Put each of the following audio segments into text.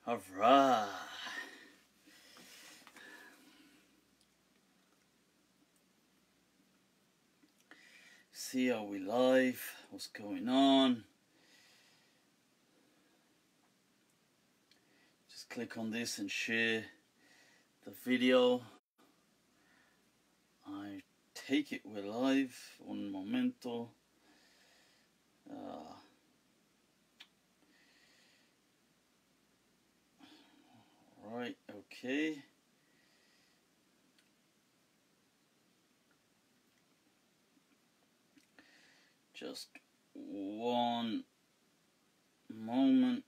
Alright. See, are we live? What's going on? Just click on this and share the video. I take it we're live. Un momento. Right, okay. Just one moment.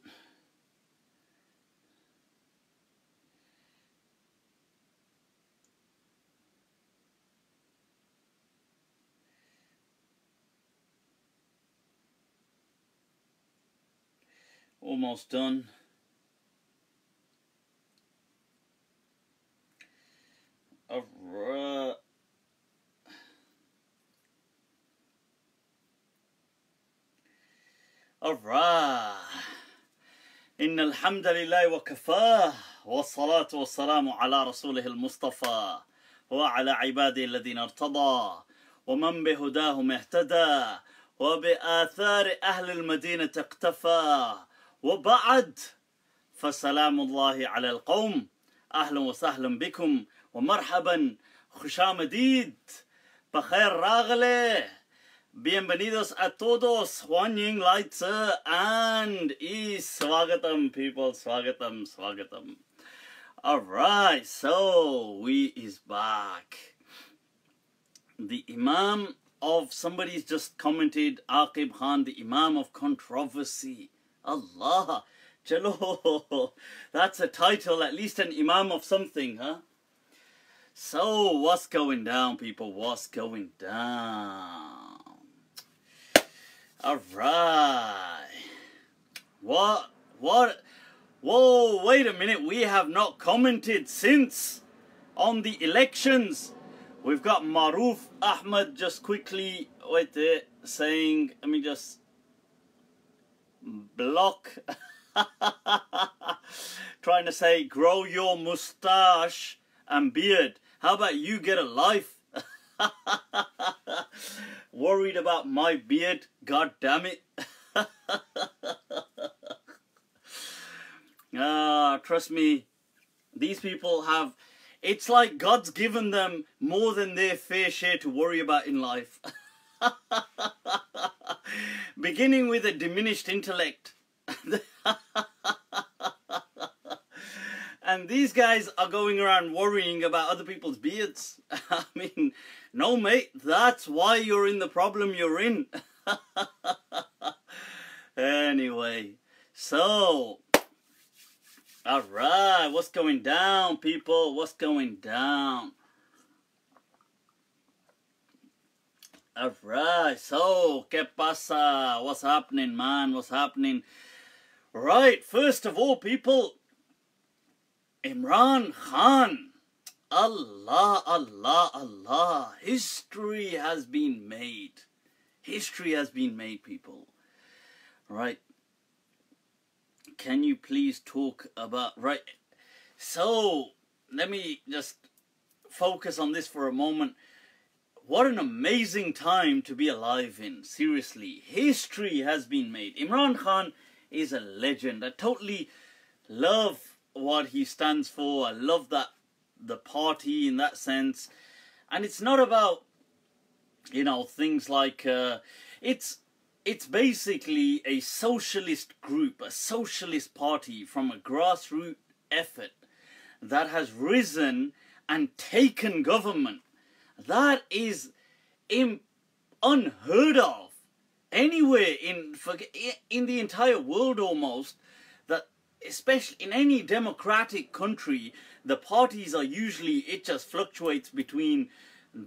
Almost done. Alright. Alright. إن الحمد لله وكفاه والصلاة والسلام على رسوله المصطفى وعلى عباده الذين ارتضى ومن بهداهم اهتدى وبآثار أهل المدينة اقتفى وبعد فسلام الله على القوم أهلا وسهلا بكم ومرحبا خوش آمدید بخیر راغله. Bienvenidos a todos. Juan Ying Layth and Swagatam, people. Swagatam. Alright, so we is back. The Imam of, somebody's just commented, Aqib Khan, the Imam of controversy. Allah. Chalo. That's a title, at least an Imam of something, huh? So, what's going down, people? What's going down? Alright. What? Whoa, wait a minute. We have not commented since on the elections. We've got Maruf Ahmed just quickly, wait there, saying, let me just block. Trying to say, grow your mustache and beard. How about you get a life? Worried about my beard? God damn it. Trust me, these people have, it's like God's given them more than their fair share to worry about in life. Beginning with a diminished intellect. And these guys are going around worrying about other people's beards. I mean, no mate, that's why you're in the problem you're in. Anyway, so, alright, what's going down, people? What's going down? Alright, so, ¿qué pasa? What's happening, man? What's happening? Right, first of all, people, Imran Khan. Allah, Allah, Allah. History has been made. History has been made, people. Right. Can you please talk about... Right. So, let me just focus on this for a moment. What an amazing time to be alive in. Seriously. History has been made. Imran Khan is a legend. I totally love what he stands for. I love that, the party in that sense. And it's not about, you know, things like, it's basically a socialist group, a socialist party from a grassroots effort that has risen and taken government. That is unheard of anywhere in the entire world almost. Especially in any democratic country, the parties are usually, it just fluctuates between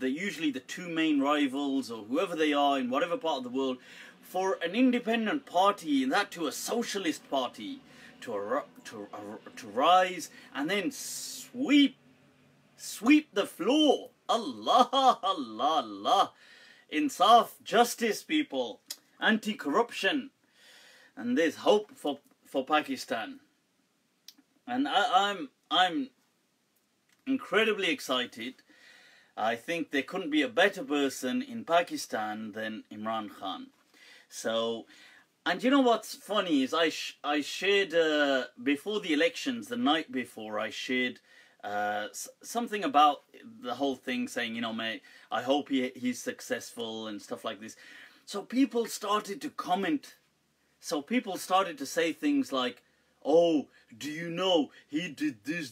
usually the two main rivals or whoever they are in whatever part of the world. For an independent party, and that to a socialist party, to rise and then sweep the floor. Allah, Allah, Allah. Insaf, justice, people. Anti-corruption. And there's hope for Pakistan. And I'm incredibly excited. I think there couldn't be a better person in Pakistan than Imran Khan. So, and you know what's funny is I shared before the elections, the night before, I shared something about the whole thing, saying, you know, mate, I hope he's successful and stuff like this. So people started to comment. So people started to say things like, oh, do you know he did this.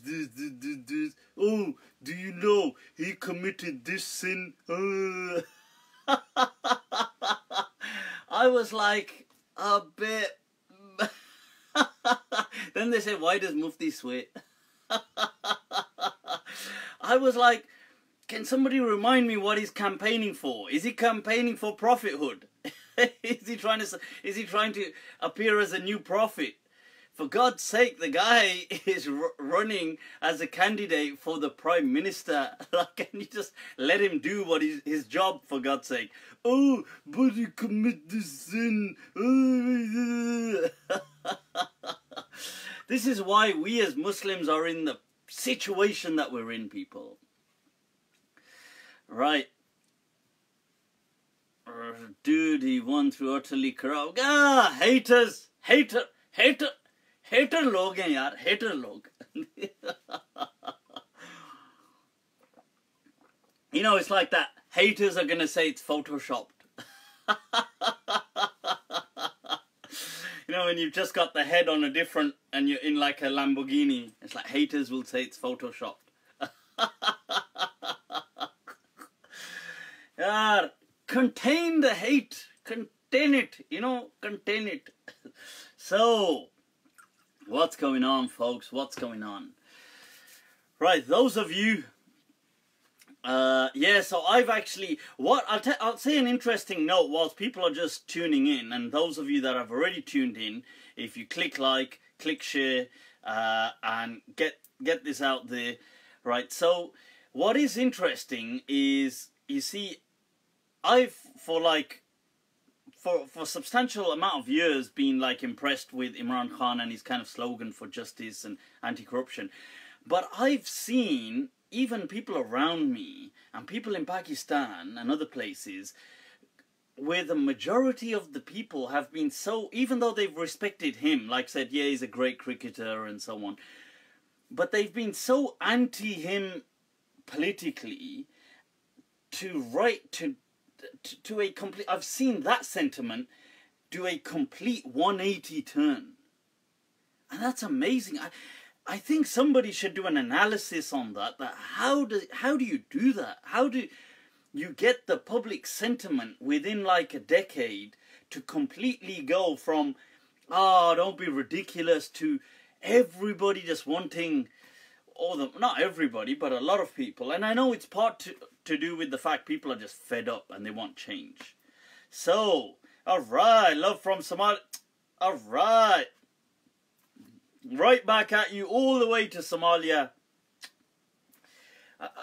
Oh, do you know he committed this sin? I was like, a bit... Then they said, why does Mufti sweat? I was like, can somebody remind me what he's campaigning for? Is he campaigning for prophethood? Is he trying to appear as a new prophet? For God's sake, the guy is running as a candidate for the Prime Minister. Like, can you just let him do what his job, for God's sake? Oh, but he committed this sin. This is why we as Muslims are in the situation that we're in, people. Right. Dude, he won through utterly corrupt. Ah, haters. Hater log hain yaar, hater log. You know, it's like that. Haters are going to say it's photoshopped. You know, when you've just got the head on a different, and you're in like a Lamborghini, it's like haters will say it's photoshopped. Yaar, contain the hate. Contain it. You know, contain it. So, what's going on, folks? What's going on? Right, those of you... yeah, so I've actually... I'll say an interesting note whilst people are just tuning in. And those of you that have already tuned in, if you click like, click share, and get this out there. Right, so what is interesting is, you see, I've, for a substantial amount of years, been like impressed with Imran Khan and his kind of slogan for justice and anti-corruption. But I've seen even people around me and people in Pakistan and other places where the majority of the people have been so, even though they've respected him, like said, yeah, he's a great cricketer and so on, but they've been so anti him politically to a complete... I've seen that sentiment do a complete 180 turn. And that's amazing. I think somebody should do an analysis on that. How do you do that? How do you get the public sentiment within like a decade to completely go from, oh, don't be ridiculous, to everybody just wanting... not everybody, but a lot of people. And I know it's part to do with the fact people are just fed up and they want change. So, alright, love from Somalia. Alright. Right back at you all the way to Somalia.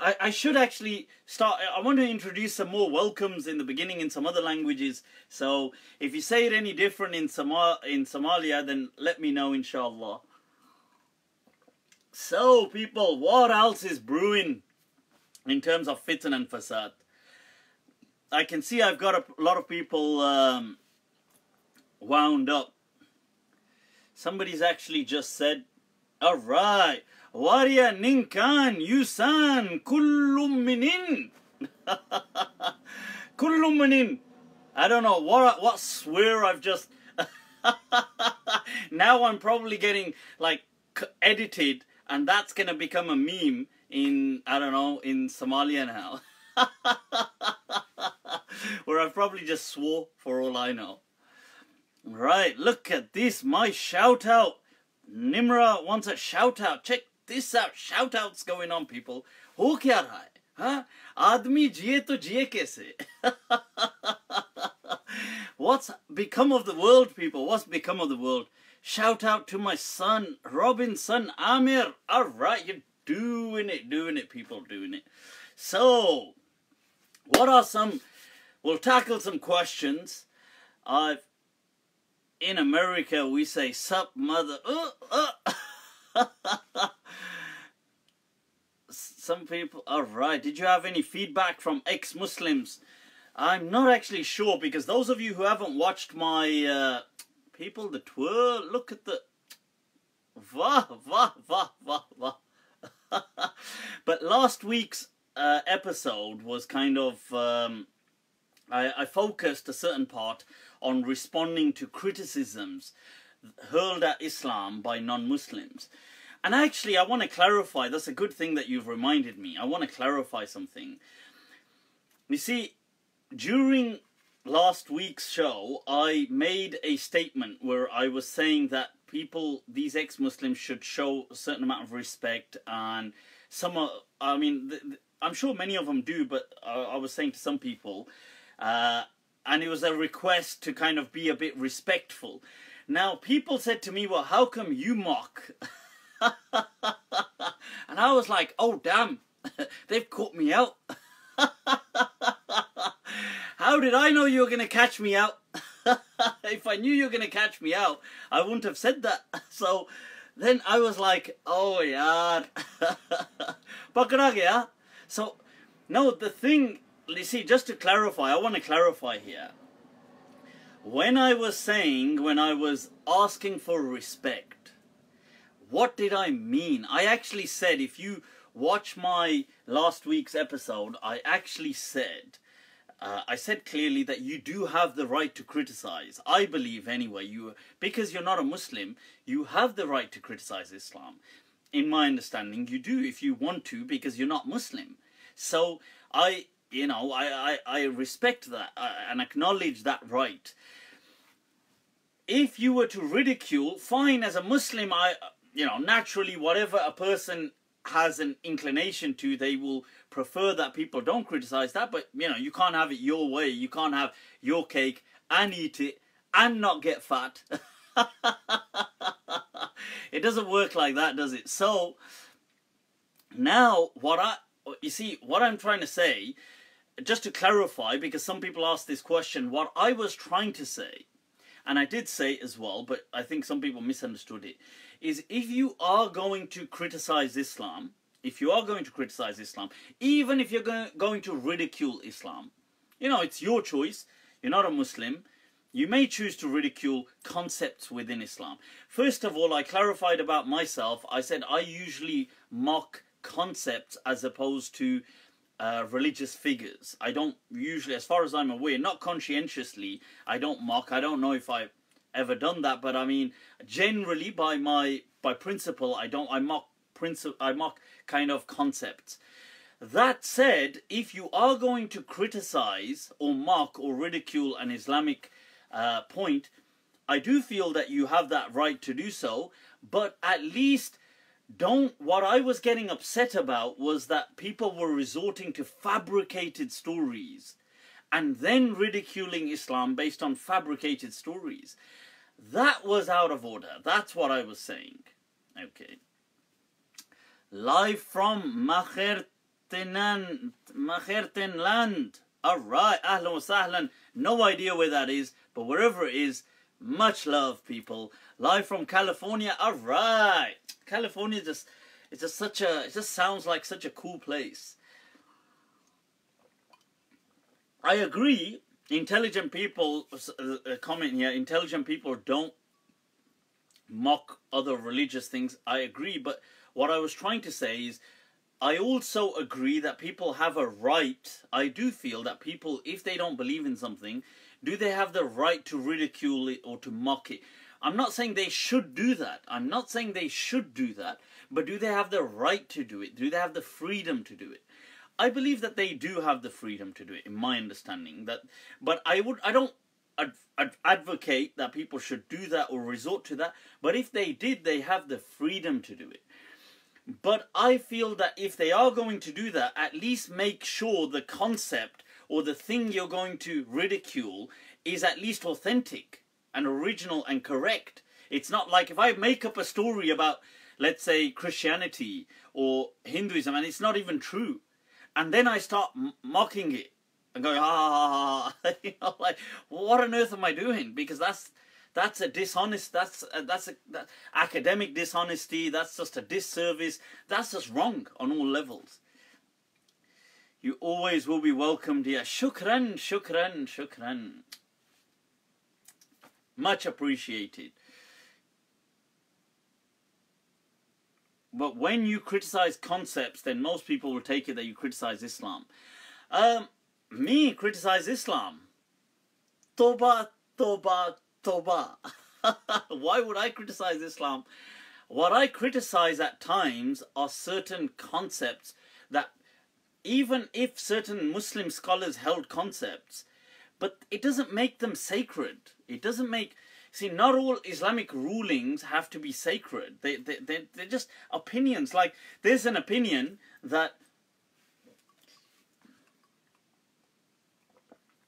I should actually start... I want to introduce some more welcomes in the beginning in some other languages. So, if you say it any different in Somalia, then let me know, inshallah. So, people, what else is brewing in terms of fitan and fasad? I can see I've got a lot of people wound up. Somebody's actually just said, alright, Waria Ninkan Yusan Kullum Minin. Kullum Minin. I don't know what swear I've just... Now I'm probably getting, like, edited. And that's going to become a meme in, I don't know, in Somalia now. Where I've probably just swore for all I know. Right, look at this, my shout out. Nimra wants a shout out. Check this out. Shout outs going on, people. Ho kya raha hai? Huh? Aadmi jiye to jiye kaise? What's become of the world, people? What's become of the world? Shout out to my son, Robin's son, Amir. Alright, you're doing it, people, doing it. So, what are some... We'll tackle some questions. In America, we say, sup, mother... people. Alright, did you have any feedback from ex-Muslims? I'm not actually sure, because those of you who haven't watched my people, the twirl, look at the vah, vah, vah, vah, vah. But last week's episode was kind of I focused a certain part on responding to criticisms hurled at Islam by non-Muslims. And actually, I want to clarify, that's a good thing that you've reminded me. I want to clarify something. You see, during last week's show, I made a statement where I was saying that people, these ex-Muslims, should show a certain amount of respect, and I'm sure many of them do, but I was saying to some people, and it was a request to kind of be a bit respectful. Now, people said to me, well, how come you mock? And I was like, oh damn, they've caught me out. How did I know you were going to catch me out? If I knew you were going to catch me out, I wouldn't have said that. So then I was like, oh yaar. Pakda gaya. So, no, the thing, you see, just to clarify, I want to clarify here. When I was asking for respect, what did I mean? I actually said, if you watch my last week's episode, I actually said, I said clearly that you do have the right to criticize. I believe anyway, because you're not a Muslim, you have the right to criticize Islam. In my understanding, you do if you want to, because you're not Muslim. So I respect that and acknowledge that right. If you were to ridicule, fine, as a Muslim, naturally, whatever a person has an inclination to, they will prefer that people don't criticize that. But, you can't have it your way. You can't have your cake and eat it and not get fat. It doesn't work like that, does it? So, now, what I'm trying to say, just to clarify, because some people ask this question, what I was trying to say, and I did say it as well, but I think some people misunderstood it, is if you are going to criticize Islam, even if you're going to ridicule Islam, it's your choice, you're not a Muslim, you may choose to ridicule concepts within Islam. First of all, I clarified about myself. I said I usually mock concepts as opposed to religious figures. I don't usually, as far as I'm aware, not conscientiously, I don't mock. I don't know if I've ever done that, but I mean, generally by principle, I mock kind of concepts. That said, if you are going to criticize or mock or ridicule an Islamic point, I do feel that you have that right to do so, but at least what I was getting upset about was that people were resorting to fabricated stories and then ridiculing Islam based on fabricated stories. That was out of order. That's what I was saying. Okay. Live from Machertenland. Alright, ahlan wa sahlan. No idea where that is, but wherever it is, much love, people. Live from California. Alright. California it just sounds like such a cool place. I agree, intelligent people, comment here, intelligent people don't mock other religious things. I agree, but what I was trying to say is, I also agree that people have a right, I do feel that people, if they don't believe in something, do they have the right to ridicule it or to mock it? I'm not saying they should do that. But do they have the right to do it? Do they have the freedom to do it? I believe that they do have the freedom to do it, in my understanding. But I don't advocate that people should do that or resort to that. But if they did, they have the freedom to do it. But I feel that if they are going to do that, at least make sure the concept or the thing you're going to ridicule is at least authentic and original and correct. It's not like if I make up a story about, let's say, Christianity or Hinduism, and it's not even true, and then I start mocking it and going, like, what on earth am I doing? Because that's a dishonest, that's academic dishonesty, that's just a disservice, that's just wrong on all levels. You always will be welcomed here. Shukran, shukran, shukran. Much appreciated. But when you criticize concepts, then most people will take it that you criticize Islam. Me criticize Islam. Toba, toba, toba. Why would I criticize Islam? What I criticize at times are certain concepts that, even if certain Muslim scholars held concepts, but it doesn't make them sacred. It doesn't make... See, not all Islamic rulings have to be sacred. They're just opinions. Like, there's an opinion that...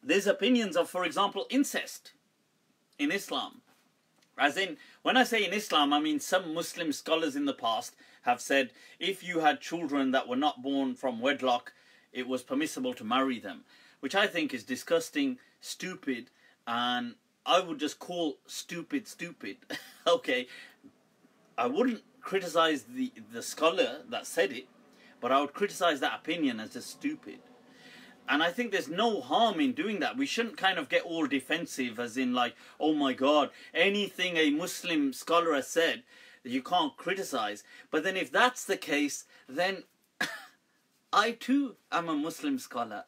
There's opinions of, for example, incest in Islam. As in, when I say in Islam, I mean some Muslim scholars in the past have said if you had children that were not born from wedlock, it was permissible to marry them. Which I think is disgusting, stupid, and I would just call stupid, stupid. Okay, I wouldn't criticize the scholar that said it, but I would criticize that opinion as just stupid. And I think there's no harm in doing that. We shouldn't kind of get all defensive as in like, oh my God, anything a Muslim scholar has said, you can't criticize. But then if that's the case, then I too am a Muslim scholar.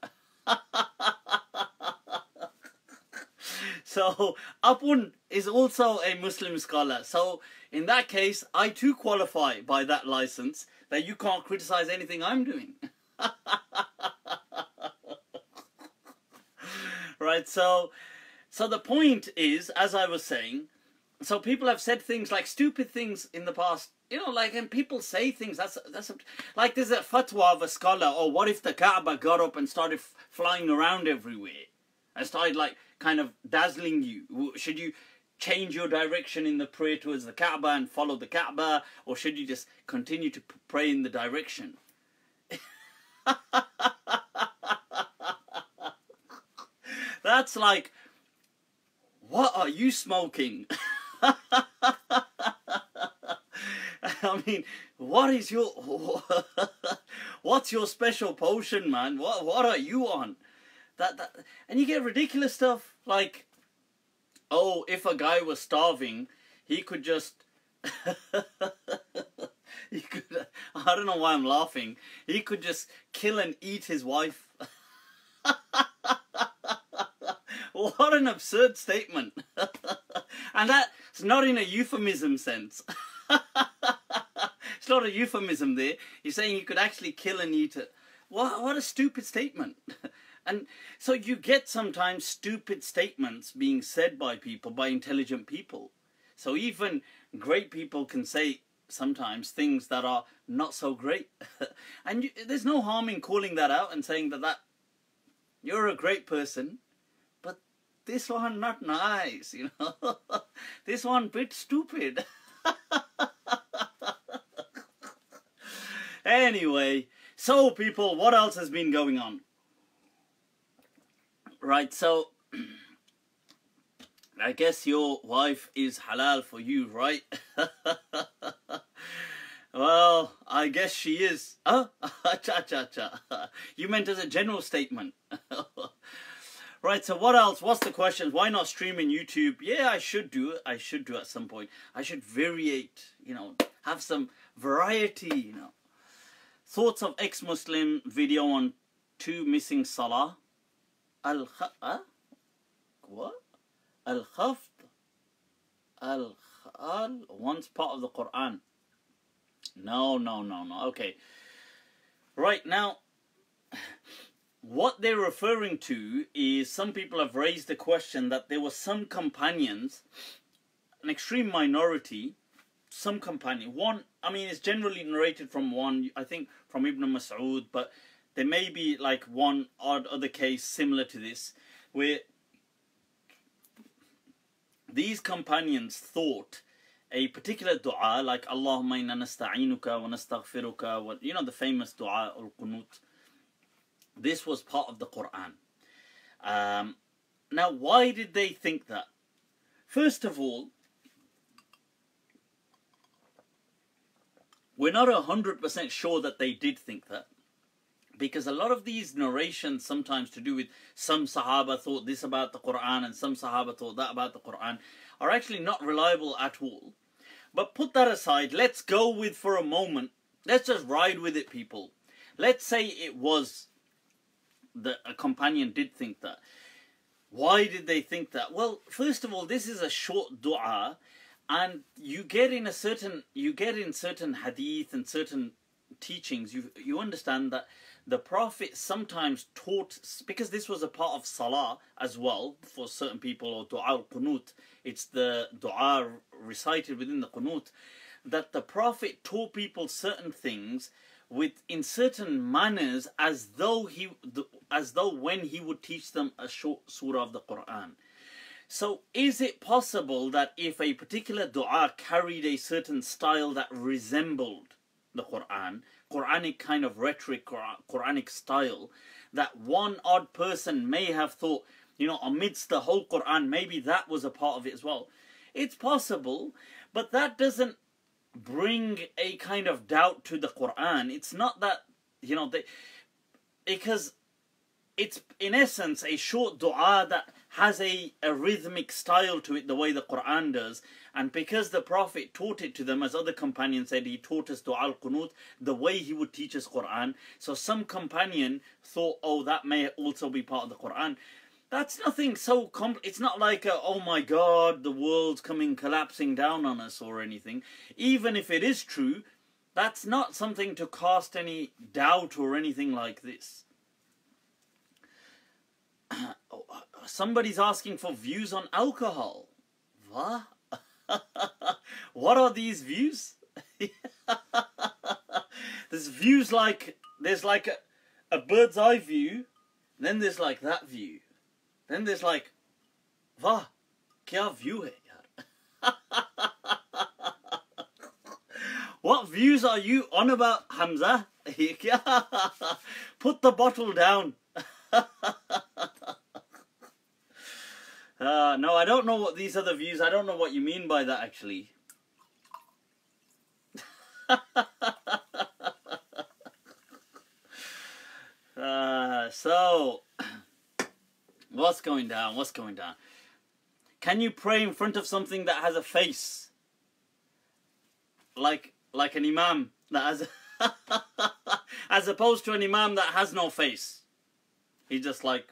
So Apun is also a Muslim scholar. So in that case, I too qualify by that license that you can't criticize anything I'm doing. Right, so the point is, as I was saying, so people have said things like stupid things in the past, you know, like, and people say things, like there's a fatwa of a scholar, or what if the Kaaba got up and started flying around everywhere, and started like, kind of dazzling you? Should you change your direction in the prayer towards the Kaaba and follow the Kaaba, or should you just continue to pray in the direction? That's like, what are you smoking? I mean, what is your... What's your special potion, man? What are you on? And you get ridiculous stuff like, oh, if a guy was starving, he could just... he could... I don't know why I'm laughing. He could just kill and eat his wife. What an absurd statement. And that's not in a euphemism sense. It's not a euphemism there. You're saying you could actually kill and eat it. What a stupid statement. And so you get sometimes stupid statements being said by people, by intelligent people. So even great people can say sometimes things that are not so great. And there's no harm in calling that out and saying that you're a great person, but this one not nice, you know. This one bit stupid. Anyway, so people, what else has been going on? Right, so I guess your wife is halal for you, right? Well, I guess she is. Cha. You meant as a general statement. Right, so what else? What's the question? Why not stream in YouTube? Yeah, I should do it. I should do it at some point. I should variate, you know, have some variety, you know. Thoughts of ex-Muslim video on 2 missing salah. What? Al-khafd. Al-khal. Once part of the Quran. No. Okay. Right, now, what they're referring to is some people have raised the question that there were some companions, an extreme minority, some companion. One, I mean, it's generally narrated from one, I think from Ibn Mas'ud, but there may be like one odd other case similar to this, where these companions thought a particular dua, like Allahumma inna nasta'inuka wa nastaghfiruka, wa, you know, the famous dua al-qunut. This was part of the Quran. Now, why did they think that? First of all, we're not 100% sure that they did think that. Because a lot of these narrations, sometimes to do with some Sahaba thought this about the Quran and some Sahaba thought that about the Quran, are actually not reliable at all. But put that aside, let's go with for a moment, let's just ride with it, people. Let's say it was a companion did think that. Why did they think that? Well, first of all, this is a short dua, and you get in certain hadith and certain teachings, you understand that the Prophet sometimes taught, because this was a part of salah as well for certain people, or dua al-qunut, it's the dua recited within the qunut, that the Prophet taught people certain things in certain manners, as though when he would teach them a short surah of the Quran. So is it possible that if a particular dua carried a certain style that resembled the Quran, Quranic kind of rhetoric, Quranic style, that one odd person may have thought, you know, amidst the whole Quran, maybe that was a part of it as well? It's possible, but that doesn't bring a kind of doubt to the Quran. It's not that, you know, because it's in essence a short dua that has a rhythmic style to it, the way the Quran does. And because the Prophet taught it to them, as other companions said, he taught us dua al-qunut the way he would teach us Quran. So some companion thought, oh, that may also be part of the Quran. That's nothing so it's not like oh my God, the world's coming collapsing down on us or anything. Even if it is true, that's not something to cast any doubt or anything like this. Somebody's asking for views on alcohol. What? What are these views? There's views like, there's like a bird's eye view, then there's like that view. Then there's like, वाह क्या view है यार. What views are you on about, Hamza? Put the bottle down. No, I don't know what these other views, I don't know what you mean by that actually. So, what's going down? What's going down? Can you pray in front of something that has a face? Like an imam that has as opposed to an imam that has no face. He's just like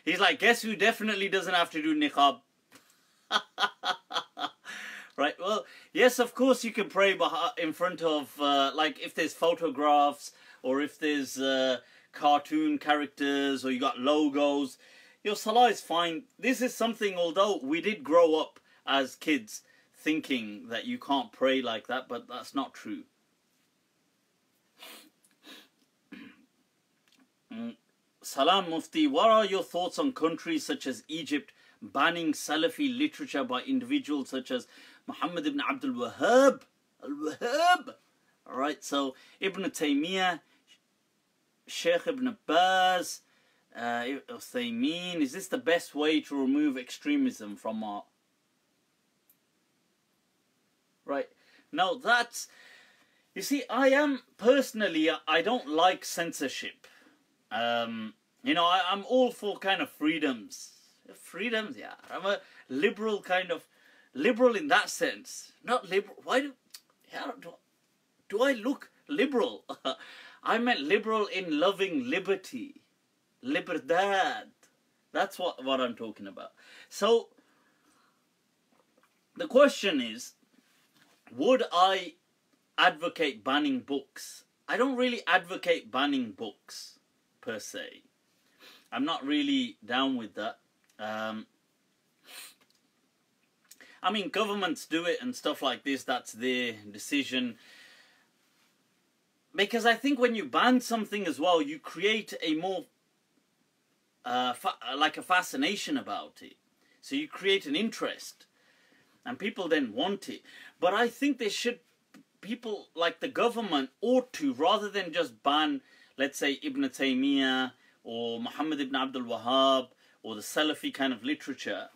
he's like, guess who definitely doesn't have to do niqab? Right, well, yes, of course you can pray in front of, like, if there's photographs, or if there's cartoon characters, or you got logos, your salah is fine. This is something, although we did grow up as kids thinking that you can't pray like that, but that's not true. Salam Mufti, what are your thoughts on countries such as Egypt banning Salafi literature by individuals such as Muhammad ibn Abdul Wahhab? Al-Wahhab! Alright, so Ibn Taymiyyah, Sheikh Ibn Baz, Uthaymeen, is this the best way to remove extremism from our... Right, now that's... You see, I don't like censorship. You know, I'm all for kind of freedoms. Freedoms, yeah. I'm a liberal kind of... Liberal in that sense. Not liberal... Why do I look liberal? I meant liberal in loving liberty. Libertad. That's what I'm talking about. So, the question is, would I advocate banning books? I don't really advocate banning books, per se. I'm not really down with that. I mean, governments do it and stuff like this, that's their decision. Because I think when you ban something as well, you create a more, like a fascination about it. So you create an interest. And people then want it. But I think people like the government ought to, rather than just ban, let's say, Ibn Taymiyyah, or Muhammad ibn Abdul Wahhab, or the Salafi kind of literature,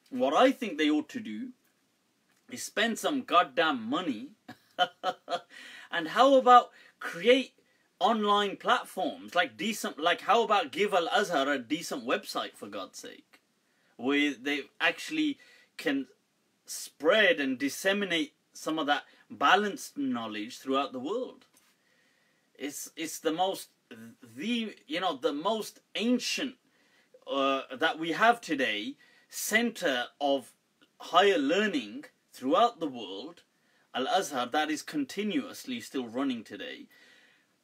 what I think they ought to do is spend some goddamn money And how about create online platforms like decent, like how about give Al-Azhar a decent website, for God's sake, where they actually can spread and disseminate some of that balanced knowledge throughout the world. It's the most the most ancient that we have today, center of higher learning throughout the world, Al-Azhar, that is continuously still running today,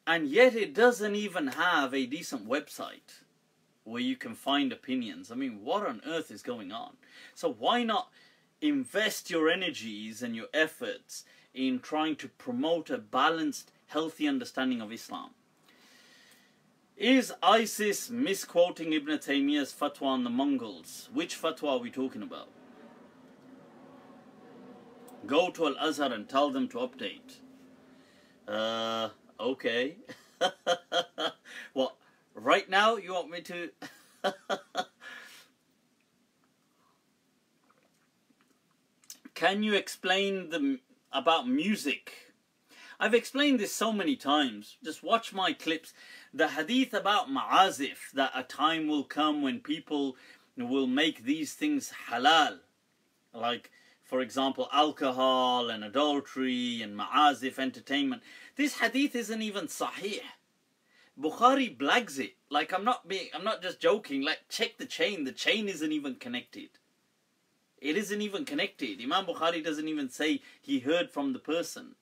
and yet it doesn't even have a decent website where you can find opinions. I mean, what on earth is going on? So why not invest your energies and your efforts in trying to promote a balanced, healthy understanding of Islam? Is ISIS misquoting Ibn Taymiyyah's fatwa on the Mongols? Which fatwa are we talking about? Go to Al-Azhar and tell them to update. Okay. What, right now you want me to... Can you explain about music? I've explained this so many times. Just watch my clips. The hadith about ma'azif, that a time will come when people will make these things halal. Like, for example, alcohol and adultery and ma'azif, entertainment. This hadith isn't even sahih. Bukhari blags it. Like, I'm not just joking. Like, check the chain. The chain isn't even connected. It isn't even connected. Imam Bukhari doesn't even say he heard from the person.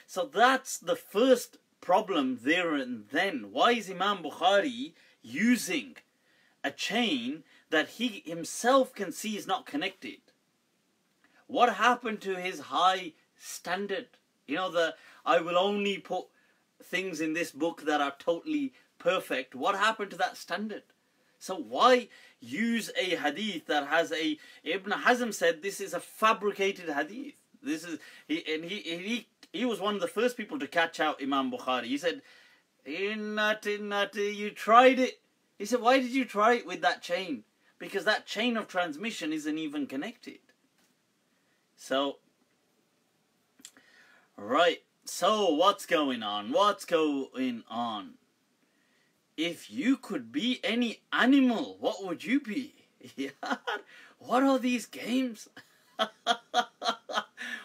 So that's the first problem there and then. Why is Imam Bukhari using a chain that he himself can see is not connected? What happened to his high standard? You know, I will only put things in this book that are totally perfect. What happened to that standard? So why use a hadith that has a... Ibn Hazm said this is a fabricated hadith. This is... He was one of the first people to catch out Imam Bukhari. He said, you tried it. He said, why did you try it with that chain? Because that chain of transmission isn't even connected. So, right. So, what's going on? What's going on? If you could be any animal, what would you be? What are these games?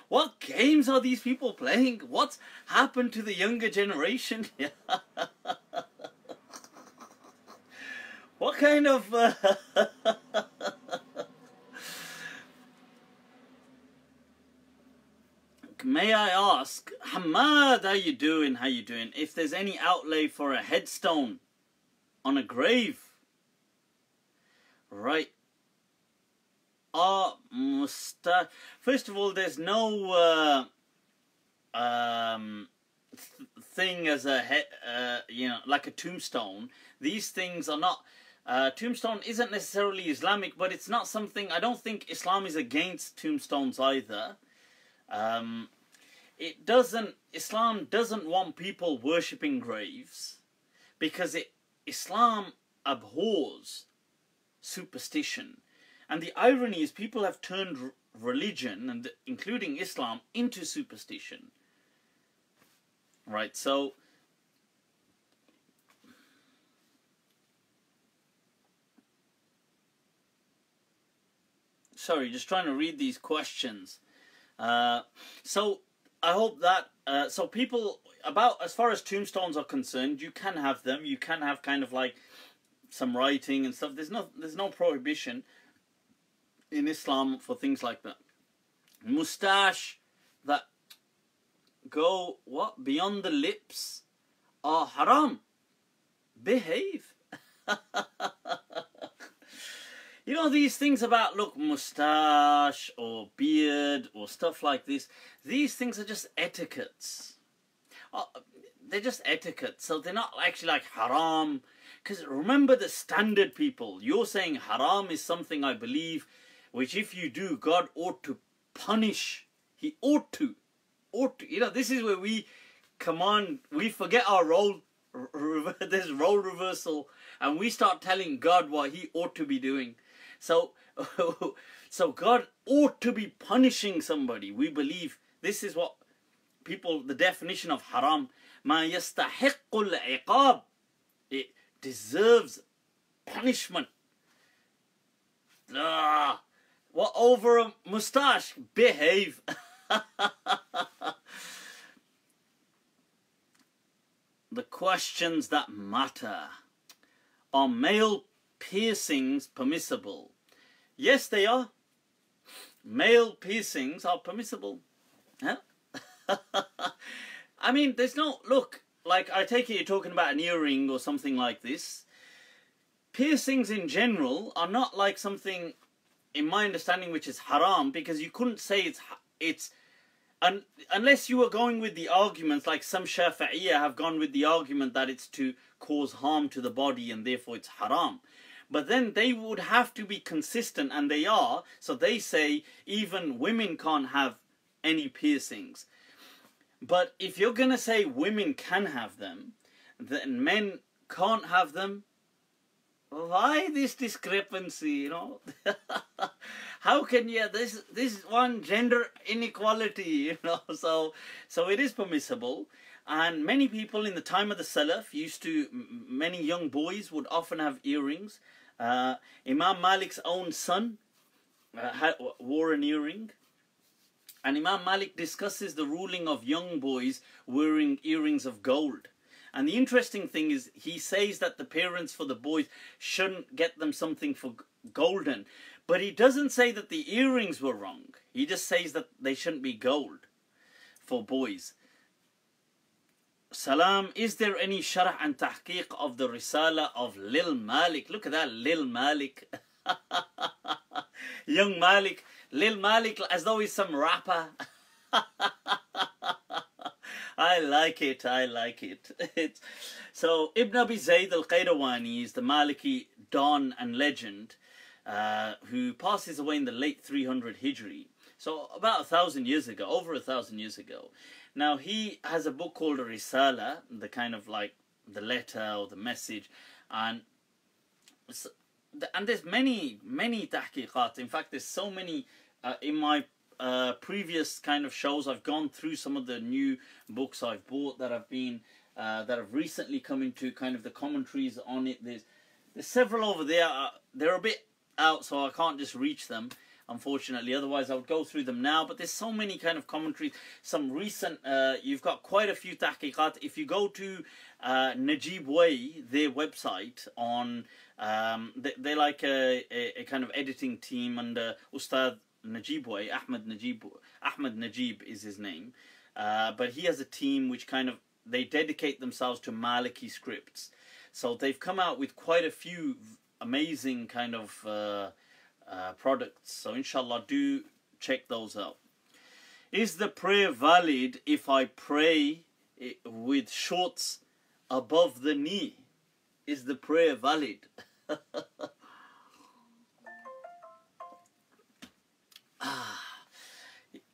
What games are these people playing? What's happened to the younger generation? What kind of... May I ask, Hamad, how you doing? How you doing? If there's any outlay for a headstone on a grave. Right. Mustache. First of all, there's no thing as a like a tombstone. These things are not. Tombstone isn't necessarily Islamic, but it's not something. I don't think Islam is against tombstones either. Islam doesn't want people worshipping graves because Islam abhors superstition. And the irony is people have turned religion, and including Islam, into superstition. Right, so... Sorry, just trying to read these questions. So, I hope that... so people, as far as tombstones are concerned, you can have them. You can have kind of like some writing and stuff. There's no prohibition in Islam for things like that. Mustache that go beyond the lips are haram. Behave. You know, these things about, look, mustache or beard or stuff like this, these things are just etiquettes. They're just etiquette, so they're not actually like haram. Because remember the standard people. You're saying haram is something I believe which if you do, God ought to punish. He ought to. You know, this is where we forget our role, there's role reversal, and we start telling God what he ought to be doing. So God ought to be punishing somebody. We believe this is what people the definition of haram. ما يستحق العقاب. It deserves punishment. What over a mustache? Behave. The questions that matter. Are male piercings permissible? Yes, they are. Male piercings are permissible. Huh? I mean, there's no... Look, like, I take it you're talking about an earring or something like this. Piercings in general are not like something, in my understanding, which is haram, because you couldn't say it's unless you were going with the arguments, like some Shafi'iyah have gone with the argument that it's to cause harm to the body and therefore it's haram. But then they would have to be consistent, and they are. So they say even women can't have any piercings. But if you're going to say women can have them, then men can't have them, why this discrepancy, you know? How can you, this one gender inequality, you know? So it is permissible. And many people in the time of the Salaf used to, many young boys would often have earrings. Imam Malik's own son wore an earring. And Imam Malik discusses the ruling of young boys wearing earrings of gold. And the interesting thing is, he says that the parents for the boys shouldn't get them something for golden. But he doesn't say that the earrings were wrong. He just says that they shouldn't be gold for boys. Salam, is there any sharh and tahqiq of the risala of Lil Malik? Look at that, Lil Malik. Young Malik. Lil Malik, as though he's some rapper. I like it, I like it. So, Ibn Abi Zayd al-Qayrawani is the Maliki Don and legend who passes away in the late 300 Hijri. So, about 1,000 years ago, over 1,000 years ago. Now, he has a book called a risala, the kind of like the letter or the message. And there's many tahqiqat. In fact, there's so many in my previous kind of shows. I've gone through some of the new books I've bought that have been that have recently come into kind of the commentaries on it. There's several over there. They're a bit out, so I can't just reach them, unfortunately. Otherwise, I would go through them now. But there's so many kind of commentaries. Some recent, you've got quite a few tahqiqat. If you go to Najib Way, their website, on they're like a kind of editing team under Ustad Najib Way, Ahmed Najib is his name. But he has a team which kind of, they dedicate themselves to Maliki scripts. So they've come out with quite a few amazing kind of products. So inshallah, do check those out. Is the prayer valid if I pray with shorts above the knee? Is the prayer valid?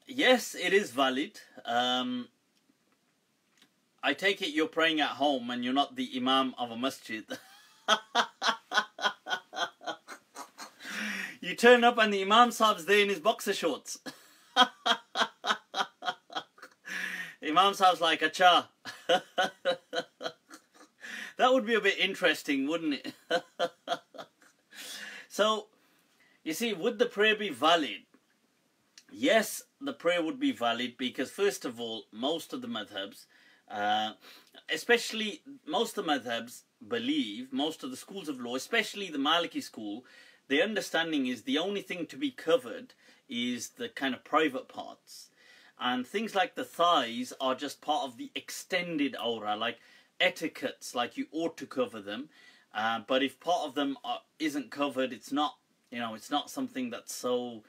Yes, it is valid. I take it you're praying at home and you're not the imam of a masjid. You turn up and the imam sahib's there in his boxer shorts. Imam sahib's like, acha. That would be a bit interesting, wouldn't it? So, you see, would the prayer be valid? Yes, the prayer would be valid because, first of all, most of the madhabs, especially most of the madhabs believe, most of the schools of law, especially the Maliki school, the understanding is the only thing to be covered is the kind of private parts. And things like the thighs are just part of the extended aura, like etiquettes, like you ought to cover them. But if part of them isn't covered, it's not, you know, it's not something that's so...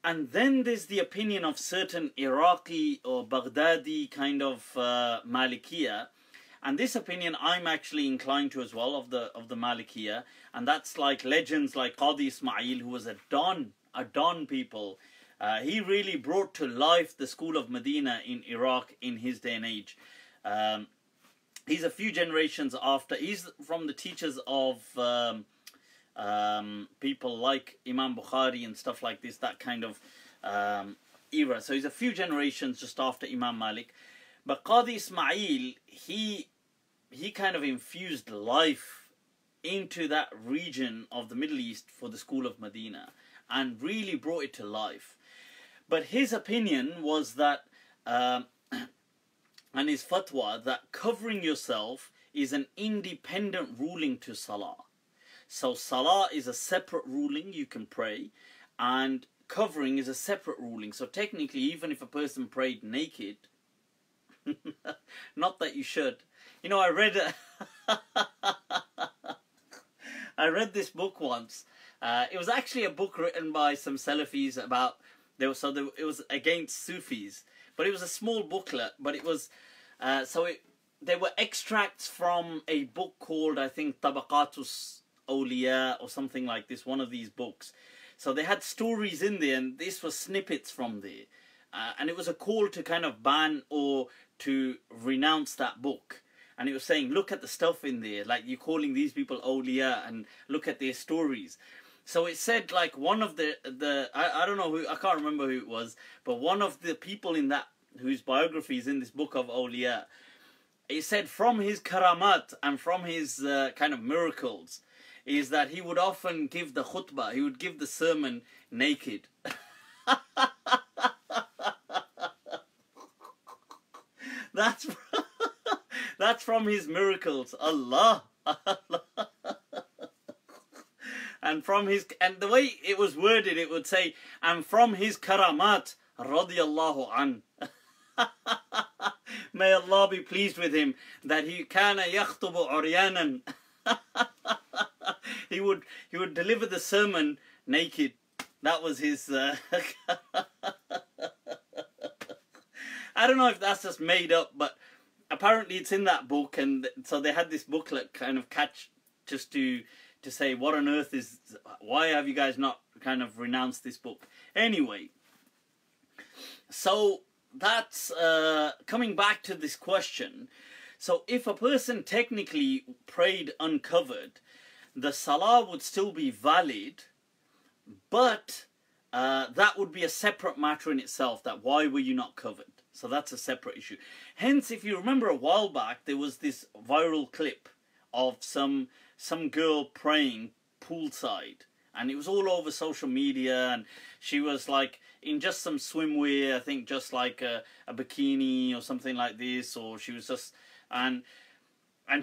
And then there's the opinion of certain Iraqi or Baghdadi kind of Malikiya. And this opinion I'm actually inclined to as well, of the Malikiya. And that's like legends like Qadi Ismail, who was a Don people. He really brought to life the school of Medina in Iraq in his day and age. He's a few generations after. He's from the teachers of people like Imam Bukhari and stuff like this, that kind of era. So he's a few generations just after Imam Malik. But Qadi Ismail, he kind of infused life into that region of the Middle East for the school of Medina and really brought it to life. But his opinion was that, and his fatwa, that covering yourself is an independent ruling to Salah. So Salah is a separate ruling, you can pray, and covering is a separate ruling. So technically, even if a person prayed naked, not that you should. You know, I read this book once. It was actually a book written by some Salafis about, it was against Sufis, but it was a small booklet. But it was they were extracts from a book called, I think, Tabaqatus Awliya or something like this, one of these books. So they had stories in there, and this was snippets from there. And it was a call to kind of ban or to renounce that book. And it was saying, look at the stuff in there, like you're calling these people awliya, and look at their stories. So it said, like, one of I don't know who, I can't remember who it was, but one of the people in that, whose biography is in this book of awliya, it said from his karamat and from his kind of miracles, is that he would often give the khutbah, he would give the sermon naked. That's from his miracles. Allah. And the way it was worded, it would say, and from his karamat, radiyallahu an. May Allah be pleased with him, that he kana yakhtubu uryanan. He would deliver the sermon naked. That was his I don't know if that's just made up, but apparently it's in that book, and so they had this booklet kind of just to say, what on earth why have you guys not kind of renounced this book? Anyway, so that's coming back to this question. So if a person technically prayed uncovered, the salah would still be valid, but that would be a separate matter in itself, that why were you not covered? So that's a separate issue. Hence, if you remember a while back, there was this viral clip of some girl praying poolside, and it was all over social media, and she was like in just some swimwear, I think just like a bikini or something like this, or she was just, and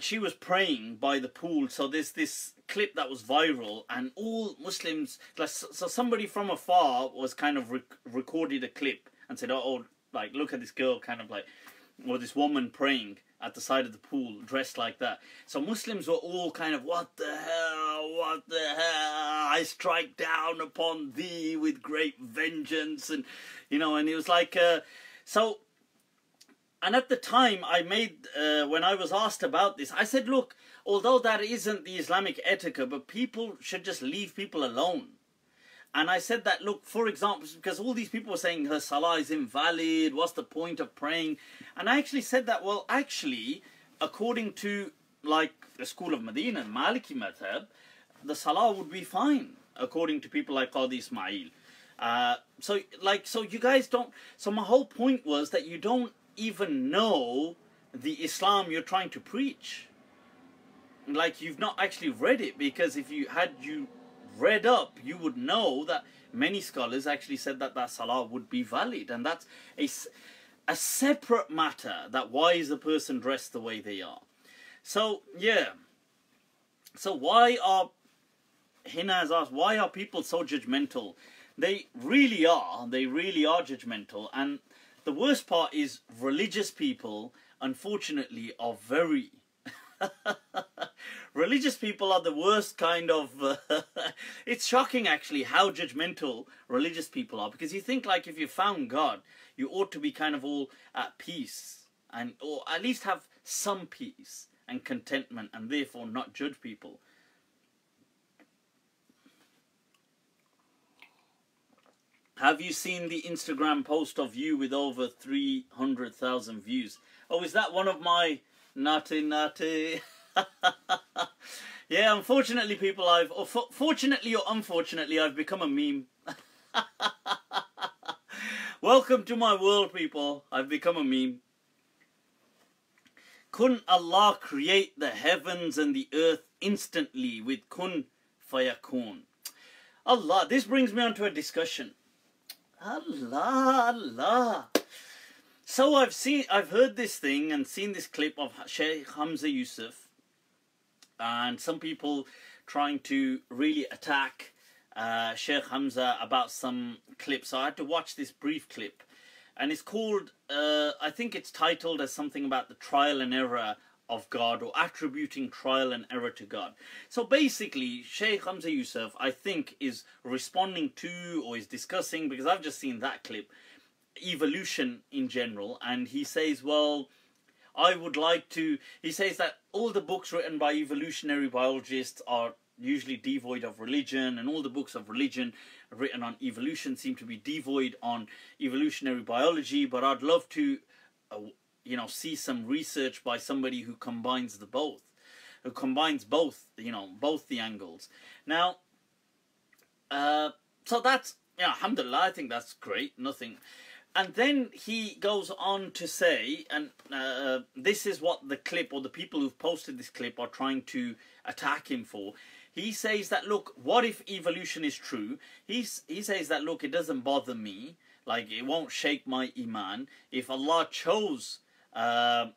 she was praying by the pool. So there's this clip that was viral, and all Muslims, so somebody from afar was kind of recorded a clip and said, oh, like, look at this girl kind of like, or this woman praying at the side of the pool dressed like that. So Muslims were all kind of, what the hell, I strike down upon thee with great vengeance, and you know, and it was like so. And at the time I made when I was asked about this, I said, look, although that isn't the Islamic etiquette, but people should just leave people alone. And I said that, look, for example, because all these people were saying her salah is invalid, what's the point of praying? And I actually said that, well, actually, according to, like, the school of Medina, Maliki Madad, the salah would be fine, according to people like Qadi Ismail. So you guys don't, so my whole point was that you don't even know the Islam you're trying to preach. Like, you've not actually read it, because if you read up, you would know that many scholars actually said that salah would be valid, and that's a separate matter, that why is the person dressed the way they are. So yeah, so why are, Hina has asked, why are people so judgmental? They really are judgmental, and the worst part is religious people, unfortunately, are very religious people are the worst kind of it's shocking actually how judgmental religious people are, because you think, like, if you found God, you ought to be kind of all at peace, and or at least have some peace and contentment, and therefore not judge people. Have you seen the Instagram post of you with over 300,000 views? Oh, is that one of my naughty? Yeah, unfortunately, people, fortunately or unfortunately, I've become a meme. Welcome to my world, people. I've become a meme. Kun Allah create the heavens and the earth instantly with Kun Fayakun. Allah, this brings me on to a discussion. Allah. So I've heard this thing and seen this clip of Sheikh Hamza Yusuf, and some people trying to really attack Sheikh Hamza about some clips. So I had to watch this brief clip, and it's called, I think it's titled as something about the trial and error of God, or attributing trial and error to God. So basically, Sheikh Hamza Yusuf, I think, is responding to, or is discussing, because I've just seen that clip, evolution in general. And he says, well, I would like to, he says that all the books written by evolutionary biologists are usually devoid of religion, and all the books of religion written on evolution seem to be devoid on evolutionary biology. But I'd love to see some research by somebody who combines both, both the angles. Now, so that's, alhamdulillah, I think that's great, nothing. And then he goes on to say, and this is what the clip, or the people who've posted this clip, are trying to attack him for. He says that, look, what if evolution is true? He says that, look, it doesn't bother me, like it won't shake my iman. If Allah chose, for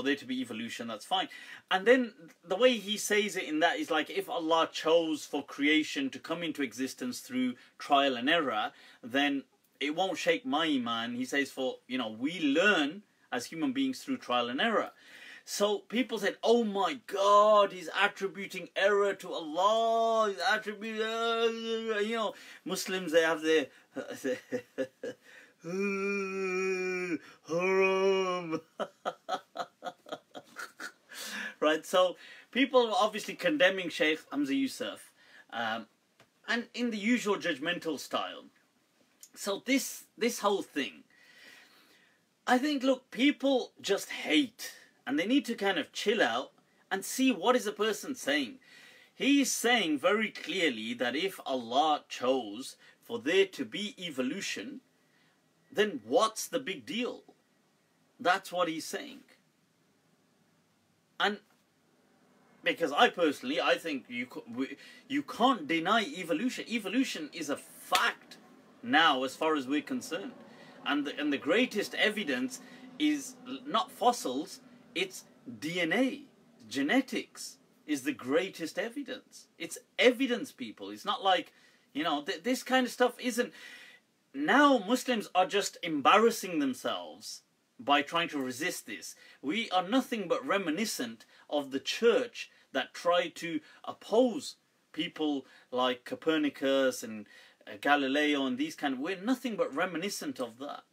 there to be evolution, that's fine. And then the way he says it in that is like, if Allah chose for creation to come into existence through trial and error, then it won't shake my iman. He says, for, we learn as human beings through trial and error. So people said, oh my God, he's attributing error to Allah. He's attributing, Muslims, they have their haram. Right, so people are obviously condemning Sheikh Hamza Yusuf, and in the usual judgmental style. So this whole thing, I think, look, people just hate, and they need to kind of chill out and see what is the person saying. He's saying very clearly that if Allah chose for there to be evolution, then what's the big deal? That's what he's saying. And because I think you can't deny evolution. Evolution is a fact now, as far as we're concerned. And the greatest evidence is not fossils, it's DNA. Genetics is the greatest evidence. It's evidence, people. It's not like, this kind of stuff isn't... Now Muslims are just embarrassing themselves by trying to resist this. We are nothing but reminiscent of the church that tried to oppose people like Copernicus and Galileo and these kind of... We're nothing but reminiscent of that.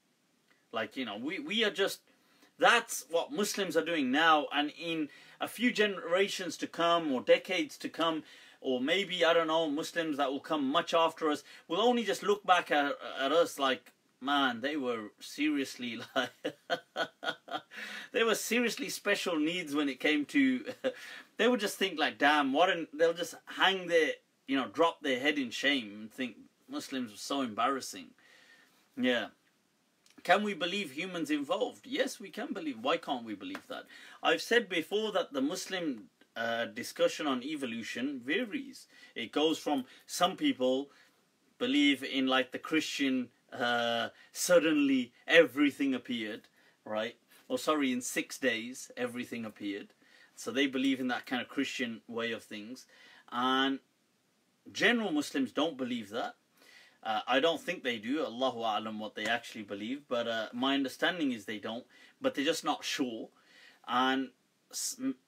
Like, we are just... That's what Muslims are doing now, and in a few generations to come, or decades to come, or maybe, I don't know, Muslims that will come much after us, will only just look back at us like, man, they were seriously like... they were seriously special needs when it came to... they would just think like, damn, they'll just hang their, drop their head in shame and think Muslims were so embarrassing. Yeah. Can we believe humans evolved? Yes, we can believe. Why can't we believe that? I've said before that the Muslim discussion on evolution varies. It goes from, some people believe in, like the Christian, suddenly everything appeared, right? Or sorry, in 6 days everything appeared. So they believe in that kind of Christian way of things. And general Muslims don't believe that. I don't think they do. Allahu A'lam what they actually believe. But my understanding is they don't. But they're just not sure. And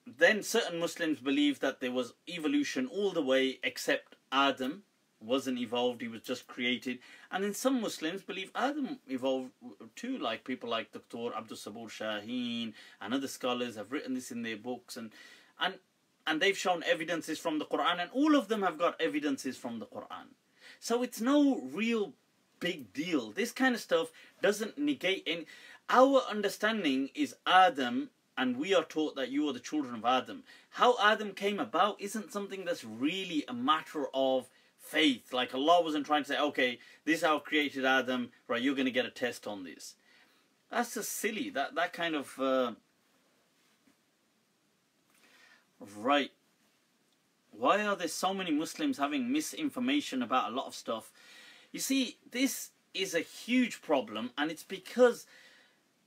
then certain Muslims believe that there was evolution all the way except Adam wasn't evolved. He was just created. And then some Muslims believe Adam evolved too. Like people like Dr. Abdul Sabur Shaheen and other scholars have written this in their books. And they've shown evidences from the Quran. And all of them have got evidences from the Quran. So it's no real big deal. This kind of stuff doesn't negate any... Our understanding is Adam, and we are taught that you are the children of Adam. How Adam came about isn't something that's really a matter of faith. Like Allah wasn't trying to say, okay, this is how I created Adam, right, you're going to get a test on this. That's just silly. That kind of... Right. Why are there so many Muslims having misinformation about a lot of stuff? You see, this is a huge problem, and it's because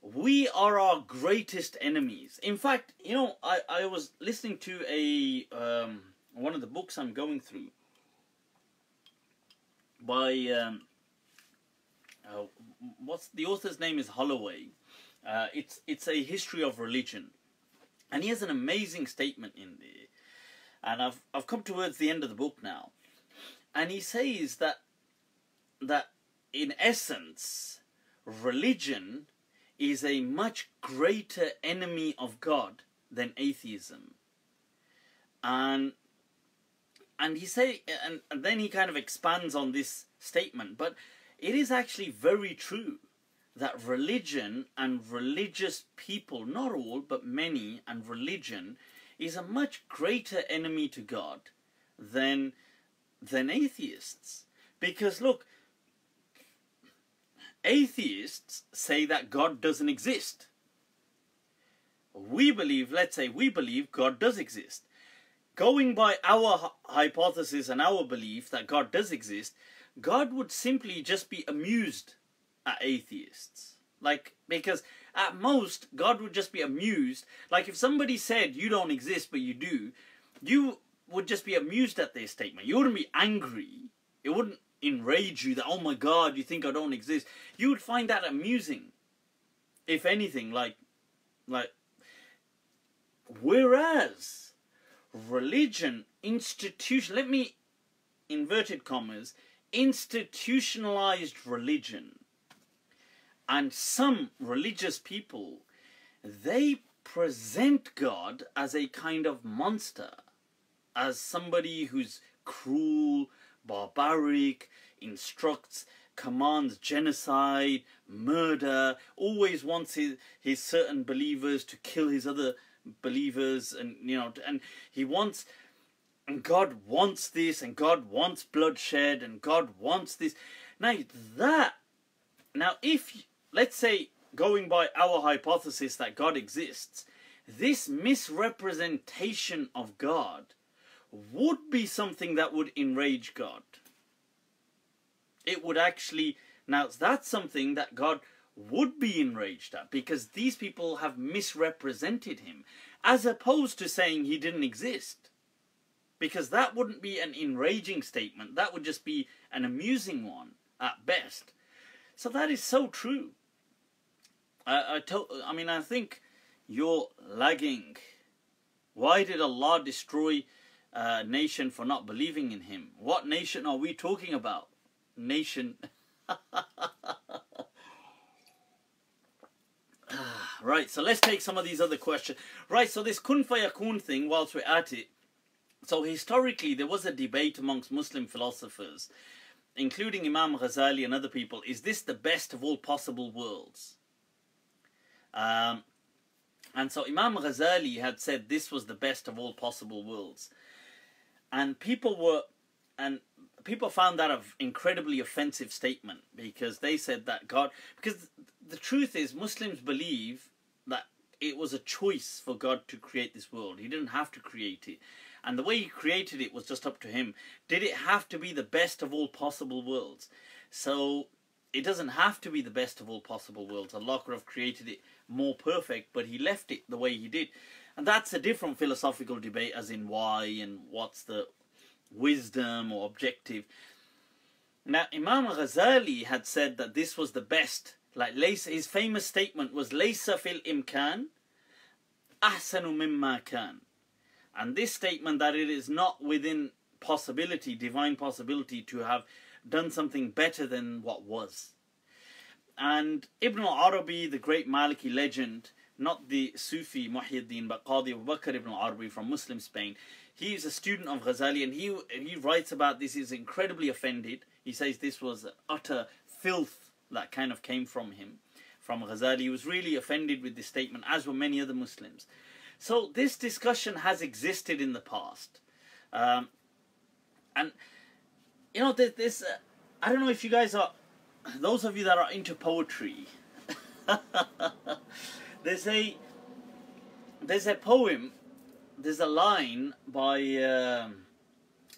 we are our greatest enemies. In fact, you know, I was listening to a one of the books I'm going through by what's the author's name is Holloway. It's a history of religion, and he has an amazing statement in there. And I've come towards the end of the book now, and he says that in essence, religion is a much greater enemy of God than atheism. And he say, and then he kind of expands on this statement, but it is actually very true that religion and religious people, not all, but many, and religion is a much greater enemy to God than atheists. Because look, atheists say that God doesn't exist. We believe, let's say we believe God does exist. Going by our hypothesis and our belief that God does exist, God would simply just be amused at atheists. Like, because at most, God would just be amused. Like, if somebody said, you don't exist, but you do, you would just be amused at their statement. You wouldn't be angry. It wouldn't enrage you that, oh my God, you think I don't exist. You would find that amusing. If anything, like, whereas religion, let me, inverted commas, institutionalized religion, and some religious people, they present God as a kind of monster, as somebody who's cruel, barbaric, instructs, commands genocide, murder, always wants his certain believers to kill his other believers, and you know, and he wants, and God wants this, and God wants bloodshed, and God wants this. Now if, let's say, going by our hypothesis that God exists, this misrepresentation of God would be something that would enrage God. It would actually, now that's something that God would be enraged at, because these people have misrepresented him, as opposed to saying he didn't exist. Because that wouldn't be an enraging statement, that would just be an amusing one at best. So that is so true. I mean, I think you're lagging. Why did Allah destroy a nation for not believing in him? What nation are we talking about? Nation. Right, so let's take some of these other questions. Right, so this Kun Fayakun thing, whilst we're at it. So historically, there was a debate amongst Muslim philosophers, including Imam Ghazali and other people. Is this the best of all possible worlds? And so Imam Ghazali had said this was the best of all possible worlds. And people found that an incredibly offensive statement, because they said that God, because the truth is Muslims believe that it was a choice for God to create this world. He didn't have to create it. And the way he created it was just up to him. Did it have to be the best of all possible worlds? So it doesn't have to be the best of all possible worlds. Allah could have created it more perfect, but he left it the way he did. And that's a different philosophical debate, as in why and what's the wisdom or objective. Now, Imam Ghazali had said that this was the best. Like, his famous statement was, Laysa fil imkan ahsanu mimma kan. And this statement, that it is not within possibility, divine possibility, to have done something better than what was. And Ibn al-Arabi, the great Maliki legend, not the Sufi Muhyiddin, but Qadi Abu Bakr ibn al-Arabi from Muslim Spain, he is a student of Ghazali, and he writes about this. He's incredibly offended. He says this was utter filth that kind of came from him, from Ghazali. He was really offended with this statement, as were many other Muslims. So this discussion has existed in the past. And you know, this I don't know if you guys are, those of you that are into poetry, there's a poem, there's a line by,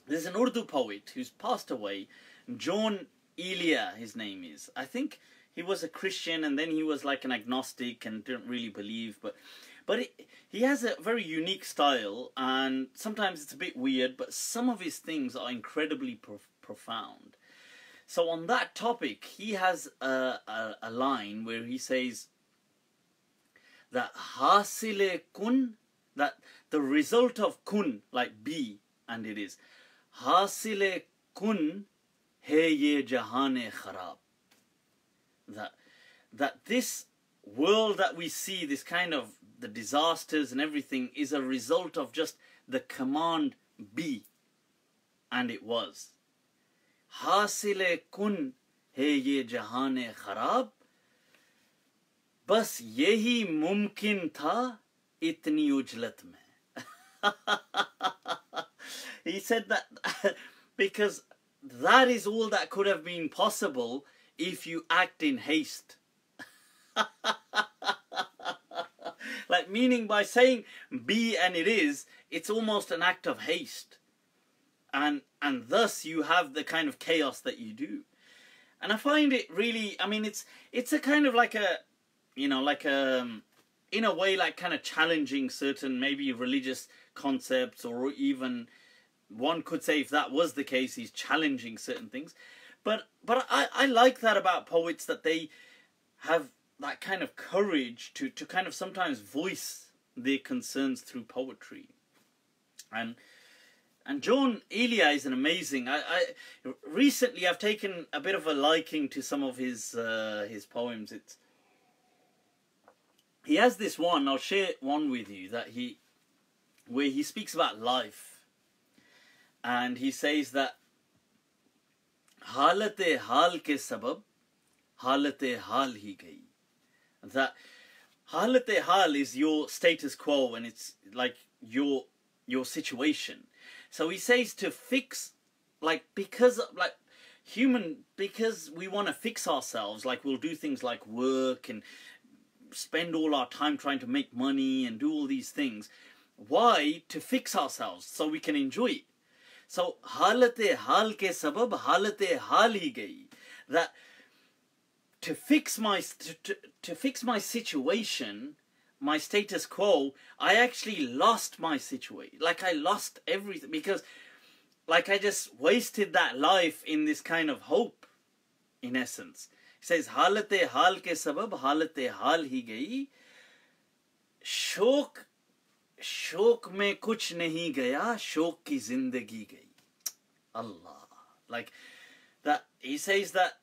there's an Urdu poet who's passed away, Jaun Elia, his name is. I think he was a Christian and then he was like an agnostic and didn't really believe, but he has a very unique style, and sometimes it's a bit weird, but some of his things are incredibly profound. So on that topic, he has a line where he says that hasile kun, that the result of kun, like be, and it is hasile kun hai ye jahan-e kharab, that this world that we see, this kind of the disasters and everything, is a result of just the command be, and it was. Hasile kun hai ye jahan-e kharab, bas yehi mumkin tha itni ujlat mein. He said that because that is all that could have been possible if you act in haste. Like, meaning by saying be and it is, it's almost an act of haste, and thus you have the kind of chaos that you do. And I find it really, I mean, it's a kind of like a, you know, like a, in a way, like kind of challenging certain maybe religious concepts, or even one could say, if that was the case, he's challenging certain things. But I like that about poets, that they have that kind of courage to kind of sometimes voice their concerns through poetry. And Jaun Elia is an amazing. Recently I've taken a bit of a liking to some of his poems. He has this one. I'll share one with you where he speaks about life, and he says that हालत हाल के सबब हालत हाल ही गई. That हालत हाल is your status quo, and it's like your situation. So he says to fix, like, because we want to fix ourselves, like we'll do things like work and spend all our time trying to make money and do all these things. Why? To fix ourselves so we can enjoy it. So हालत हाल के सबब हालत हाल ही गई. That to fix my situation, my status quo, I actually lost my situation. Like, I lost everything, because like I just wasted that life in this kind of hope, in essence. He says हालत हाल के सबब हालत हाल ही गई, शोक में कुछ नहीं गया, शोक की जिंदगी गई. Allah. Like that, he says that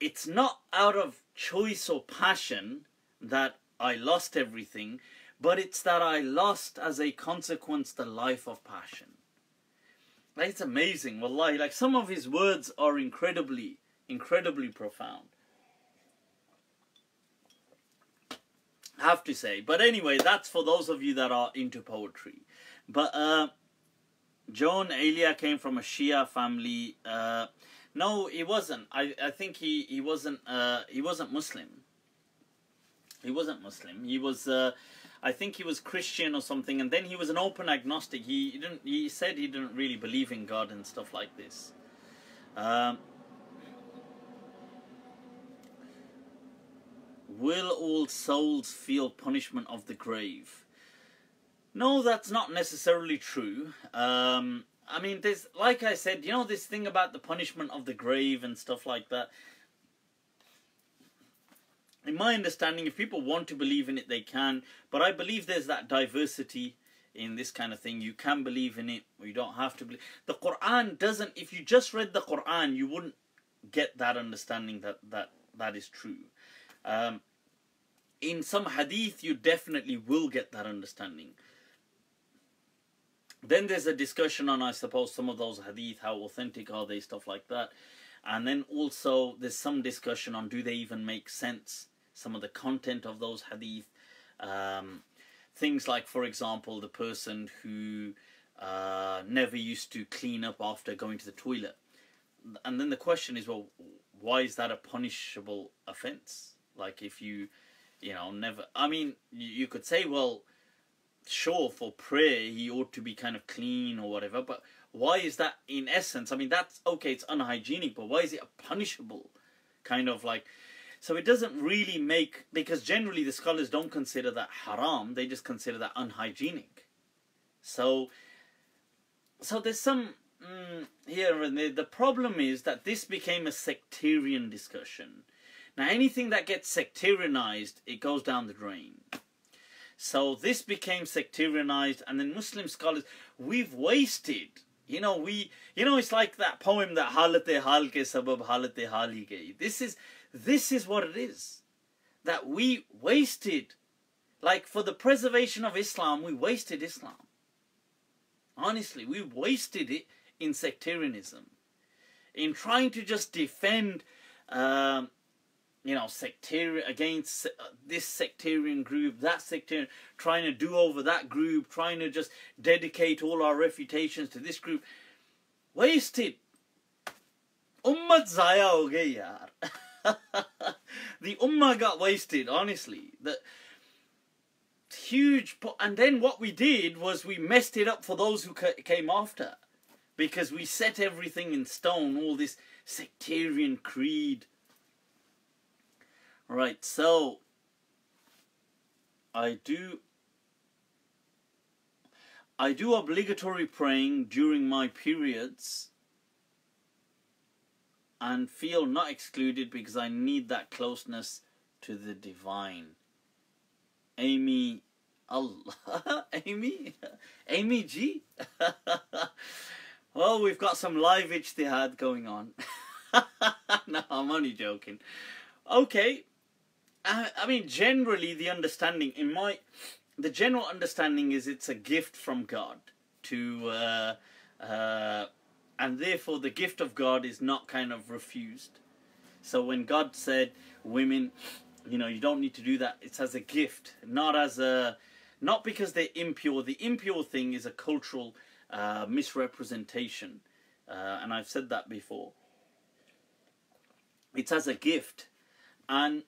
it's not out of choice or passion that I lost everything, but it's that I lost as a consequence the life of passion. Like, it's amazing, wallahi. Like, some of his words are incredibly profound, I have to say. But anyway, that's for those of you that are into poetry. But Jaun Elia came from a Shia family. No, he wasn't. I think he wasn't Muslim. He wasn't Muslim. He was I think he was Christian or something, and then he was an open agnostic. He said he didn't really believe in God and stuff like this. Will all souls feel punishment of the grave? No, that's not necessarily true. I mean, there's, like I said, you know, this thing about the punishment of the grave and stuff like that. In my understanding, if people want to believe in it, they can. But I believe there's that diversity in this kind of thing. You can believe in it, or you don't have to believe. The Quran doesn't, if you just read the Quran, you wouldn't get that understanding that is true. In some hadith, you definitely will get that understanding. Then there's a discussion on, I suppose, some of those hadith, how authentic are they, stuff like that. And then also there's some discussion on, do they even make sense, some of the content of those hadith. Things like, for example, the person who never used to clean up after going to the toilet. and then the question is, well, why is that a punishable offence? Like, if you know, never, I mean, you could say, well, sure, for prayer he ought to be kind of clean or whatever, but why is that in essence? I mean, that's okay, it's unhygienic, but why is it a punishable kind of like? So it doesn't really make, because generally the scholars don't consider that haram, they just consider that unhygienic. So there's some here and there. The problem is that this became a sectarian discussion. Now anything that gets sectarianized, it goes down the drain. So this became sectarianized, and then Muslim scholars, we've wasted. You know, it's like that poem that Halat-e Hal ke sabab Halat-e Hal hi gayi. This is what it is. That we wasted, like for the preservation of Islam, we wasted Islam. Honestly, we wasted it in sectarianism. In trying to just defend, you know, sectarian against this sectarian group, that sectarian, trying to do over that group, trying to just dedicate all our refutations to this group. Wasted. Ummah zaya ho gayi yaar. The ummah got wasted, honestly. The huge, and then what we did was we messed it up for those who came after, because we set everything in stone, all this sectarian creed. Right, so I do obligatory praying during my periods and feel not excluded because I need that closeness to the divine. Amy, Allah, Amy G. Well, we've got some live ijtihad going on. No, I'm only joking. Okay. I mean, generally the understanding the general understanding is it's a gift from God to, and therefore the gift of God is not kind of refused. So when God said, women, you know, you don't need to do that, it's as a gift, not because they're impure. The impure thing is a cultural misrepresentation, and I've said that before. It's as a gift, and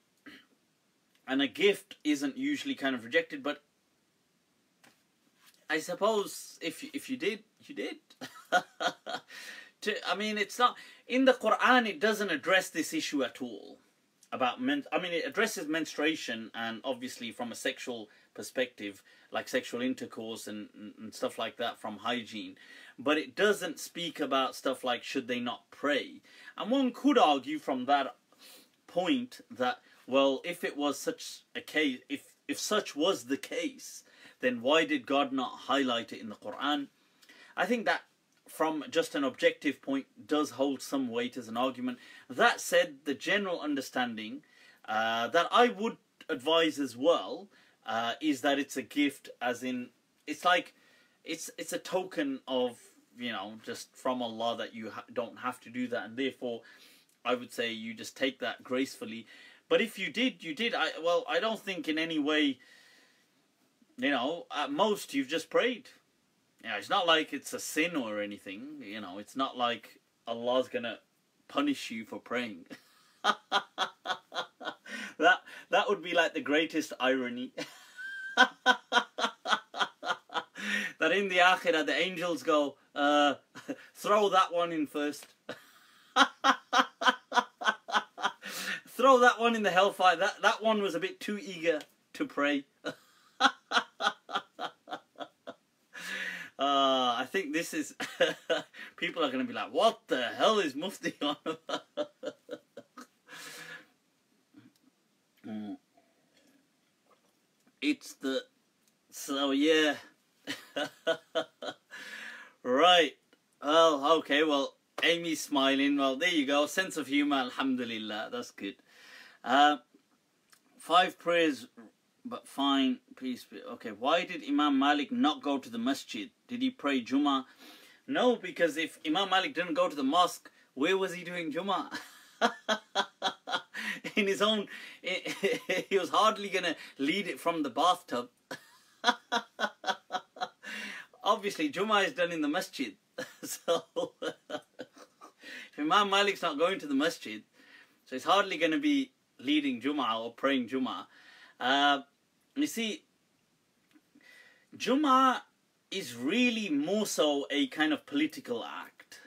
a gift isn't usually kind of rejected, but I suppose if you did, you did. I mean, it's not in the Quran. It doesn't address this issue at all about I mean, it addresses menstruation, and obviously from a sexual perspective, like sexual intercourse and stuff like that, from hygiene. But it doesn't speak about stuff like should they not pray. And one could argue from that point that, well, if it was such a case, if such was the case, then why did God not highlight it in the Quran? I think that from just an objective point does hold some weight as an argument. That said, the general understanding that I would advise as well is that it's a gift, as in it's like it's a token of, you know, just from Allah that you don't have to do that, and therefore I would say you just take that gracefully. But if you did, you did. I don't think in any way, you know, at most you've just prayed. You know, it's not like it's a sin or anything. You know, it's not like Allah's gonna punish you for praying. That would be like the greatest irony. That in the Akhirah the angels go, throw that one in first. Throw that one in the hellfire. That one was a bit too eager to pray. I think this is... people are going to be like, what the hell is Mufti on about? It's the... So, yeah. Right. Well, okay, well, Amy's smiling. Well, there you go. Sense of humour, alhamdulillah. That's good. 5 prayers, but fine. Peace be. Okay, why did Imam Malik not go to the masjid? Did he pray Jummah? No, because if Imam Malik didn't go to the mosque, where was he doing Jummah? In his own... he was hardly going to lead it from the bathtub. Obviously, Jummah is done in the masjid. So... If Imam Malik's not going to the masjid, so he's hardly going to be leading Jummah or praying Jummah. You see, Jummah is really more so a kind of political act.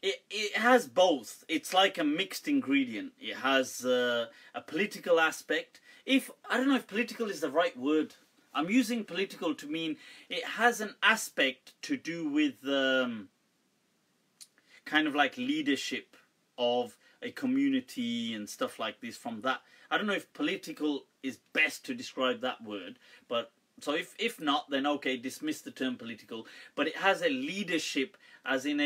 It has both. It's like a mixed ingredient. It has a political aspect. I don't know if political is the right word. I'm using political to mean it has an aspect to do with kind of like leadership of a community and stuff like this from that. I don't know if political is best to describe that word, but so if not, then okay, dismiss the term political. But it has a leadership, as in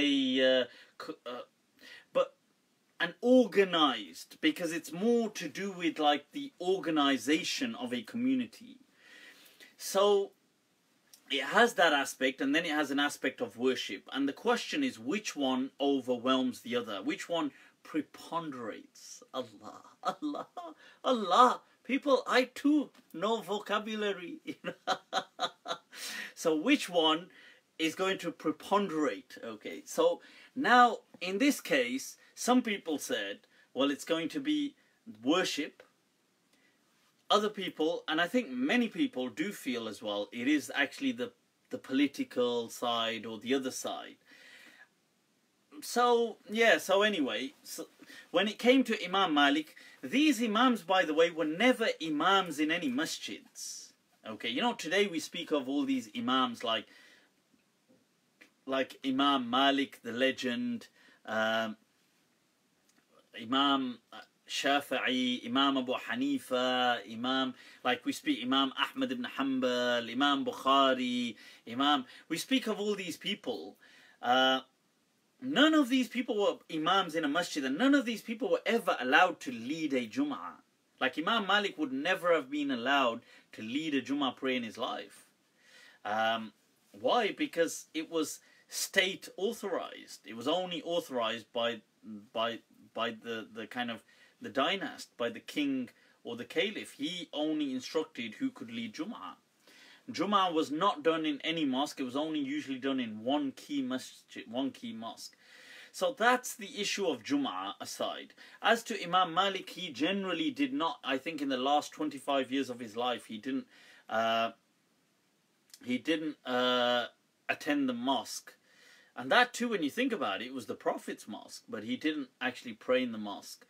but an organized, because it's more to do with like the organization of a community. So it has that aspect, and then it has an aspect of worship. And the question is, which one overwhelms the other? Which one preponderates? Allah, Allah, Allah. People, I too know vocabulary. So which one is going to preponderate? Okay, so now in this case, some people said, well, it's going to be worship. Other people, and I think many people do feel as well, it is actually the political side or the other side. So, yeah, so anyway, when it came to Imam Malik, these imams, by the way, were never imams in any masjids. Okay, you know, today we speak of all these imams like Imam Malik, the legend, Imam Shafi'i, Imam Abu Hanifa, Imam, like we speak, Imam Ahmed ibn Hanbal, Imam Bukhari, we speak of all these people. None of these people were imams in a masjid, and none of these people were ever allowed to lead a Jummah. Like Imam Malik would never have been allowed to lead a Jummah prayer in his life. Why? Because it was state authorized. It was only authorized by the kind of the dynast, by the king or the caliph. He only instructed who could lead Jummah. Jummah was not done in any mosque. It was only usually done in one key masjid, one key mosque. So that's the issue of Jummah aside. As to Imam Malik, he generally did not, I think in the last 25 years of his life, he didn't attend the mosque. And that too, when you think about it, was the Prophet's mosque, but he didn't actually pray in the mosque.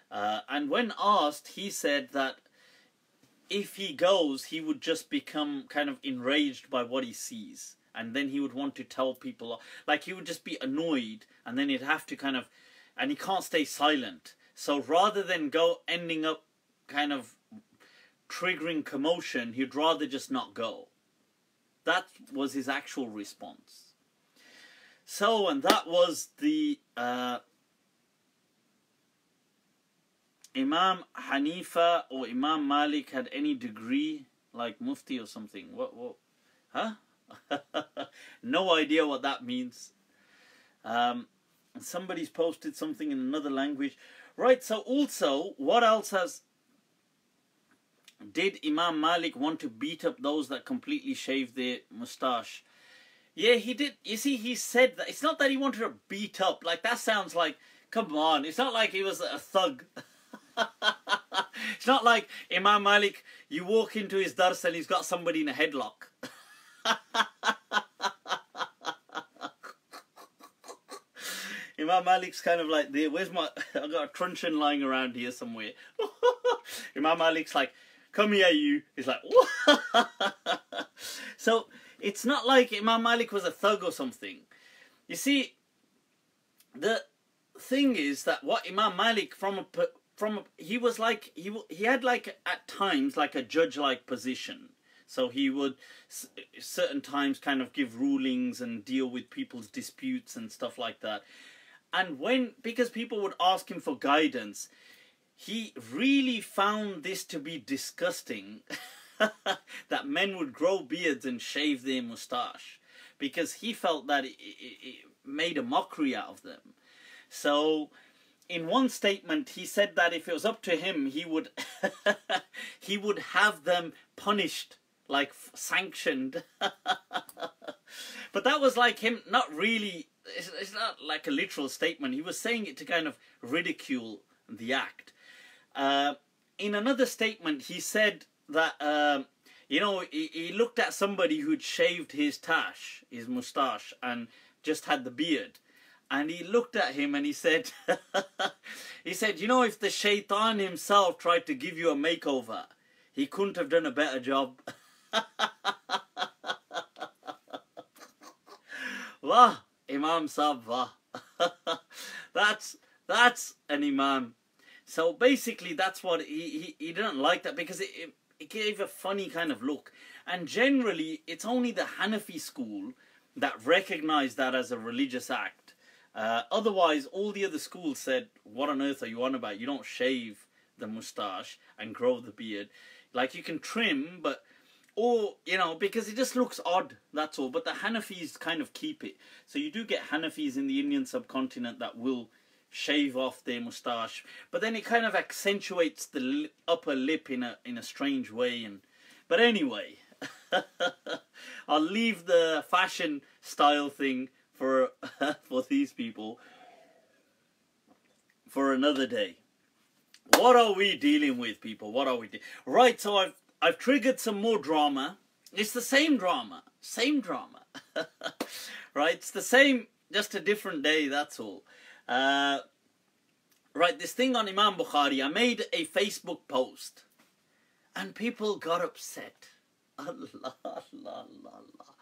And when asked, he said that if he goes, he would just become kind of enraged by what he sees. And then he would want to tell people, like he would just be annoyed, and then he'd have to kind of, and he can't stay silent. So rather than ending up kind of triggering commotion, he'd rather just not go. That was his actual response. So, and that was the Imam Hanifa or Imam Malik had any degree like Mufti or something. What? Huh? No idea what that means. Somebody's posted something in another language. Right, so also, what else did Imam Malik want to beat up those that completely shaved their mustache? Yeah, he did. You see, he said that. It's not that he wanted to beat up. Like, that sounds like, come on. It's not like he was a thug. It's not like Imam Malik, you walk into his dars and he's got somebody in a headlock. Imam Malik's kind of like, where's my, I've got a truncheon lying around here somewhere. Imam Malik's like, come here you. He's like, so it's not like Imam Malik was a thug or something. You see, the thing is that what Imam Malik he was like, he had like at times like a judge-like position. So he would certain times kind of give rulings and deal with people's disputes and stuff like that. And because people would ask him for guidance, he really found this to be disgusting that men would grow beards and shave their mustache, because he felt that it made a mockery out of them. So in one statement, he said that if it was up to him, he would he would have them punished, like sanctioned. But that was like him not really it's not like a literal statement. He was saying it to kind of ridicule the act. In another statement, he said that, you know, he looked at somebody who'd shaved his tash, his mustache, and just had the beard. And he looked at him and he said, he said, you know, if the shaitan himself tried to give you a makeover, he couldn't have done a better job. Wah, Imam Sahib, wah. That's an Imam. So basically that's what he didn't like that, because it gave a funny kind of look. And generally it's only the Hanafi school that recognized that as a religious act. Otherwise, all the other schools said, what on earth are you on about? You don't shave the moustache and grow the beard. Like, you can trim, but, or, you know, because it just looks odd, that's all. But the Hanafis kind of keep it. So you do get Hanafis in the Indian subcontinent that will shave off their moustache. But then it kind of accentuates the upper lip in a strange way. But anyway, I'll leave the fashion style thing for these people for another day. What are we dealing with, people? What are we doing? Right, so I've triggered some more drama. It's the same drama. Same drama. Right, it's the same, just a different day, that's all. Right, this thing on Imam Bukhari, I made a Facebook post and people got upset. Allah, Allah, Allah, Allah.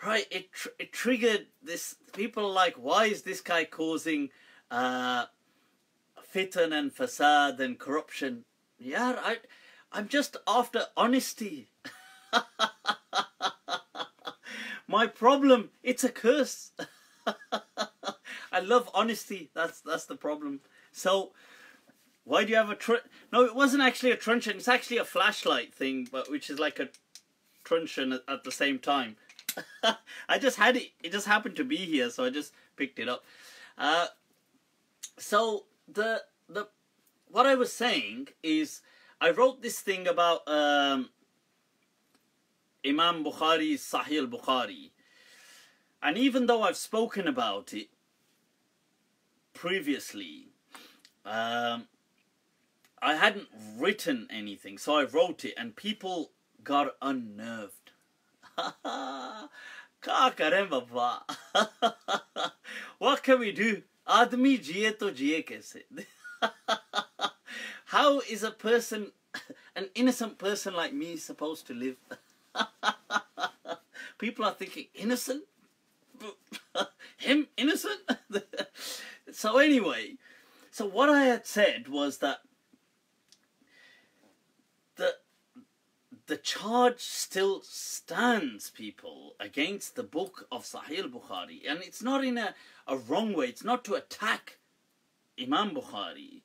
Right, it triggered this. People are like, why is this guy causing fitan and fasad and corruption? Yeah, I'm just after honesty. My problem, it's a curse. I love honesty. That's the problem. So, why do you have a no? It wasn't actually a truncheon. It's actually a flashlight thing, but which is like a truncheon at the same time. I just had it. It just happened to be here, so I just picked it up. So what I was saying is, I wrote this thing about Imam Bukhari's Sahih Bukhari, and even though I've spoken about it previously, I hadn't written anything, so I wrote it, and people got unnerved. What can we do? Admi jiye to jiye kaise? How is a person, an innocent person like me, supposed to live? People are thinking, innocent? Him innocent? So anyway, so what I had said was that the charge still stands, people, against the book of Sahih Bukhari. And it's not in a wrong way. It's not to attack Imam Bukhari.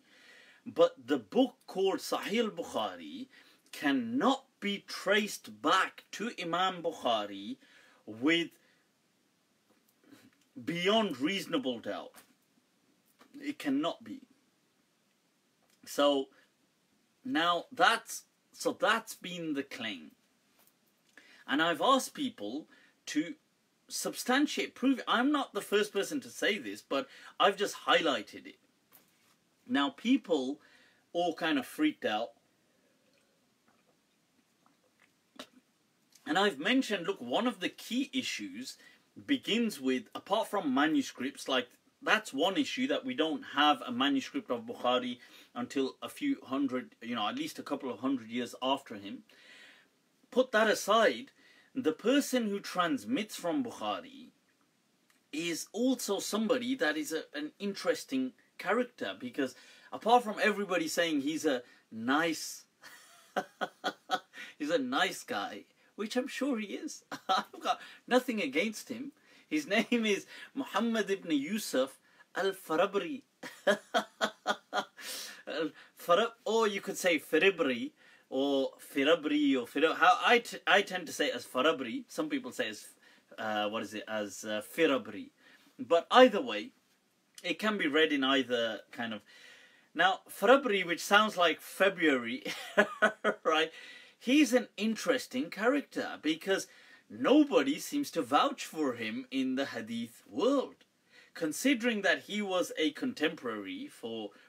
But the book called Sahih Bukhari cannot be traced back to Imam Bukhari with beyond reasonable doubt. It cannot be. So now that's been the claim. And I've asked people to substantiate, prove it. I'm not the first person to say this, but I've just highlighted it. Now people all kind of freaked out. And I've mentioned, look, one of the key issues begins with, apart from manuscripts, like that's one issue, that we don't have a manuscript of Bukhari until a few hundred, at least a couple of hundred years after him. Put that aside, the person who transmits from Bukhari is also somebody that is an interesting character, because apart from everybody saying he's a nice he's a nice guy, which I'm sure he is. I've got nothing against him. His name is Muhammad ibn Yusuf al-Farabri. Or you could say Firabri, or Firabri, or how I tend to say it as Farabri. Some people say as Firabri. But either way, it can be read in either kind of. Now, Farabri, which sounds like February, right? He's an interesting character, because nobody seems to vouch for him in the hadith world. Considering that he was a contemporary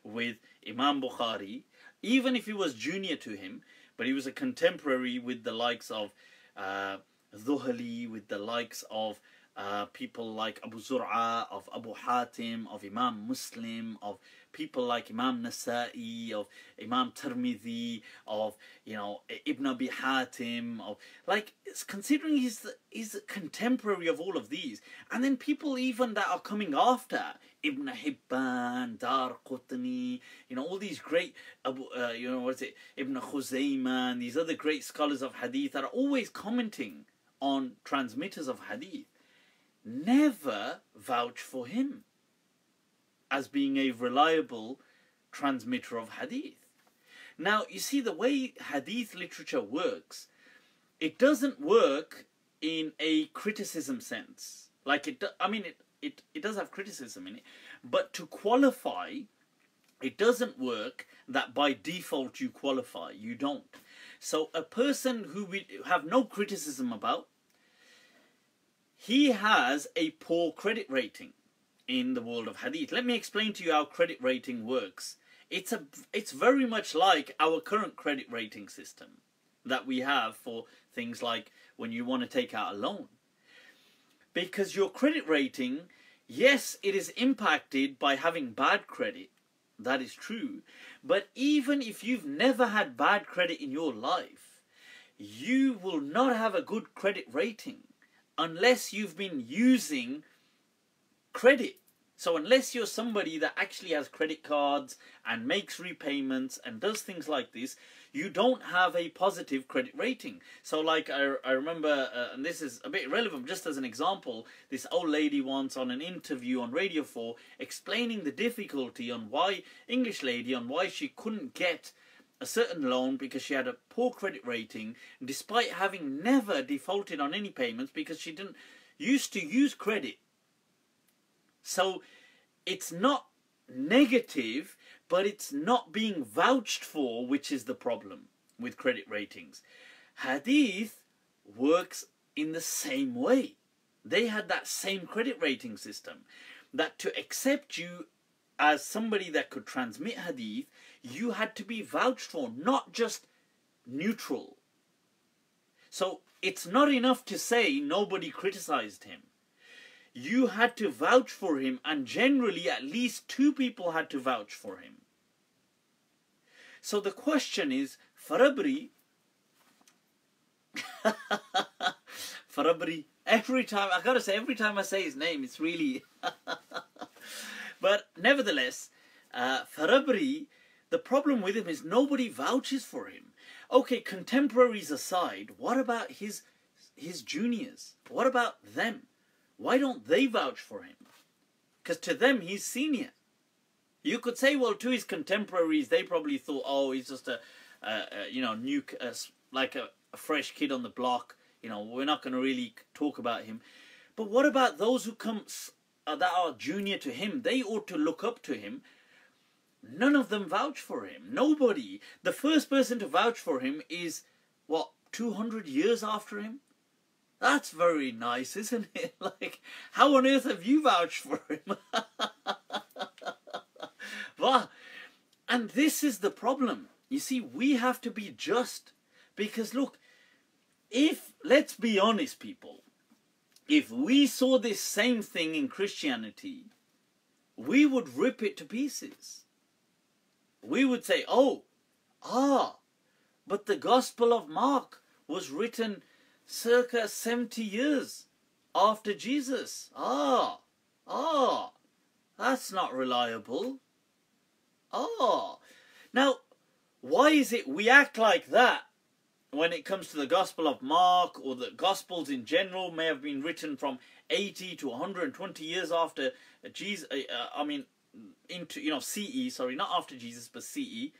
with Imam Bukhari, even if he was junior to him, but he was a contemporary with the likes of Dhuhali, with the likes of people like Abu Zur'a, of Abu Hatim, of Imam Muslim, of people like Imam Nasa'i, of Imam Tirmidhi, of, you know, Ibn Abi Hatim, of, like, considering he's a contemporary of all of these, and then people even that are coming after, Ibn Hibban, Dar Qutni, you know, all these great, you know, Ibn Khuzaymah, and these other great scholars of hadith that are always commenting on transmitters of hadith, never vouch for him as being a reliable transmitter of hadith. Now, you see, the way hadith literature works, it doesn't work in a criticism sense. Like, it does have criticism in it, but to qualify, it doesn't work that by default you qualify. You don't. So a person who we have no criticism about, he has a poor credit rating in the world of hadith. Let me explain to you how credit rating works. It's very much like our current credit rating system that we have for things like when you want to take out a loan. Because your credit rating, yes, it is impacted by having bad credit. That is true. But even if you've never had bad credit in your life, you will not have a good credit rating unless you've been using credit. So unless you're somebody that actually has credit cards and makes repayments and does things like this, you don't have a positive credit rating. So like I remember, and this is a bit irrelevant, just as an example, this old lady once on an interview on Radio 4 explaining the difficulty on why, English lady, on why she couldn't get a certain loan because she had a poor credit rating, despite having never defaulted on any payments because she didn't used to use credit. So it's not negative, but it's not being vouched for, which is the problem with credit ratings. Hadith works in the same way. They had that same credit rating system, that to accept you as somebody that could transmit hadith, you had to be vouched for, not just neutral. So it's not enough to say nobody criticized him. You had to vouch for him, and generally at least two people had to vouch for him. So the question is, Farabri, every time, I gotta say, every time I say his name, it's really... But nevertheless, Farabri, the problem with him is nobody vouches for him. Okay, contemporaries aside, what about his juniors? What about them? Why don't they vouch for him? Because to them, he's senior. You could say, well, to his contemporaries, they probably thought, oh, he's just like a fresh kid on the block. You know, we're not going to really talk about him. But what about those who come that are junior to him? They ought to look up to him. None of them vouch for him. Nobody. The first person to vouch for him is, what, 200 years after him? That's very nice, isn't it? Like, how on earth have you vouched for him? Well, and this is the problem. You see, we have to be just. Because look, let's be honest, people, if we saw this same thing in Christianity, we would rip it to pieces. We would say, but the Gospel of Mark was written circa 70 years after Jesus. That's not reliable. Now, why is it we act like that when it comes to the Gospel of Mark, or the Gospels in general may have been written from 80 to 120 years after Jesus, into, CE, sorry, not after Jesus, but CE,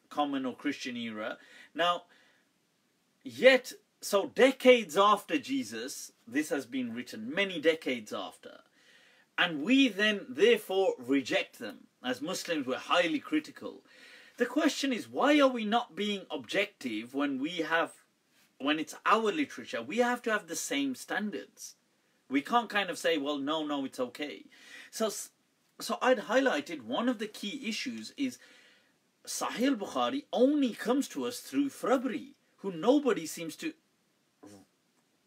common or Christian era. Now, yet, so decades after Jesus, this has been written, many decades after. And we then, therefore, reject them. As Muslims, we're highly critical. The question is, why are we not being objective when we have when it's our literature, we have to have the same standards. We can't kind of say, well, no, it's okay. So I'd highlighted one of the key issues is Sahih Bukhari only comes to us through Frabri, who nobody seems to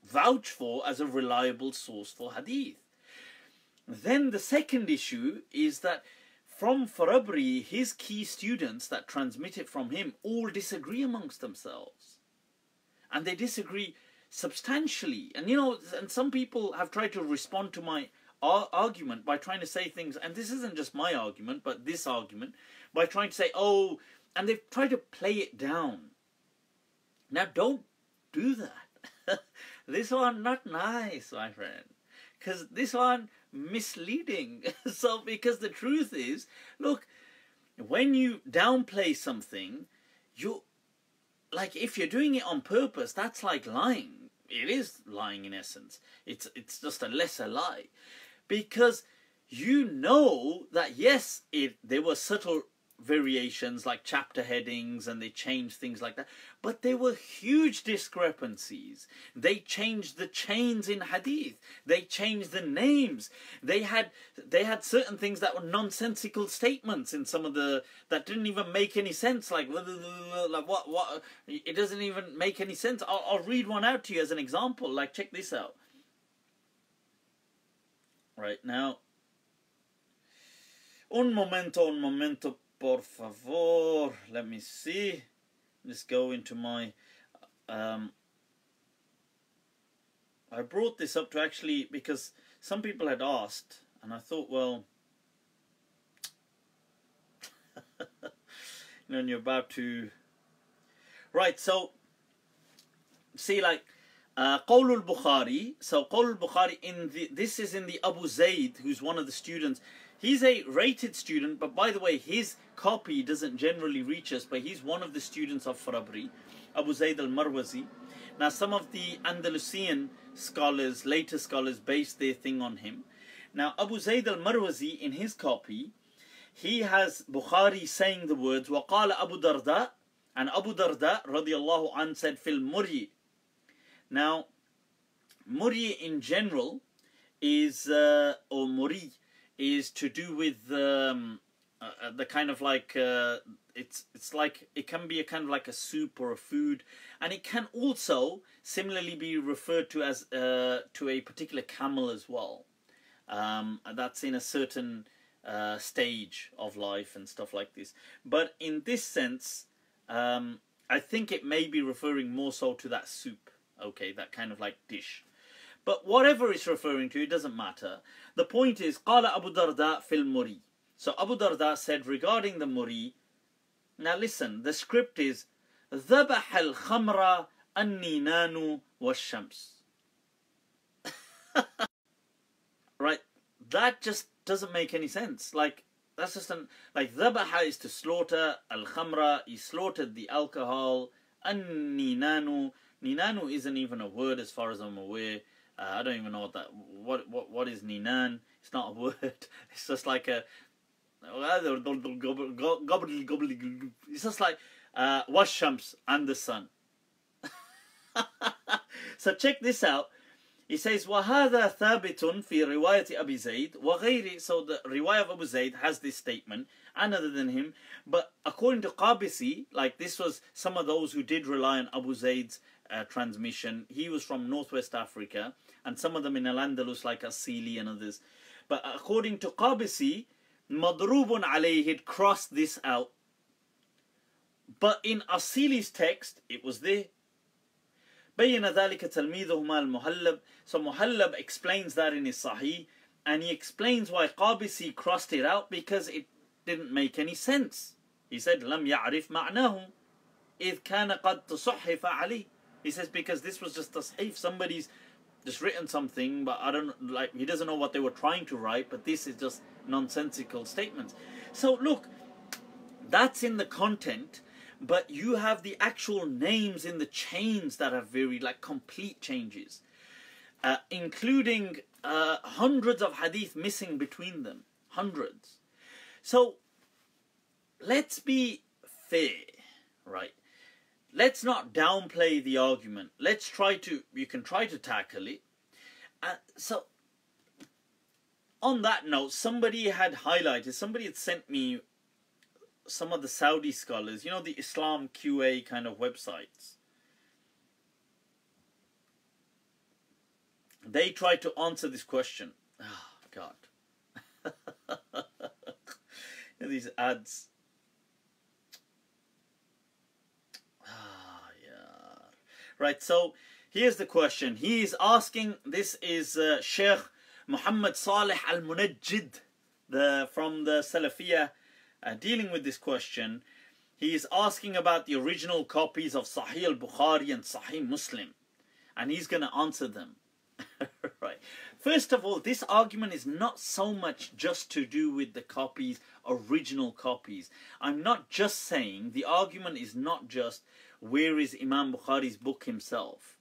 vouch for as a reliable source for hadith. Then the second issue is that from Farabri, his key students that transmit it from him all disagree amongst themselves. And they disagree substantially. And you know, and some people have tried to respond to my argument by trying to say things, and this isn't just my argument, but this argument, by trying to say, oh, and they've tried to play it down. Now, don't do that. This one, not nice, my friend. Because this one, misleading. So, because the truth is, look, when you downplay something, like, if you're doing it on purpose, that's like lying. It is lying in essence. It's just a lesser lie. Because you know that, yes, there were subtle variations like chapter headings and they changed things like that, but there were huge discrepancies. They changed the chains in hadith, they changed the names, they had certain things that were nonsensical statements in some of the that didn't even make any sense, like what it doesn't even make any sense. I'll read one out to you as an example. Like, check this out. Right now, un momento, por favor. Let me see. Let's go into my... I brought this up to actually, because some people had asked, and I thought, well, when you're about to... Right, so, see, like, Qawl al-Bukhari. So Qawl al-Bukhari, this is in the Abu Zayd, who's one of the students. He's a rated student, but by the way, his copy doesn't generally reach us, but he's one of the students of Farabri, Abu Zayd al-Marwazi. Now, some of the Andalusian scholars, later scholars, based their thing on him. Now, Abu Zayd al-Marwazi, in his copy, he has Bukhari saying the words, وَقَالَ Abu Darda, and Abu Darda, radiallahu anh, said, fil muri. Now, muri in general is, or muri, is to do with the kind of like, it's like, it can be a kind of like a soup or a food, and it can also similarly be referred to as to a particular camel as well. That's in a certain stage of life and stuff like this. But in this sense, I think it may be referring more so to that soup, okay, that kind of like dish. But whatever it's referring to, it doesn't matter. The point is, قال Abu Darda fil muri. So Abu Darda said regarding the muri. Now listen, the script is ذبح الخمر النينان والشمس. Right, that just doesn't make any sense. Like, that's just like ذبح is to slaughter, al-khamra, he slaughtered the alcohol, النينان. Ninanu isn't even a word as far as I'm aware. I don't even know what is ninan. It's not a word. It's just like a... It's just like washams and the sun. So check this out. He says, وَهَذَا ثَابِتٌ فِي رِوَايَةِ أَبِي زَيْدٍ وَغَيْرِ. So the riwayah of Abu Zayd has this statement, and other than him. But according to Qabisi, like, this was some of those who did rely on Abu Zayd's transmission. He was from Northwest Africa, and some of them in Al-Andalus, like Asili and others. But according to Qabisi, Madrubun alayhi, had crossed this out. But in Asili's text, it was there. بين ذلك تلميذهما المهلب. So Muhallab explains that in his Sahih, and he explains why Qabisi crossed it out, because it didn't make any sense. He said, لم يعرف معناه إذ كان قد تصحف عليه. He says, because this was just tasheef, somebody's just written something, but I don't, like, he doesn't know what they were trying to write, but this is just nonsensical statements. So look, that's in the content, but you have the actual names in the chains that have varied, like complete changes, including hundreds of hadith missing between them, hundreds. So let's be fair, right? let's not downplay the argument. You can try to tackle it. So, on that note, somebody had sent me some of the Saudi scholars, you know, the Islam QA kind of websites. They tried to answer this question. Oh, God. These ads. Yeah. Right, so here's the question. He is asking, this is Sheikh Muhammad Salih Al-Munajjid from the Salafiyah, dealing with this question. He is asking about the original copies of Sahih Bukhari and Sahih Muslim, and he's going to answer them. Right. First of all, this argument is not so much just to do with the copies, original copies. I'm not just saying, the argument is not just where is Imam Bukhari's book himself.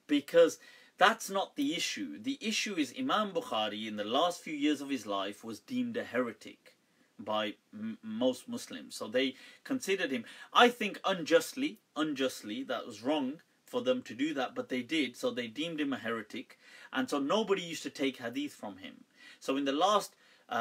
Because that's not the issue. The issue is Imam Bukhari in the last few years of his life was deemed a heretic by most Muslims. So they considered him, I think unjustly, that was wrong for them to do that, but they did. So they deemed him a heretic, and so nobody used to take hadith from him. So in the last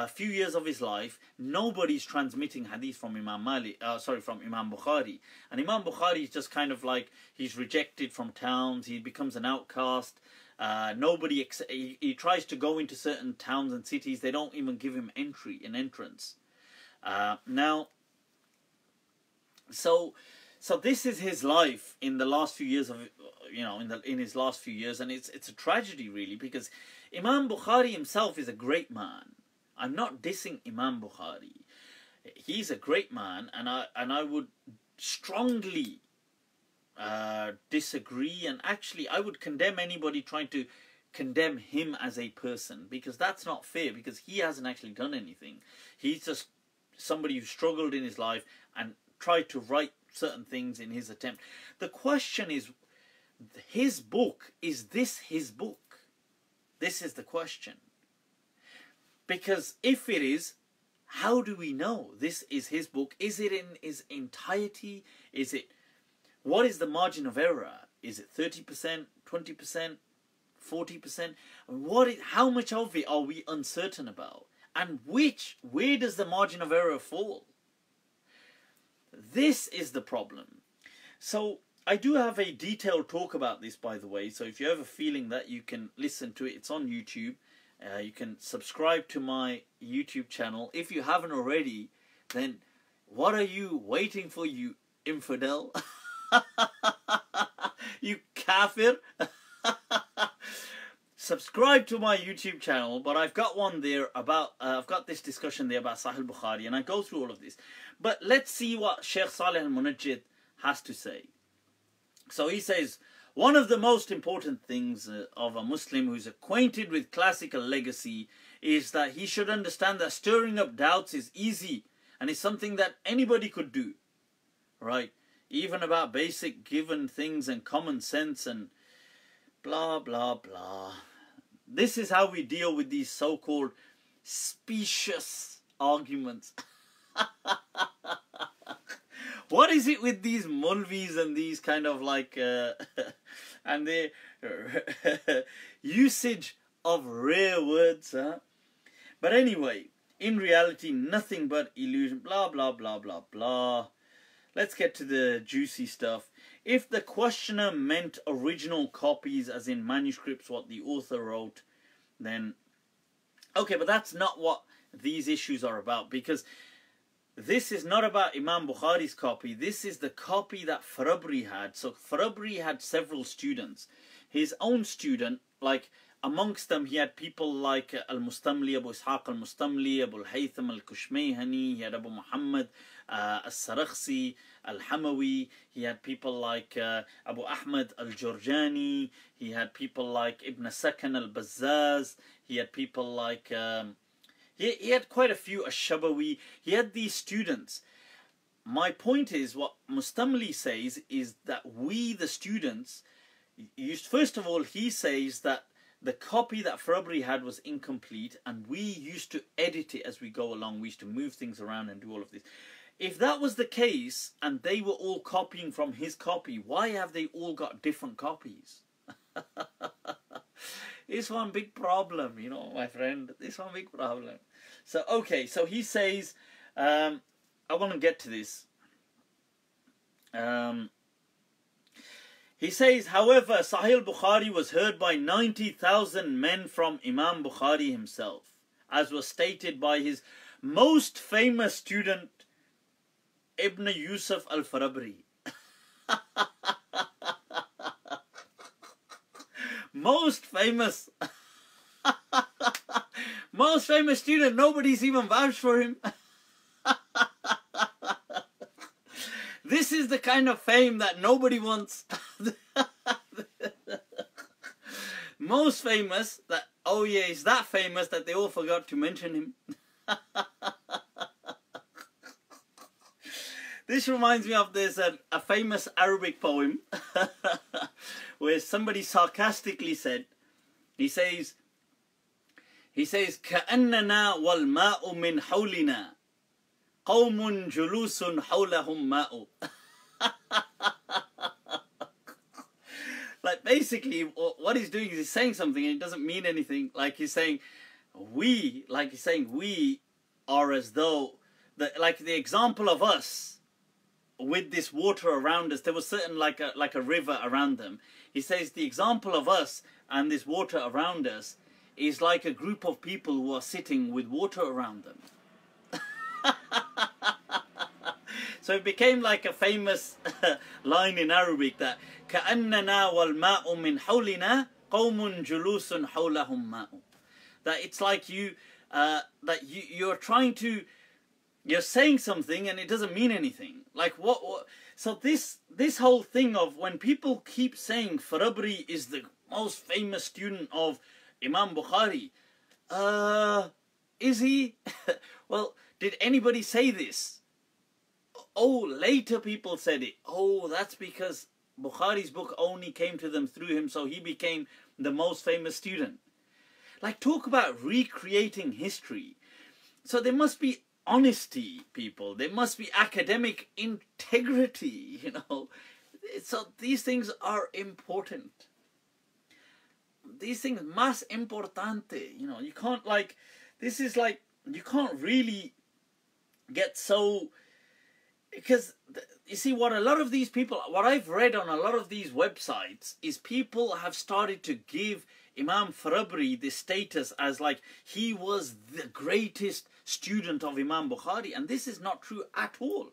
few years of his life, nobody's transmitting hadith from Imam Bukhari. And Imam Bukhari is just kind of like, he's rejected from towns, he becomes an outcast. He tries to go into certain towns and cities, they don't even give him entrance. So this is his life in the last few years of, in his last few years, and it's a tragedy really, because Imam Bukhari himself is a great man. I'm not dissing Imam Bukhari. He's a great man, and I would strongly disagree, and actually I would condemn anybody trying to condemn him as a person, because that's not fair, because he hasn't actually done anything. He's just somebody who struggled in his life and tried to write certain things in his attempt. The question is, his book, is this his book? This is the question. Because if it is, how do we know this is his book? Is it in its entirety? What is the margin of error? Is it 30%, 20%, 40%? How much of it are we uncertain about? And where does the margin of error fall? This is the problem. So I do have a detailed talk about this, by the way. So if you have a feeling that you can listen to it, it's on YouTube. You can subscribe to my YouTube channel. If you haven't already, then what are you waiting for, you infidel? You kafir? Subscribe to my YouTube channel, but I've got one there about, I've got this discussion there about Sahih Bukhari, and I go through all of this. But let's see what Sheikh Salih Al-Munajjid has to say. So he says, one of the most important things of a Muslim who's acquainted with classical legacy is that he should understand that stirring up doubts is easy and is something that anybody could do. Right? Even about basic given things and common sense and blah, blah, blah. This is how we deal with these so-called specious arguments. What is it with these Mulvis and these kind of like and their usage of rare words, huh? But anyway, in reality, nothing but illusion, blah, blah, blah, blah, blah. Let's get to the juicy stuff. If the questioner meant original copies, as in manuscripts, what the author wrote, then okay, but that's not what these issues are about, because this is not about Imam Bukhari's copy. This is the copy that Farabri had. So Farabri had several students. His own student, like amongst them, he had people like Al-Mustamli, Abu Ishaq Al-Mustamli, Abu Al-Haytham Al-Kushmayhani, he had Abu Muhammad Al-Sarakhsi, Al-Hamawi, he had people like Abu Ahmed Al-Jurjani, he had people like Ibn Sakan Al-Bazzaz, he had people like... He had quite a few, Ash-Shabawi. He had these students. My point is, what Mustamli says is that we, the students, first of all, he says that the copy that Farabri had was incomplete, and we used to edit it as we go along. We used to move things around and do all of this. if that was the case and they were all copying from his copy, why have they all got different copies? It's one big problem, you know, my friend. This one big problem. So, okay, so he says, I want to get to this. He says, however, Sahih Bukhari was heard by 90,000 men from Imam Bukhari himself, as was stated by his most famous student, Ibn Yusuf al-Farabri. Most famous student, nobody's even vouched for him. This is the kind of fame that nobody wants. Most famous, that, oh yeah, he's that famous that they all forgot to mention him. This reminds me of there's a famous Arabic poem where somebody sarcastically said, he says, كأننا والماء من حولنا قوم جلوس حولهم ماء. Like basically what he's doing is he's saying something and it doesn't mean anything. Like he's saying we are as though, like the example of us with this water around us, there was certain like a river around them. He says the example of us and this water around us is like a group of people who are sitting with water around them. So it became like a famous line in Arabic that كأننا والماء من حولنا قوم جلوس حولهم ماء. That it's like you're trying to, you're saying something and it doesn't mean anything. Like what so this whole thing of when people keep saying Farabri is the most famous student of Imam Bukhari, is he? Well, did anybody say this? Oh, later people said it. Oh, that's because Bukhari's book only came to them through him, so he became the most famous student. Like, talk about recreating history. So there must be honesty, people. There must be academic integrity, you know. So these things are important. These things, más importante, you know. You can't like, this is like, you can't really get so, because you see what a lot of these people, what I've read on a lot of these websites is people have started to give Imam Farabri the status as like he was the greatest student of Imam Bukhari, and this is not true at all.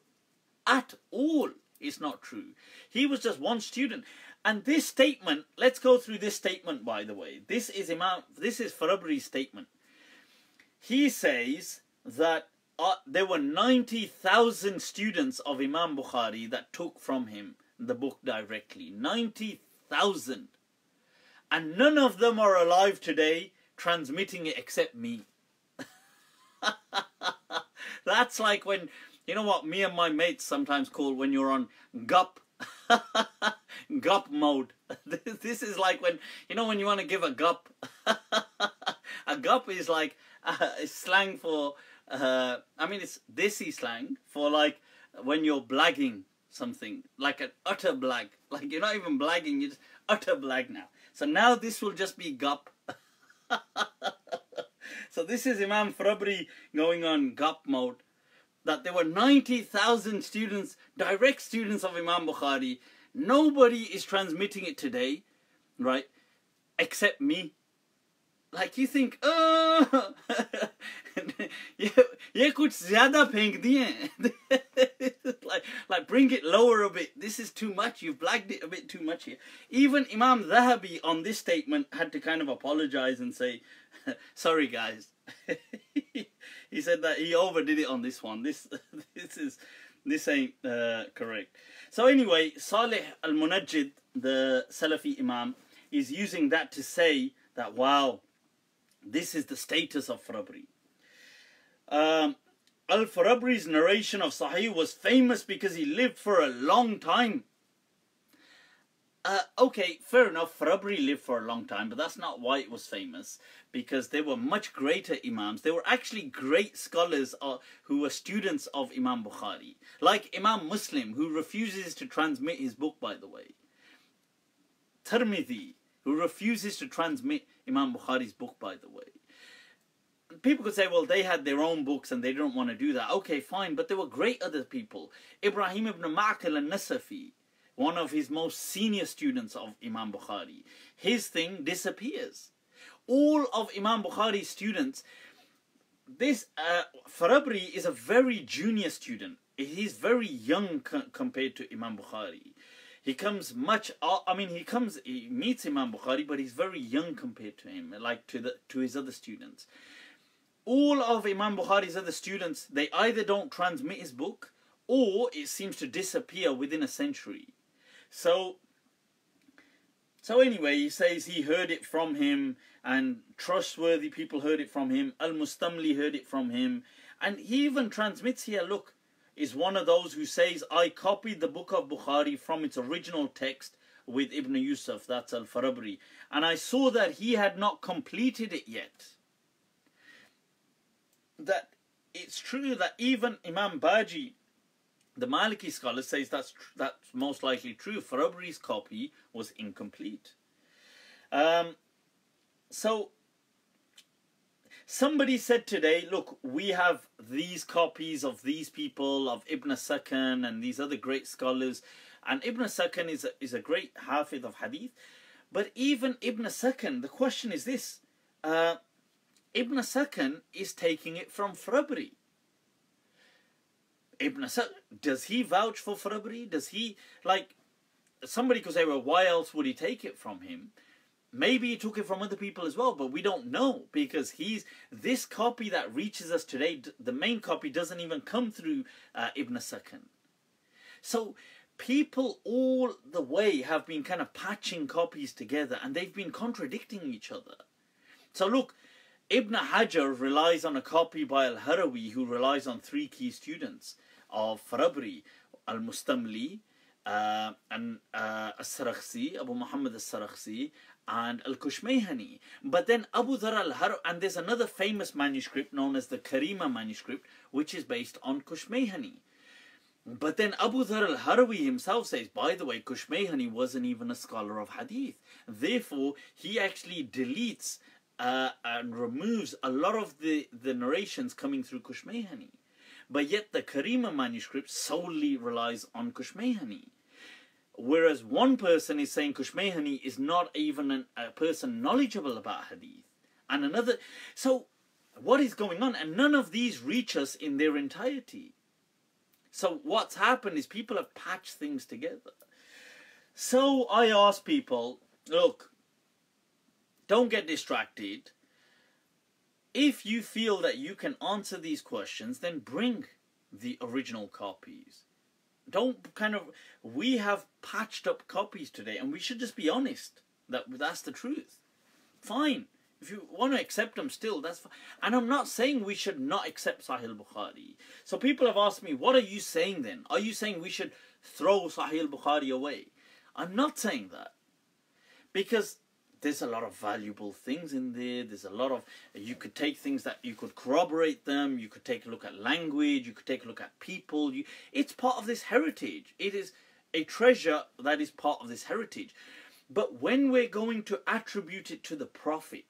At all, it's not true. He was just one student. And this statement, let's go through this statement, by the way. This is Farabri's statement. He says that there were 90,000 students of Imam Bukhari that took from him the book directly. 90,000. And none of them are alive today transmitting it except me. That's like when, you know what me and my mates sometimes call when you're on gup. Gup mode. This is like when, you know, when you want to give a gup. A gup is like slang for, I mean, it's desi slang for like when you're blagging something, like an utter blag. Like you're not even blagging, you just utter blag now. So now this will just be gup. So this is Imam Farabri going on gup mode. That there were 90,000 students, direct students of Imam Bukhari. Nobody is transmitting it today, right? Except me. Like you think, oh, ye kuch zyada phenk diye. Like bring it lower a bit. This is too much. You've blagged it a bit too much here. Even Imam Zahabi on this statement had to kind of apologize and say, sorry guys. He said that he overdid it on this one. This ain't correct. So anyway, Salih al-Munajjid, the Salafi Imam, is using that to say that, wow, this is the status of Farabri. Al-Farabri's narration of Sahih was famous because he lived for a long time. Okay, fair enough, Farabri lived for a long time, but that's not why it was famous. because they were much greater Imams. They were actually great scholars who were students of Imam Bukhari. Like Imam Muslim, who refuses to transmit his book, by the way. Tirmidhi, who refuses to transmit Imam Bukhari's book, by the way. People could say, well, they had their own books and they didn't want to do that. Okay, fine, but there were great other people. Ibrahim ibn Ma'qil al-Nasafi, one of his most senior students of Imam Bukhari, his thing disappears. All of Imam Bukhari's students, this Farabri is a very junior student. He's very young compared to Imam Bukhari. He comes much, he meets Imam Bukhari, but he's very young compared to him, like to his other students. All of Imam Bukhari's other students, they either don't transmit his book, or it seems to disappear within a century. So anyway, he says he heard it from him, and trustworthy people heard it from him. Al-Mustamli heard it from him. And he even transmits here, look, is one of those who says, I copied the book of Bukhari from its original text with Ibn Yusuf, that's Al-Farabri, and I saw that he had not completed it yet. That it's true that even Imam Baji, the Maliki scholar, says that's most likely true. Farabri's copy was incomplete. So somebody said today, look, we have these copies of these people, of Ibn Sakan and these other great scholars, and Ibn Sakan is a great hafidh of hadith. But even Ibn Sakan, the question is this, Ibn Sakan is taking it from Farabri. Ibn Sakan, does he vouch for Farabri? Does he, like, somebody could say, well, why else would he take it from him? Maybe he took it from other people as well, but we don't know, because this copy that reaches us today, the main copy doesn't even come through Ibn Sakan. So people all the way have been kind of patching copies together, and they've been contradicting each other. So look, Ibn Hajar relies on a copy by Al-Harawi, who relies on 3 key students of Farabri, Al-Mustamli, and As-Sarakhsi, Abu Muhammad As-Sarakhsi, and Al-Kushmayhani. But then Abu Dhar al-Harawi, and there's another famous manuscript known as the Karima manuscript, which is based on Kushmayhani. But then Abu Dhar al-Harawi himself says, by the way, Kushmayhani wasn't even a scholar of hadith. Therefore, he actually deletes and removes a lot of the narrations coming through Kushmayhani. But yet the Karima manuscript solely relies on Kushmayhani. Whereas one person is saying Kushmayhani is not even a person knowledgeable about hadith. And another... So, what is going on? And none of these reach us in their entirety. So what's happened is people have patched things together. So I ask people, look, don't get distracted. If you feel that you can answer these questions, then bring the original copies. Don't kind of... We have patched up copies today, and we should just be honest that that's the truth. Fine. If you want to accept them still, that's fine. And I'm not saying we should not accept Sahih Bukhari. So people have asked me, what are you saying then? Are you saying we should throw Sahih Bukhari away? I'm not saying that. Because there's a lot of valuable things in there. There's a lot of... You could take things that you could corroborate them. You could take a look at language. You could take a look at people. It's part of this heritage. It is a treasure that is part of this heritage. But when we're going to attribute it to the Prophet,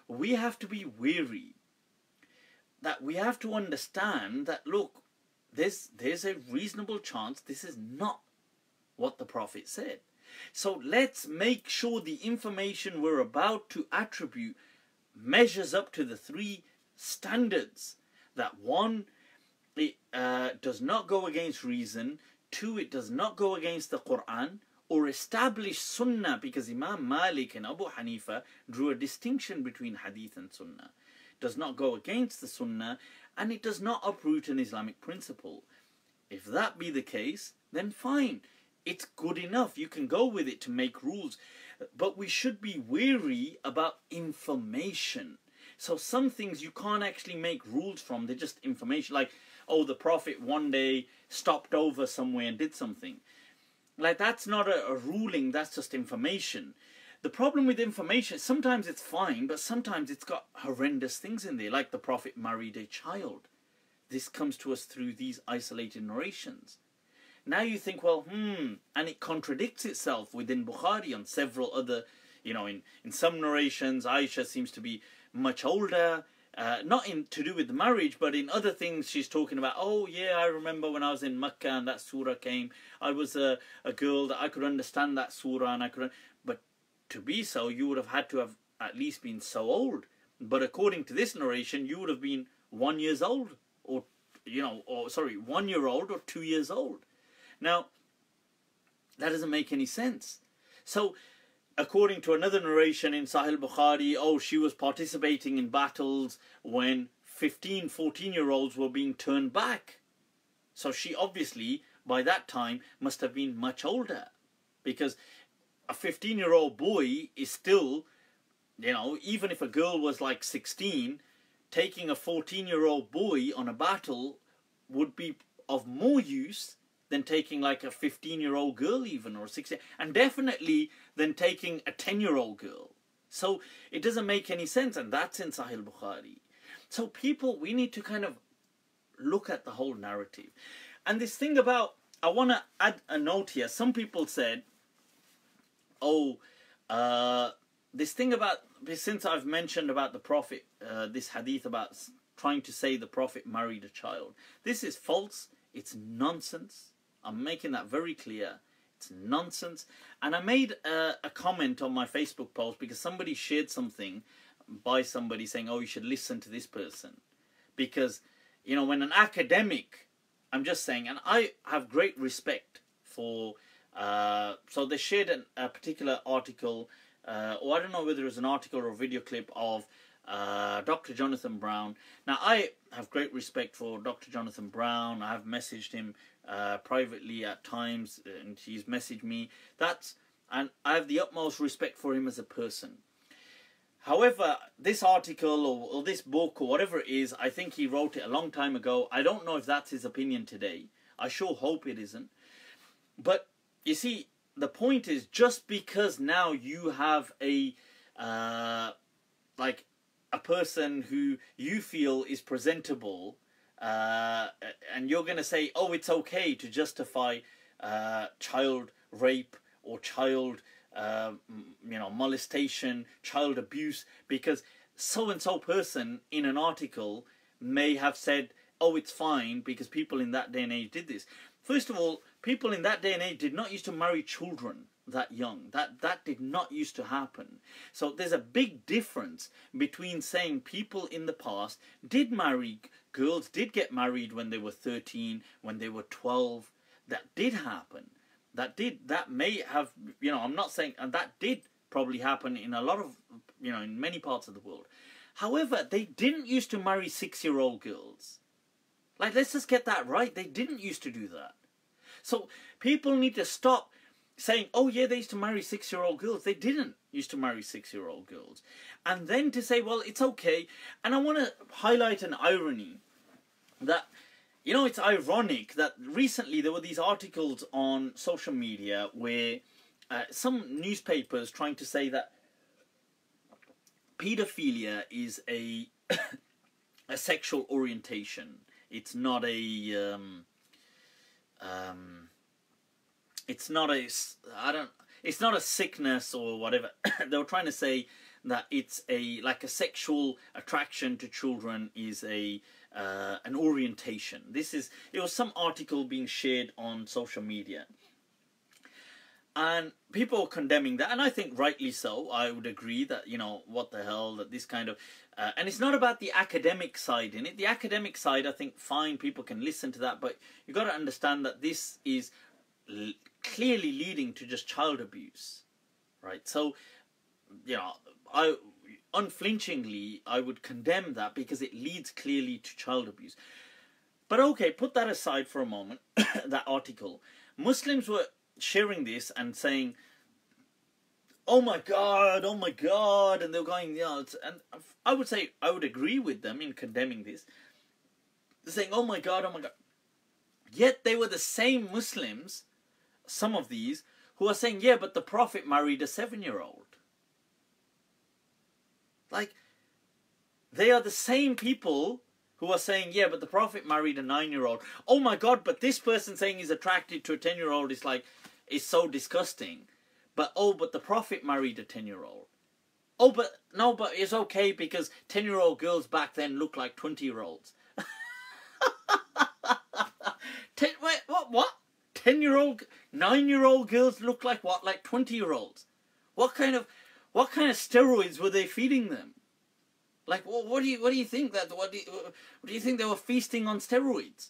we have to be wary. That we have to understand that, look, there's a reasonable chance this is not what the Prophet said. So let's make sure the information we're about to attribute measures up to the 3 standards. That 1, it does not go against reason. 2, it does not go against the Quran or establish Sunnah, because Imam Malik and Abu Hanifa drew a distinction between Hadith and Sunnah. It does not go against the Sunnah, and it does not uproot an Islamic principle. If that be the case, then fine. It's good enough. You can go with it to make rules. But we should be wary about information. So some things you can't actually make rules from. They're just information. Like, oh, the Prophet one day stopped over somewhere and did something. Like, that's not a ruling. That's just information. the problem with information, sometimes it's fine, but sometimes it's got horrendous things in there, like the Prophet married a child. This comes to us through these isolated narrations. Now you think, well, and it contradicts itself within Bukhari on several other, in some narrations, Aisha seems to be much older, not to do with the marriage, but in other things she's talking about, oh yeah, I remember when I was in Mecca and that surah came, I was a girl that I could understand that surah and I could, but to be so, you would have had to have at least been so old. But according to this narration, you would have been 1 year old, or 1 year old or 2 years old. Now, that doesn't make any sense. So, according to another narration in Sahih Bukhari, she was participating in battles when 15, 14-year-olds were being turned back. So she obviously, by that time, must have been much older. Because a 15-year-old boy is still, even if a girl was like 16, taking a 14-year-old boy on a battle would be of more use than taking like a 15-year-old girl even, or 16, and definitely than taking a 10-year-old girl. So it doesn't make any sense, and that's in Sahih Bukhari. So people, we need to kind of look at the whole narrative. And this thing about, I want to add a note here. Some people said, this thing about, since I've mentioned about the Prophet, this hadith about trying to say the Prophet married a child. This is false. It's nonsense. I'm making that very clear. It's nonsense. And I made a comment on my Facebook post because somebody shared something by somebody saying, you should listen to this person. Because, when an academic, I'm just saying, and I have great respect for, so they shared a particular article, or I don't know whether it was an article or a video clip of Dr. Jonathan Brown. Now, I have great respect for Dr. Jonathan Brown. I have messaged him privately at times, and he's messaged me. And I have the utmost respect for him as a person. However, this article or this book or whatever it is, I think he wrote it a long time ago. I don't know if that's his opinion today. I sure hope it isn't. But you see, the point is, just because now you have a person who you feel is presentable, and you're going to say, it's okay to justify child rape or child molestation, child abuse, because so-and-so person in an article may have said, it's fine because people in that day and age did this. First of all, people in that day and age did not used to marry children that young. That did not used to happen. So there's a big difference between saying people in the past did marry, girls did get married when they were 13, when they were 12. That did happen. That may have, I'm not saying, and that did probably happen in a lot of, in many parts of the world. However, they didn't used to marry 6-year-old girls. Like, let's just get that right. They didn't used to do that. So people need to stop saying, they used to marry 6-year-old girls. They didn't used to marry 6-year-old girls. And then to say, well, it's okay. And I want to highlight an irony that, it's ironic that recently there were these articles on social media where some newspapers trying to say that pedophilia is a sexual orientation. It's not a it's not a sickness or whatever. They were trying to say that it's a sexual attraction to children is an orientation. It was some article being shared on social media, and people are condemning that, and I think rightly so. I would agree that, what the hell, that this kind of and it's not about the academic side in it. The academic side, I think, fine, people can listen to that, but you've got to understand that this is clearly leading to just child abuse, right? So, unflinchingly, I would condemn that because it leads clearly to child abuse. But okay, put that aside for a moment, that article. Muslims were sharing this and saying, oh my God, and they're going, and I would say, I would agree with them in condemning this. They're saying, oh my God. Yet they were the same Muslims, some of these, who are saying, yeah, but the Prophet married a 7-year-old. Like, they are the same people who are saying, yeah, but the Prophet married a 9-year-old. Oh my God, but this person saying he's attracted to a 10-year-old is like, is so disgusting. But, oh, but the Prophet married a 10-year-old. Oh, but, no, but it's okay because 10-year-old girls back then looked like 20-year-olds. Wait, what? 10-year-old, 9-year-old girls look like what? Like 20-year-olds. What kind of steroids were they feeding them? Like, what do you think that? What do you think they were feasting on steroids?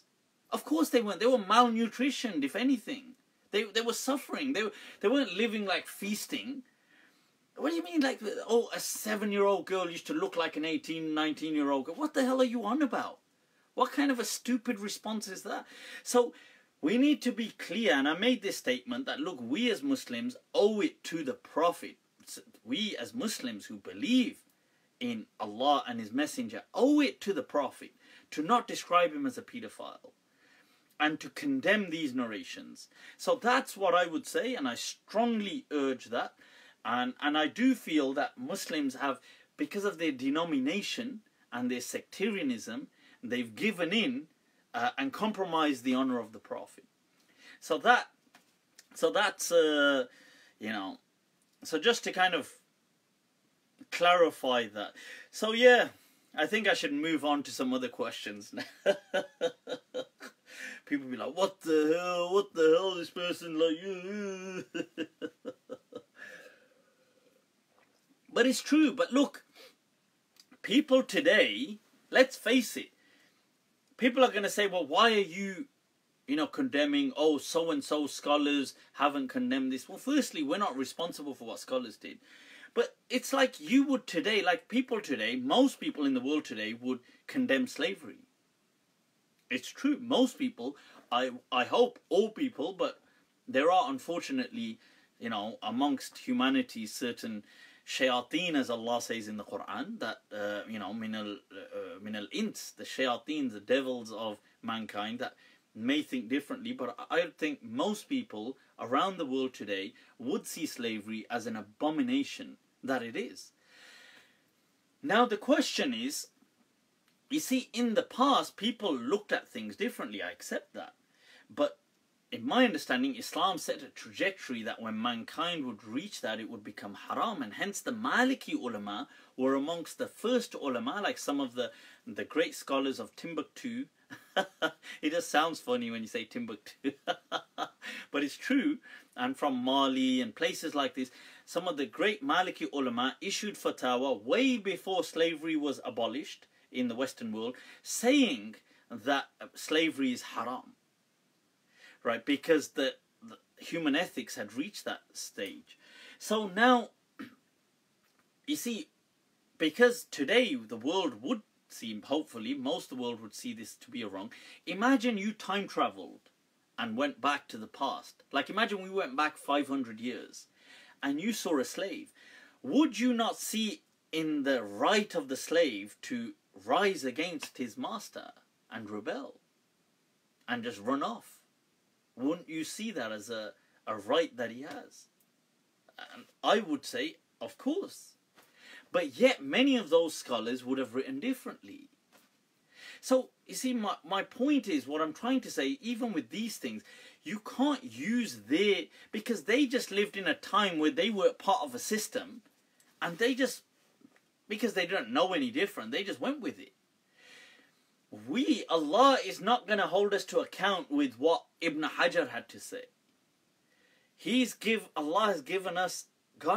Of course they weren't. They were malnutritioned, if anything. They were suffering. They weren't living like feasting. What do you mean? Like, oh, a 7-year-old girl used to look like an 18, 19-year-old girl. What the hell are you on about? What kind of a stupid response is that? So we need to be clear, and I made this statement that, look, we as Muslims owe it to the Prophet. We as Muslims who believe in Allah and His Messenger owe it to the Prophet to not describe him as a paedophile and to condemn these narrations. So that's what I would say, and I strongly urge that. And I do feel that Muslims have, because of their denomination and their sectarianism, they've given in and compromised the honor of the Prophet. So that's you know, so just to kind of clarify that. So yeah, I think I should move on to some other questions now. People be like, what the hell, this person like you. But it's true. But look, people today, let's face it, people are going to say, well, why are you, condemning, oh, so-and-so scholars haven't condemned this. Well, firstly, we're not responsible for what scholars did. But it's like you would today, like people today, most people in the world today would condemn slavery. It's true. Most people, I hope all people, but there are unfortunately, amongst humanity certain shayateen, as Allah says in the Quran, that, min al-ins, the shayateen, the devils of mankind, that may think differently, but I think most people around the world today would see slavery as an abomination that it is. Now the question is, you see, in the past people looked at things differently, I accept that, but in my understanding, Islam set a trajectory that when mankind would reach that, it would become haram, and hence the Maliki ulama were amongst the first ulama, like some of the great scholars of Timbuktu. It just sounds funny when you say Timbuktu, but it's true. And from Mali and places like this, some of the great Maliki ulama issued fatwa way before slavery was abolished in the Western world, saying that slavery is haram. Right, because the human ethics had reached that stage. So now, you see, because today the world would seem, hopefully, most of the world would see this to be a wrong. Imagine you time traveled and went back to the past. Like, imagine we went back 500 years and you saw a slave. Would you not see in the right of the slave to rise against his master and rebel and just run off? Wouldn't you see that as a right that he has? And I would say, of course. But yet, many of those scholars would have written differently. So, you see, my point is, what I'm trying to say, even with these things, you can't use because they just lived in a time where they were part of a system, and they just, because they didn't know any different, they just went with it. Allah is not going to hold us to account with what Ibn Hajar had to say. God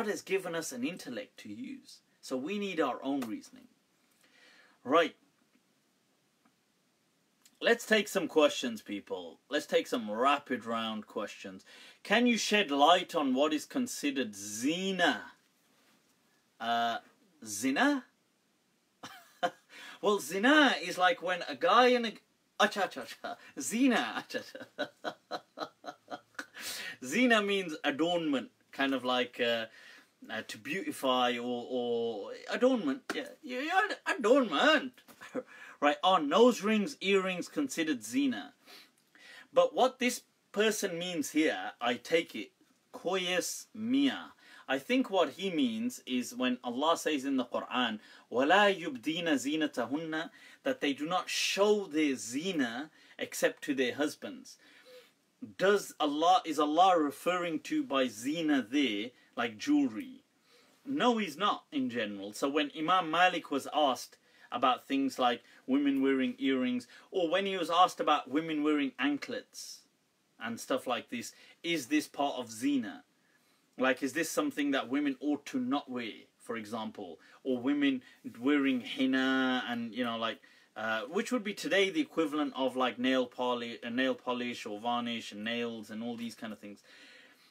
has given us an intellect to use. So we need our own reasoning. Right. Let's take some questions, people. Let's take some rapid round questions. Can you shed light on what is considered zina? Zina? Well, zina is like when a guy and a... Zina. Zina means adornment, kind of like to beautify or adornment. Yeah, adornment. Right, are nose rings, earrings considered zina? But what this person means here, I take it, koyes mia. I think what he means is when Allah says in the Quran, وَلَا يُبْدِينَ زِينَتَهُنَّ, that they do not show their zina except to their husbands. Is Allah referring to by zina there like jewelry? No, he's not in general. So when Imam Malik was asked about things like women wearing earrings, or when he was asked about women wearing anklets and stuff like this, is this part of zina? Like, is this something that women ought to not wear, for example? Or women wearing henna and, you know, like, which would be today the equivalent of like nail polish or varnish and nails and all these kind of things.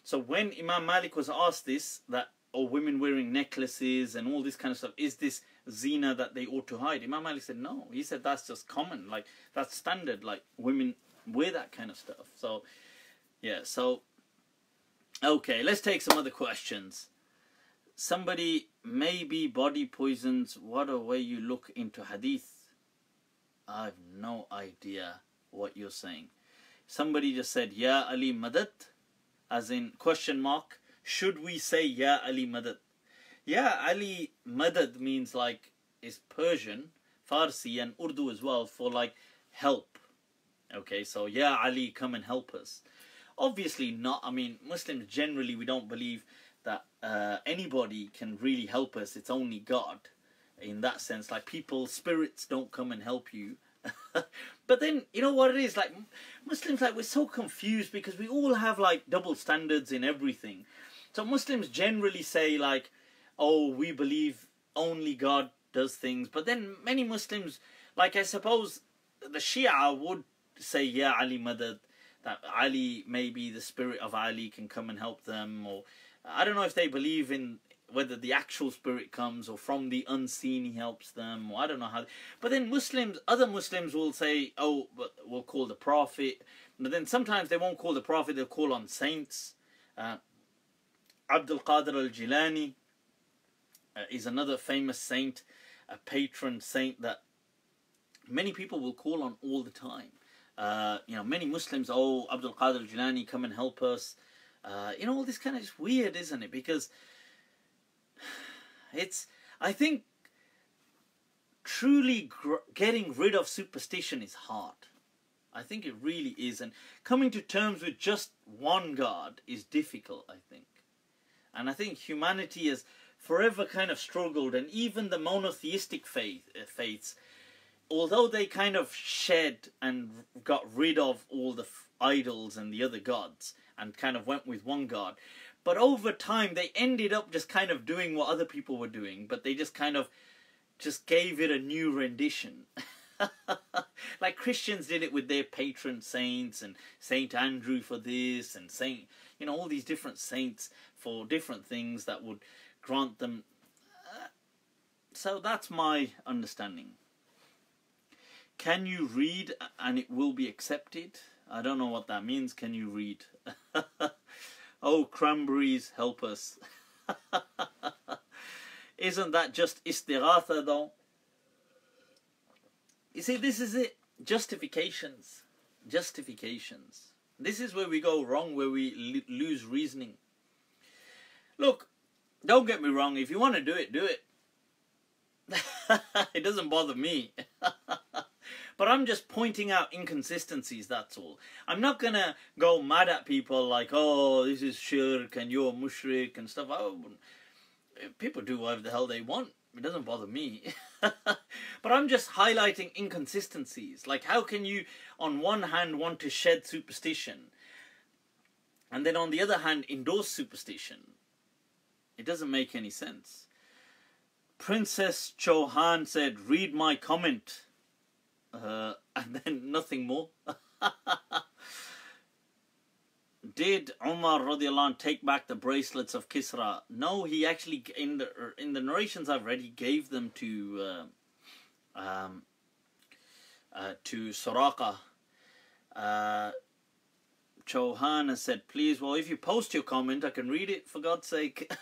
So when Imam Malik was asked this, that, or women wearing necklaces and all this kind of stuff, is this zina that they ought to hide? Imam Malik said no. He said that's just common, like that's standard, like women wear that kind of stuff. So yeah, so okay, let's take some other questions. Somebody, maybe body poisons, what a way you look into Hadith. I have no idea what you're saying. Somebody just said, Ya Ali Madad, as in question mark. Should we say Ya Ali Madad? Ya Ali Madad means like, is Persian, Farsi and Urdu as well for like help. Okay, so Ya Ali, come and help us. Obviously not. I mean, Muslims generally, we don't believe that anybody can really help us. It's only God. In that sense, like people, spirits don't come and help you. But then, you know what it is, like Muslims, like we're so confused because we all have like double standards in everything. So Muslims generally say like, oh, we believe only God does things. But then many Muslims, like I suppose the Shia would say, Ya Ali Madad, that Ali, maybe the spirit of Ali can come and help them. Or I don't know if they believe in whether the actual spirit comes or from the unseen he helps them, or I don't know how. But then Muslims, other Muslims will say, oh, but we'll call the Prophet. But then sometimes they won't call the Prophet, they'll call on saints. Abdul Qadir al-Jilani is another famous saint, a patron saint that many people will call on all the time. You know, many Muslims, oh, Abdul Qadir al-Jilani, come and help us. You know, all this kind of just weird, isn't it? Because it's, I think, truly getting rid of superstition is hard. I think it really is. And coming to terms with just one God is difficult, I think. And I think humanity has forever kind of struggled. And even the monotheistic faiths, although they kind of shed and got rid of all the idols and the other gods and kind of went with one God, but over time they ended up just kind of doing what other people were doing, but they just kind of just gave it a new rendition. Like Christians did it with their patron saints and Saint Andrew for this and Saint, you know, all these different saints for different things that would grant them. So that's my understanding. Can you read and it will be accepted? I don't know what that means. Can you read? Oh, cranberries, help us. Isn't that just istighatha though? You see, this is it. Justifications. Justifications. This is where we go wrong, where we lose reasoning. Look, don't get me wrong. If you want to do it, do it. It doesn't bother me. But I'm just pointing out inconsistencies, that's all. I'm not going to go mad at people like, oh, this is shirk and you're mushrik and stuff. People do whatever the hell they want. It doesn't bother me. But I'm just highlighting inconsistencies. Like, how can you, on one hand, want to shed superstition, and then on the other hand, endorse superstition? It doesn't make any sense. Princess Chauhan said, read my comment. And then nothing more. Did Umar radiallahu anh take back the bracelets of Kisra? No, he actually, in the narrations I've read, he gave them to Suraqa. Chauhan has said, please, well, if you post your comment, I can read it, for God's sake.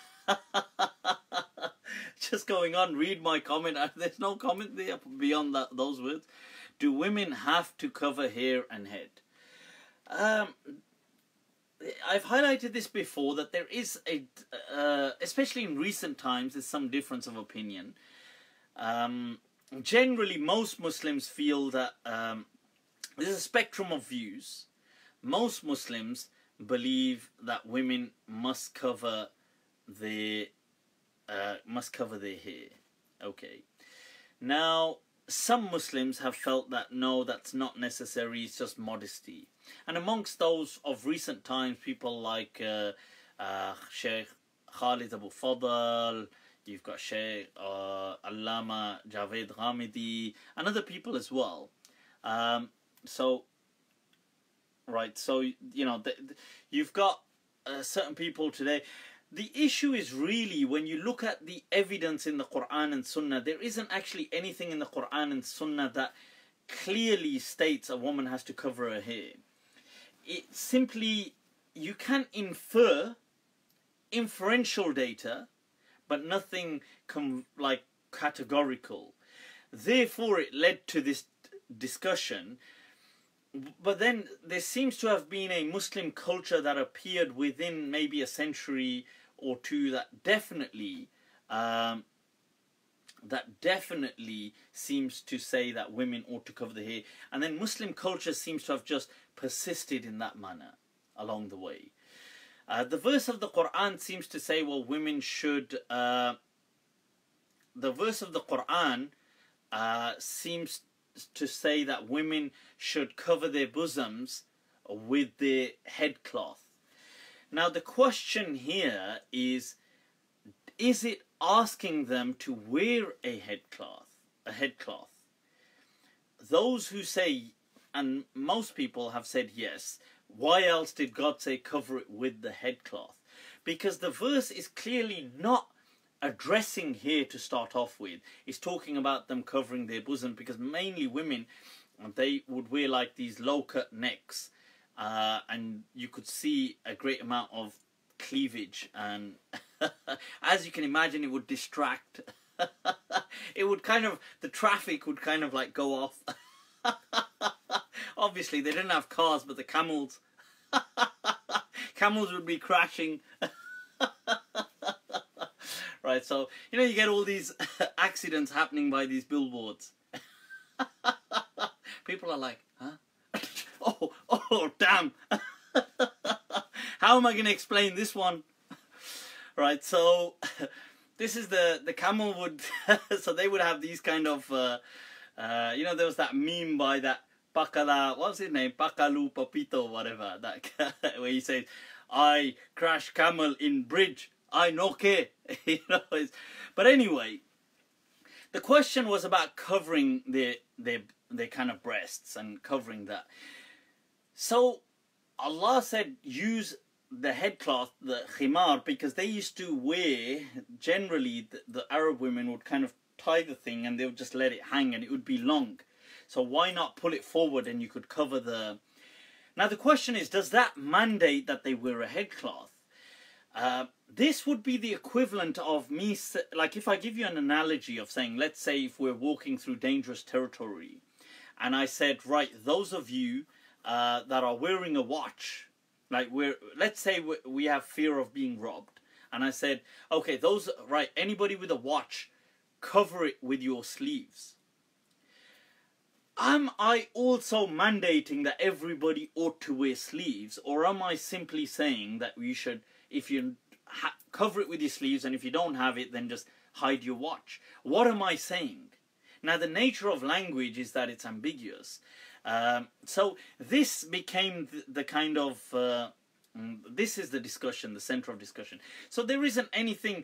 Just going on, read my comment. There's no comment there beyond those words. Do women have to cover hair and head? I've highlighted this before, that there is a, especially in recent times, there's some difference of opinion. Generally, most Muslims feel that there's a spectrum of views. Most Muslims believe that women must cover their hair. Okay. Now, some Muslims have felt that no, that's not necessary, it's just modesty. And amongst those of recent times, people like Sheikh Khalid Abu Fadl, you've got Sheikh Allama Javed Ghamidi, and other people as well. So, you know, you've got certain people today. The issue is really, when you look at the evidence in the Quran and Sunnah, there isn't actually anything in the Quran and Sunnah that clearly states a woman has to cover her hair. It simply, you can infer inferential data, but nothing like categorical. Therefore, it led to this discussion. But then there seems to have been a Muslim culture that appeared within maybe a century or two that definitely seems to say that women ought to cover the hair. And then Muslim culture seems to have just persisted in that manner along the way. The verse of the Quran seems to say, well, women should... the verse of the Quran seems to say that women should cover their bosoms with their headcloth. Now the question here is it asking them to wear a headcloth? Those who say, and most people have said yes, why else did God say cover it with the headcloth? Because the verse is clearly not addressing here to start off with. It's talking about them covering their bosom, because mainly women, they would wear like these low-cut necks, and you could see a great amount of cleavage, and as you can imagine, it would distract. It would kind of, the traffic would kind of like go off. Obviously they didn't have cars, but the camels would be crashing. Right, so, you know, you get all these accidents happening by these billboards. People are like, huh? Oh, damn. How am I going to explain this one? Right, so, this is the camel would, so they would have these kind of, you know, there was that meme by that Bacala, what's his name? Bacalu Papito, whatever, that guy, where he says, I crash camel in bridge. I know que, you know. But anyway, the question was about covering their kind of breasts and covering that. So Allah said use the headcloth, the khimar, because they used to wear, generally the Arab women would kind of tie the thing and they would just let it hang and it would be long. So why not pull it forward and you could cover the... Now the question is, does that mandate that they wear a headcloth? This would be the equivalent of me, like if I give you an analogy of saying, let's say if we're walking through dangerous territory, and I said, right, those of you that are wearing a watch, like let's say we have fear of being robbed, and I said, okay, right, anybody with a watch, cover it with your sleeves. Am I also mandating that everybody ought to wear sleeves, or am I simply saying that you should, if you cover it with your sleeves, and if you don't have it, then just hide your watch? What am I saying? Now, the nature of language is that it's ambiguous. So this became the kind of, this is the discussion, the center of discussion. So there isn't anything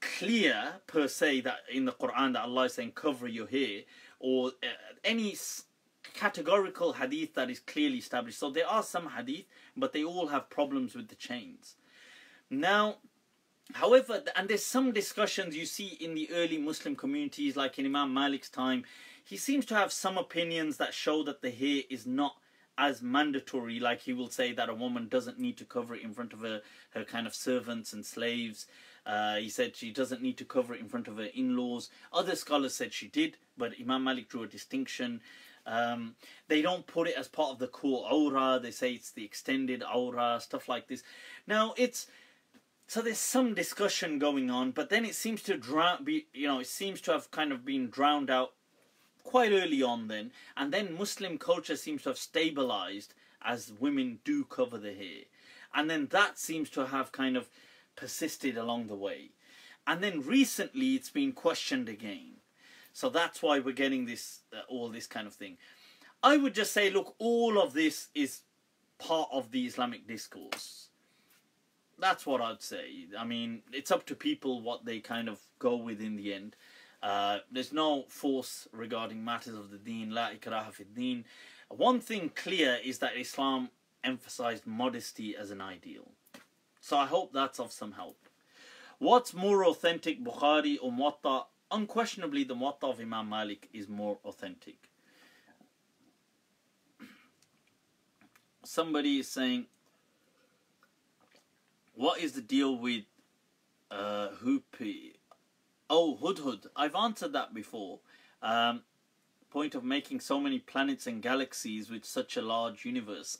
clear, per se, that in the Quran that Allah is saying cover your hair, or any categorical hadith that is clearly established. So there are some hadith, but they all have problems with the chains. Now, however, and there's some discussions you see in the early Muslim communities, like in Imam Malik's time, he seems to have some opinions that show that the hair is not as mandatory, like he will say that a woman doesn't need to cover it in front of her kind of servants and slaves. He said she doesn't need to cover it in front of her in-laws. Other scholars said she did, but Imam Malik drew a distinction. They don't put it as part of the core aura. They say it's the extended aura, stuff like this. Now so there's some discussion going on, but then it seems to it seems to have kind of been drowned out quite early on then, and then Muslim culture seems to have stabilized as women do cover their hair, and then that seems to have kind of persisted along the way, and then recently it's been questioned again. So that's why we're getting this all this kind of thing. I would just say, look, all of this is part of the Islamic discourse. That's what I'd say. I mean, it's up to people what they kind of go with in the end. There's no force regarding matters of the deen. La ikraha fi deen. One thing clear is that Islam emphasized modesty as an ideal. So I hope that's of some help. What's more authentic, Bukhari or Muwatta? Unquestionably, the Muwatta of Imam Malik is more authentic. Somebody is saying, what is the deal with Hoopy? Oh, Hudhud. I've answered that before. Point of making so many planets and galaxies with such a large universe.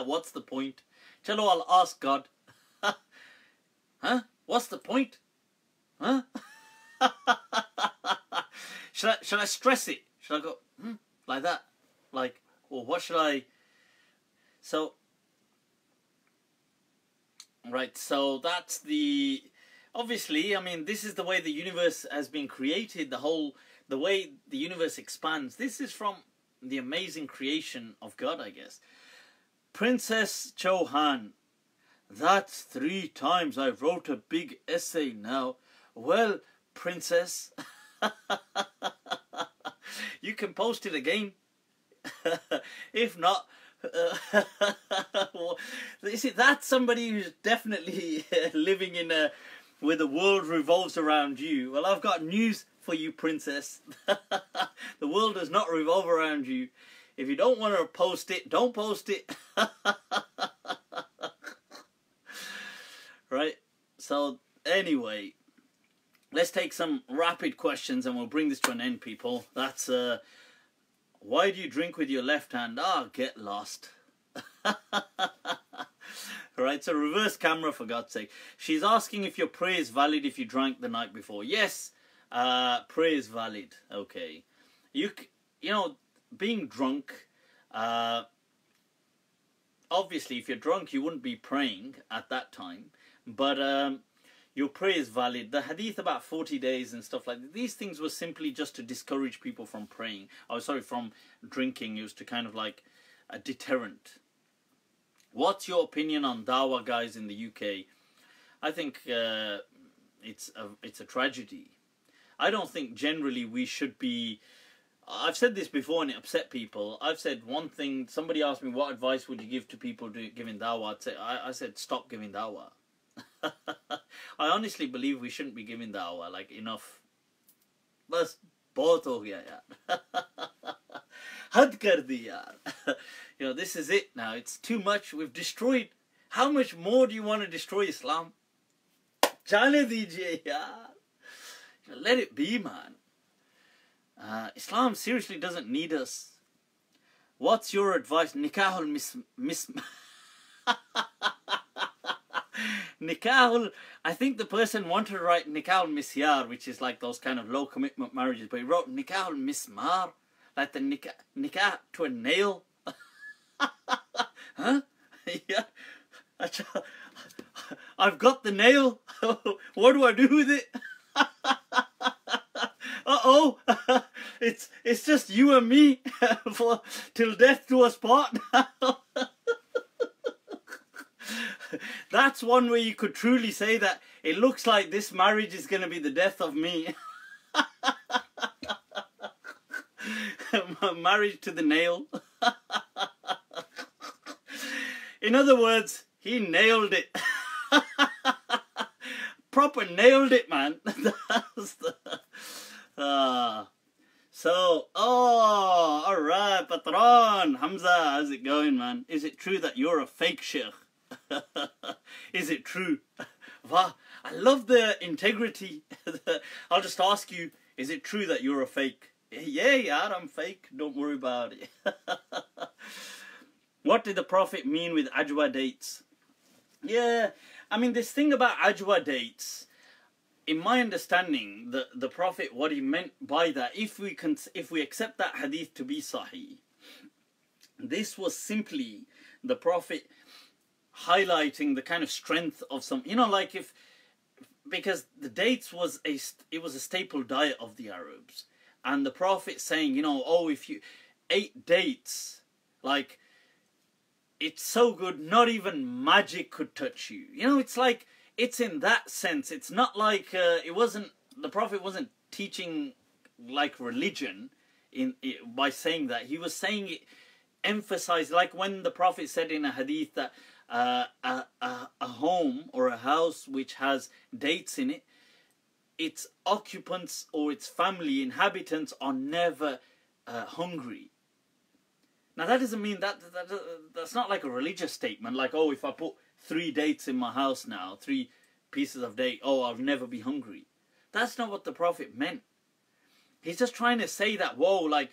What's the point? Chalo, I'll ask God. Huh? What's the point? Huh? Should I stress it? Should I go like that? Like, or what should I? So, right. So that's the. Obviously, I mean, this is the way the universe has been created. The way the universe expands. This is from the amazing creation of God, I guess. Princess Chauhan. That's 3 times I wrote a big essay now. Well, princess, you can post it again. If not, you see, that's somebody who's definitely living in where the world revolves around you. Well, I've got news for you, princess. The world does not revolve around you. If you don't want to post it, don't post it. Right? So, anyway, let's take some rapid questions and we'll bring this to an end, people. That's, why do you drink with your left hand? Ah, get lost. Right, so reverse camera, for God's sake. She's asking if your prayer is valid if you drank the night before. Yes, prayer is valid. Okay. You know, being drunk, obviously, if you're drunk, you wouldn't be praying at that time. But your prayer is valid. The hadith about 40 days and stuff like that, these things were simply just to discourage people from praying. Oh, sorry, from drinking. It was to kind of like a deterrent. What's your opinion on dawah guys in the UK? I think it's a tragedy. I don't think generally we should be... I've said this before and it upset people. I've said one thing. Somebody asked me, what advice would you give to people giving dawah? I said, stop giving dawah. I honestly believe we shouldn't be giving dawah, like, enough. Bas bahut ho gaya yaar. Had kar di yaar. You know, this is it now. It's too much. We've destroyed. How much more do you want to destroy Islam? Jane dijiye yaar. Let it be, man. Islam seriously doesn't need us. What's your advice? Nikahul Nikahul, I think the person wanted to write Nikahul Misyar, which is like those kind of low commitment marriages, but he wrote Nikahul Mismar, like the nikah to a nail. Huh? Yeah. I've got the nail. What do I do with it? Uh-oh. It's just you and me for till death do us part. That's one way you could truly say that it looks like this marriage is going to be the death of me. Marriage to the nail. In other words, he nailed it. Proper nailed it, man. Alright, Patron. Hamza, how's it going, man? Is it true that you're a fake sheikh? Is it true? Wow, I love the integrity. I'll just ask you, is it true that you're a fake Yeah, yeah, I'm fake. Don't worry about it. What did the Prophet mean with ajwa dates? Yeah, I mean, this thing about ajwa dates, in my understanding, the Prophet, what he meant by that, if we accept that hadith to be sahih, this was simply the Prophet highlighting the kind of strength of some, like because the dates was a staple diet of the Arabs, and the Prophet saying, oh, if you ate dates, like, it's so good, not even magic could touch you. It's like, it's in that sense. It's not like, the Prophet wasn't teaching like religion by saying that. He was saying it, emphasized, like when the Prophet said in a hadith that a home or a house which has dates in it, its occupants or its family inhabitants are never hungry. Now that doesn't mean that's not like a religious statement, like, oh, if I put 3 dates in my house now, 3 pieces of date, oh, I'll never be hungry. That's not what the Prophet meant. He's just trying to say that, whoa, like,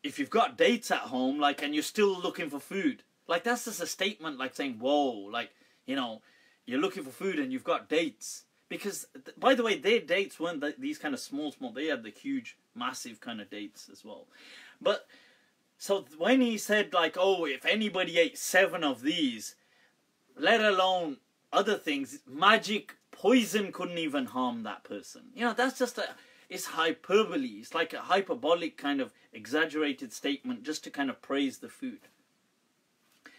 if you've got dates at home, like, and you're still looking for food, like, that's just a statement, like saying, whoa, like, you're looking for food and you've got dates. Because, by the way, their dates weren't these kind of small, they had the huge, massive kind of dates as well. But, so when he said, like, oh, if anybody ate 7 of these, let alone other things, magic, poison couldn't even harm that person. That's just it's hyperbole. It's like a hyperbolic kind of exaggerated statement just to kind of praise the food.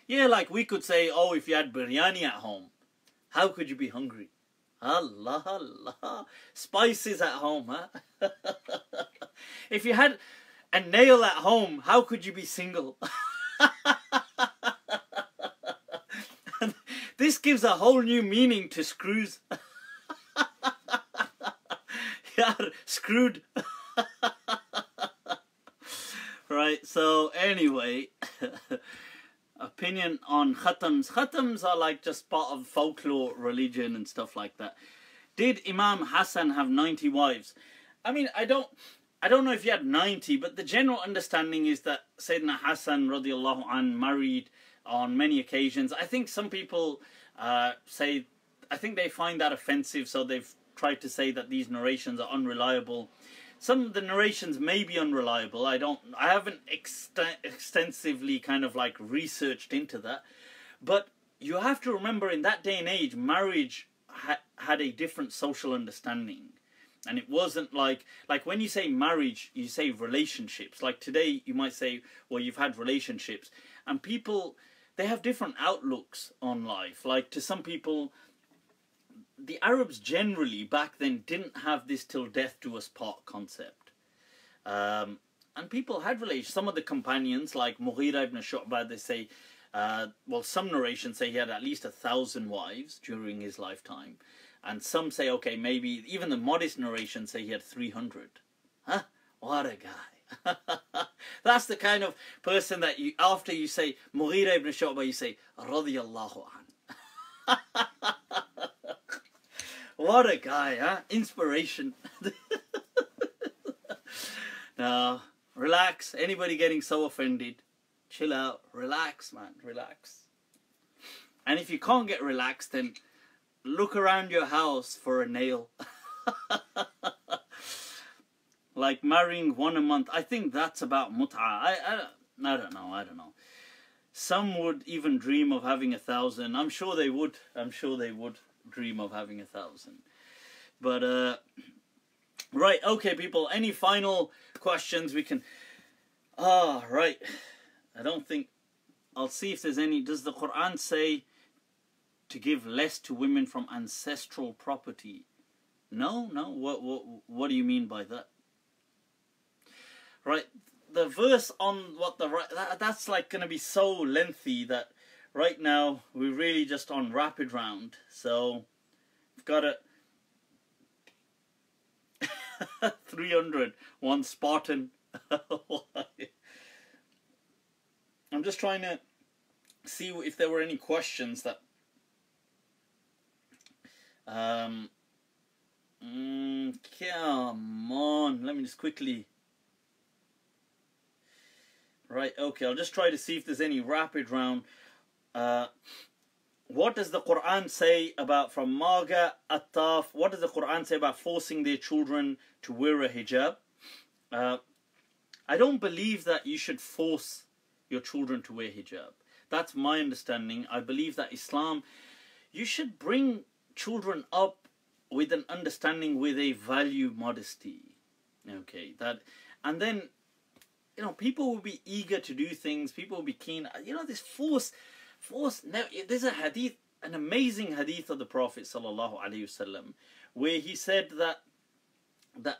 Yeah, like we could say, oh, if you had biryani at home, how could you be hungry? Allah, Allah. Spices at home, huh? If you had a nail at home, how could you be single? This gives a whole new meaning to screws. Yeah, screwed. Right, so anyway, opinion on khatams. Khatams are like just part of folklore, religion and stuff like that. Did Imam Hassan have 90 wives? I mean, I don't know if he had 90, but the general understanding is that Sayyidina Hassan radiallahu anh married on many occasions. I think some people I think they find that offensive, so they've tried to say that these narrations are unreliable. Some of the narrations may be unreliable. I haven't extensively kind of like researched into that. But you have to remember, in that day and age, marriage had a different social understanding. And it wasn't like when you say marriage, you say relationships. Like today, you might say, well, you've had relationships. And people, they have different outlooks on life. Like to some people, the Arabs generally back then didn't have this till death do us part concept. And people had relations. Some of the companions, like Mughira ibn Shu'bah, they say, well, some narrations say he had at least 1,000 wives during his lifetime. And some say, okay, maybe even the modest narrations say he had 300. Huh? What a guy. That's the kind of person that you, after you say Mughira ibn Shu'bah, you say, radiyallahu an. What a guy, huh? Inspiration. Now, relax. Anybody getting so offended, chill out. Relax, man. Relax. And if you can't get relaxed, then look around your house for a nail. Like marrying 1 a month. I think that's about mut'a. I don't know. Some would even dream of having 1,000. I'm sure they would. I'm sure they would dream of having 1,000. But right, okay, people. Any final questions? We can. Right. I don't think. I'll see if there's any. Does the Quran say to give less to women from ancestral property? No. What do you mean by that? Right. The verse on what the that's like going to be so lengthy that right now we're really just on rapid round. So we've got a 300, one Spartan. I'm just trying to see if there were any questions that come on, let me just quickly Right, okay, I'll just try to see if there's any rapid round. What does the Quran say about, from Marga Attaf, what does the Quran say about forcing their children to wear a hijab? I don't believe that you should force your children to wear hijab. That's my understanding. I believe that Islam, you should bring children up with an understanding, with a value modesty. Okay, that, and then, you know, people will be eager to do things. People will be keen. You know, this force. Now, there's a hadith, an amazing hadith of the Prophet sallallahu alaihi wasallam, where he said that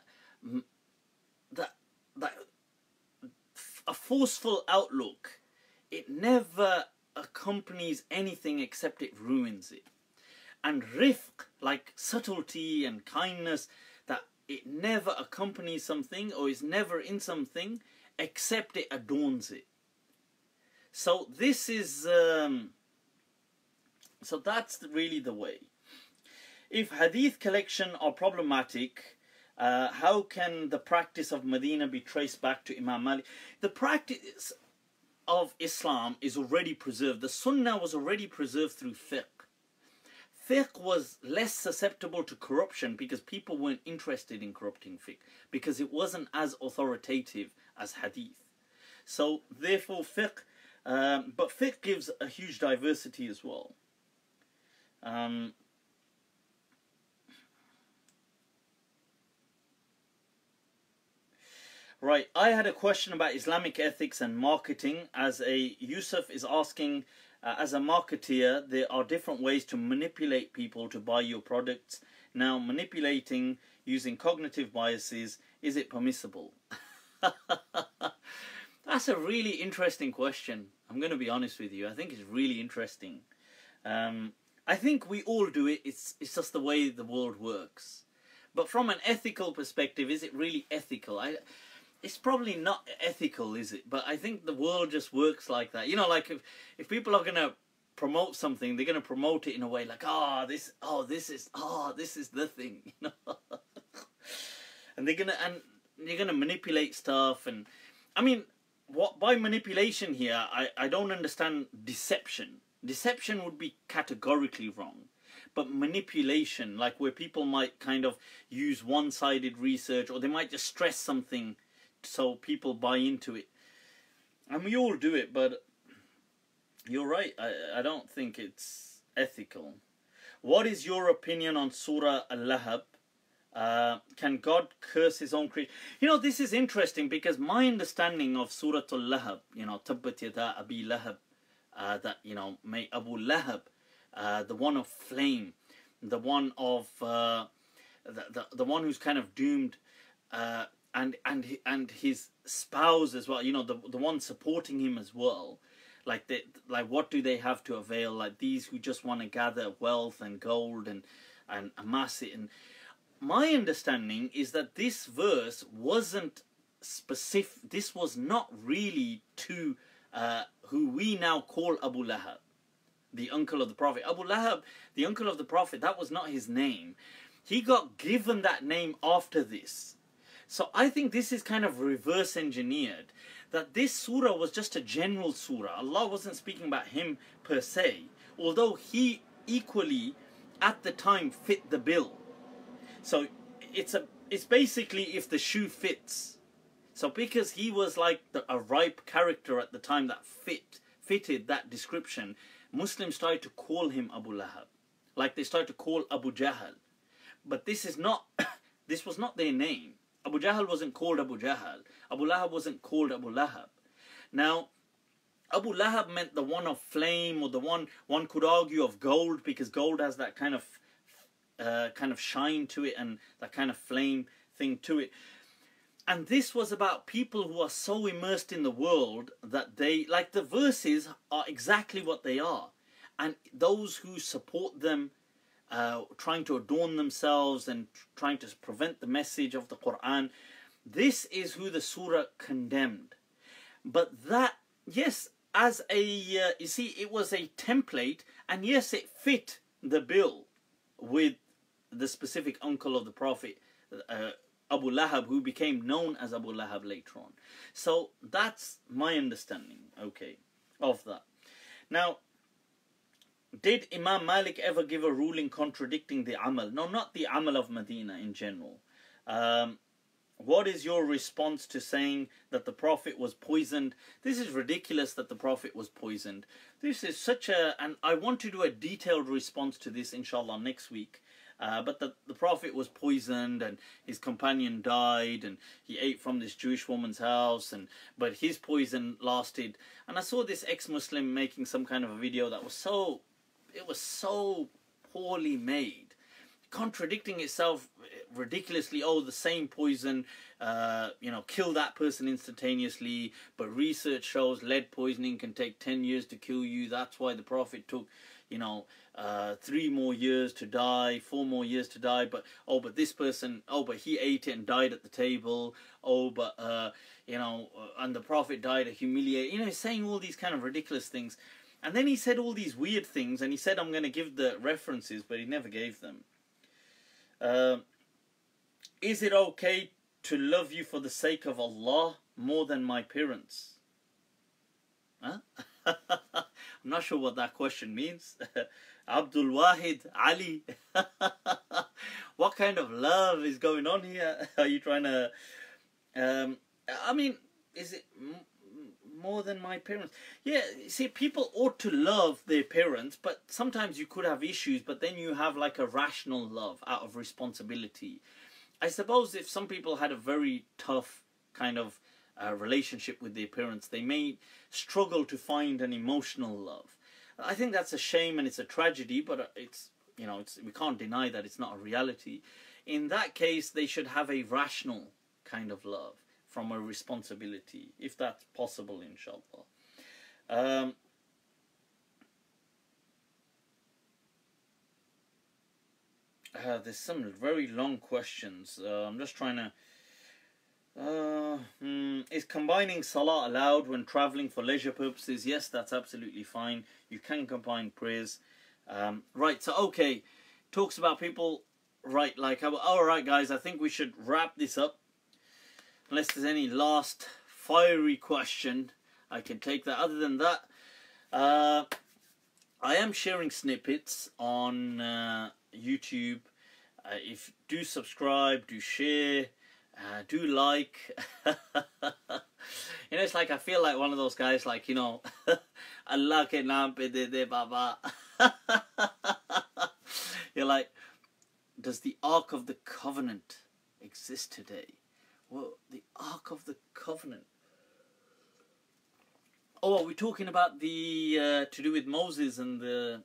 a forceful outlook, it never accompanies anything except it ruins it. And rifq, like subtlety and kindness, that it never accompanies something or is never in something except it adorns it. So this is, so that's really the way. If hadith collection are problematic, how can the practice of Medina be traced back to Imam Malik? The practice of Islam is already preserved. The Sunnah was already preserved through fiqh. Fiqh was less susceptible to corruption because people weren't interested in corrupting fiqh, because it wasn't as authoritative as hadith. So therefore fiqh, but fiqh gives a huge diversity as well. Right, I had a question about Islamic ethics and marketing. As a Yusuf is asking, as a marketeer, there are different ways to manipulate people to buy your products. Now, manipulating using cognitive biases, is it permissible? That's a really interesting question. I'm going to be honest with you. I think it's really interesting. I think we all do it. It's just the way the world works. But from an ethical perspective, is it really ethical? It's probably not ethical, is it? But I think the world just works like that. You know, like if people are going to promote something, they're going to promote it in a way like, this is the thing, you know. And you're going to manipulate stuff. And I mean, what by manipulation here, I don't understand deception. Deception would be categorically wrong. But manipulation, like where people might kind of use one-sided research, or they might just stress something so people buy into it. And we all do it, but you're right. I don't think it's ethical. What is your opinion on Surah Al-Lahab? Can God curse his own creation? You know, this is interesting because my understanding of Surah Al-Lahab, you know, Tabbat Yada Abi Lahab, that, you know, may Abu Lahab, the one of flame, the one of the one who's kind of doomed, and his spouse as well, you know, the one supporting him as well. Like what do they have to avail? Like these who just want to gather wealth and gold and amass it. And my understanding is that this verse wasn't specific. This was not really to who we now call Abu Lahab, the uncle of the Prophet. Abu Lahab, the uncle of the Prophet, that was not his name. He got given that name after this. So I think this is kind of reverse engineered. That this surah was just a general surah. Allah wasn't speaking about him per se. Although he equally, at the time, fit the bill. So it's basically if the shoe fits. So because he was like a ripe character at the time that fitted that description, Muslims started to call him Abu Lahab. Like they started to call Abu Jahl. But this was not their name. Abu Jahl wasn't called Abu Jahl. Abu Lahab wasn't called Abu Lahab. Now, Abu Lahab meant the one of flame, or the one could argue of gold, because gold has that kind of shine to it and that kind of flame thing to it. And this was about people who are so immersed in the world that they, like the verses are exactly what they are. And those who support them, trying to adorn themselves and trying to prevent the message of the Quran, this is who the surah condemned. But that, yes, as a, you see, it was a template, and yes, it fit the bill with the specific uncle of the Prophet, Abu Lahab, who became known as Abu Lahab later on. So that's my understanding, okay, of that. Now, did Imam Malik ever give a ruling contradicting the Amal? No, not the Amal of Medina in general. What is your response to saying that the Prophet was poisoned? This is ridiculous that the Prophet was poisoned. This is such a... And I want to do a detailed response to this, inshallah, next week. But the Prophet was poisoned and his companion died and he ate from this Jewish woman's house, but his poison lasted. And I saw this ex-Muslim making some kind of a video that was so... It was so poorly made. Contradicting itself ridiculously. Oh, the same poison, kill that person instantaneously, but research shows lead poisoning can take 10 years to kill you. That's why the Prophet took, 3 more years to die, 4 more years to die. But this person, but he ate it and died at the table. And the Prophet died a humiliating. Saying all these kind of ridiculous things. And then he said all these weird things, and he said, I'm going to give the references, but he never gave them. Is it okay to love you for the sake of Allah more than my parents? Huh? I'm not sure what that question means. Abdul Wahid, Ali. What kind of love is going on here? Are you trying to... is it more than my parents? Yeah, see, people ought to love their parents, but sometimes you could have issues, but then you have like a rational love out of responsibility. I suppose if some people had a very tough kind of relationship with their parents, they may struggle to find an emotional love. I think that's a shame and it's a tragedy, but we can't deny that it's not a reality. In that case, they should have a rational kind of love from a responsibility, if that's possible, inshallah. There's some very long questions. I'm just trying to... is combining salah allowed when traveling for leisure purposes? Yes, that's absolutely fine. You can combine prayers. Right, so okay. Talks about people... Right, alright guys, I think we should wrap this up. Unless there's any last fiery question, I can take that. Other than that, I am sharing snippets on YouTube. If do subscribe, do share, do like. It's like I feel like one of those guys, Allah ke naam pe de de baba. You're like, does the Ark of the Covenant exist today? Well, the Ark of the Covenant. Oh, are we talking about the to do with Moses and the...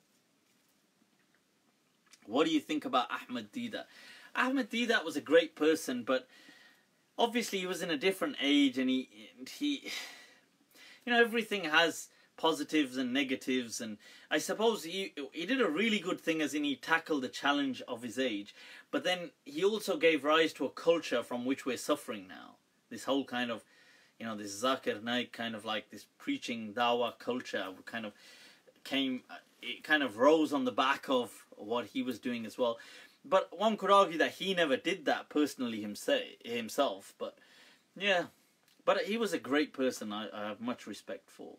What do you think about Ahmed Deedat? Ahmed Deedat was a great person, but obviously he was in a different age, and he everything has positives and negatives, and I suppose he did a really good thing, as in he tackled the challenge of his age, but then he also gave rise to a culture from which we're suffering now. This whole kind of, this Zakir Naik kind of like this preaching dawah culture it kind of rose on the back of what he was doing as well. But one could argue that he never did that personally himself, but yeah. But he was a great person I have much respect for.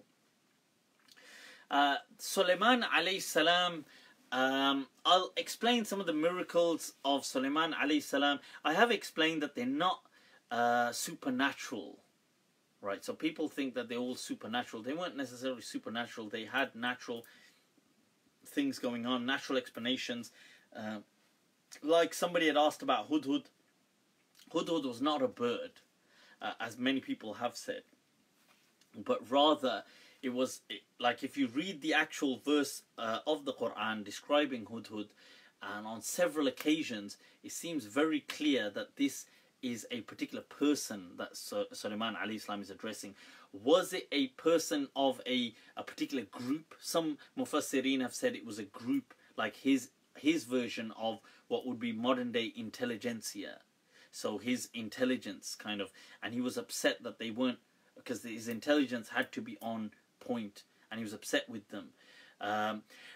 Sulaiman alayhi salam, I'll explain some of the miracles of Sulaiman alayhi salam. I have explained that they're not supernatural, right? So people think that they're all supernatural. They weren't necessarily supernatural. They had natural things going on, natural explanations. Like somebody had asked about Hudhud. Hudhud was not a bird, as many people have said, but rather it was like, if you read the actual verse of the Quran describing Hudhud, and on several occasions it seems very clear that this is a particular person that Sulaiman alayhi salam is addressing. Was it a person of a particular group? Some Mufassirin have said it was a group, like his version of what would be modern day intelligentsia. So his intelligence kind of, and he was upset that they weren't, because his intelligence had to be on point, and he was upset with them.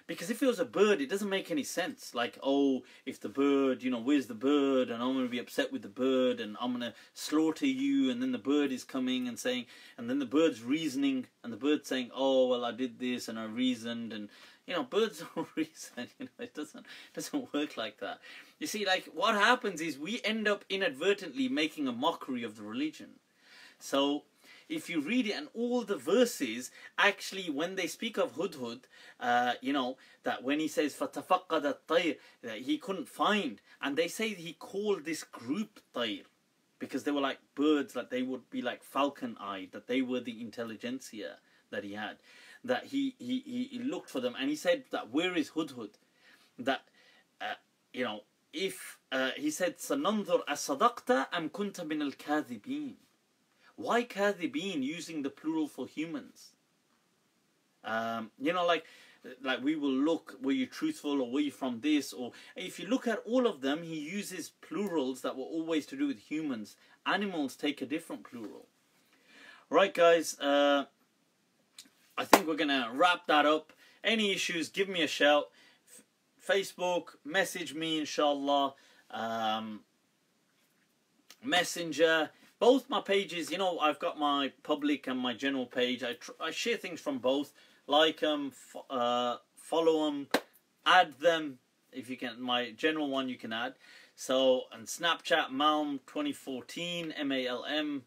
Because if it was a bird, it doesn't make any sense. Like, oh, if the bird, you know, where's the bird? And I'm going to be upset with the bird, and I'm going to slaughter you. And then the bird is coming and saying, and then the bird's reasoning, and the bird's saying, oh, well, I did this and I reasoned. And, you know, birds don't reason. You know, it doesn't work like that. You see, like, what happens is we end up inadvertently making a mockery of the religion. So if you read it, and all the verses, actually, when they speak of Hudhud, you know, that when he says, فَتَفَقَّدَ الطَّيْرِ, that he couldn't find, and they say he called this group طَيْر, because they were like birds, that they would be like falcon-eyed, that they were the intelligentsia that he had, that he looked for them, and he said that, where is Hudhud? That, you know, if, he said, سَنَنْظُرْ أَصَدَقْتَ أَمْ كُنْتَ مِنَ الْكَاذِبِينَ. Why kadhibeen, using the plural for humans? You know, like we will look, were you truthful, or were you from this? Or if you look at all of them, he uses plurals that were always to do with humans. Animals take a different plural. Right, guys, I think we're going to wrap that up. Any issues, give me a shout. Facebook, message me, inshallah. Messenger. Both my pages, you know, I've got my public and my general page. I share things from both. Like them, follow them, add them. If you can, my general one you can add. So, and Snapchat, Malm 2014, MALM,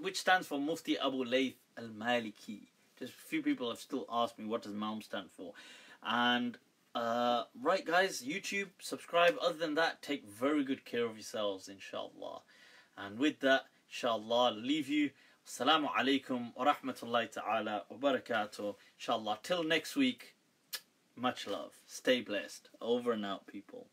which stands for Mufti Abu Layth al-Maliki. Just a few people have still asked me, what does Malm stand for? And, right guys, YouTube, subscribe. Other than that, take very good care of yourselves, inshallah. And with that, inshallah, I'll leave you. Assalamu alaikum wa rahmatullahi ta'ala wa barakatuh. Inshallah, till next week, much love. Stay blessed. Over and out, people.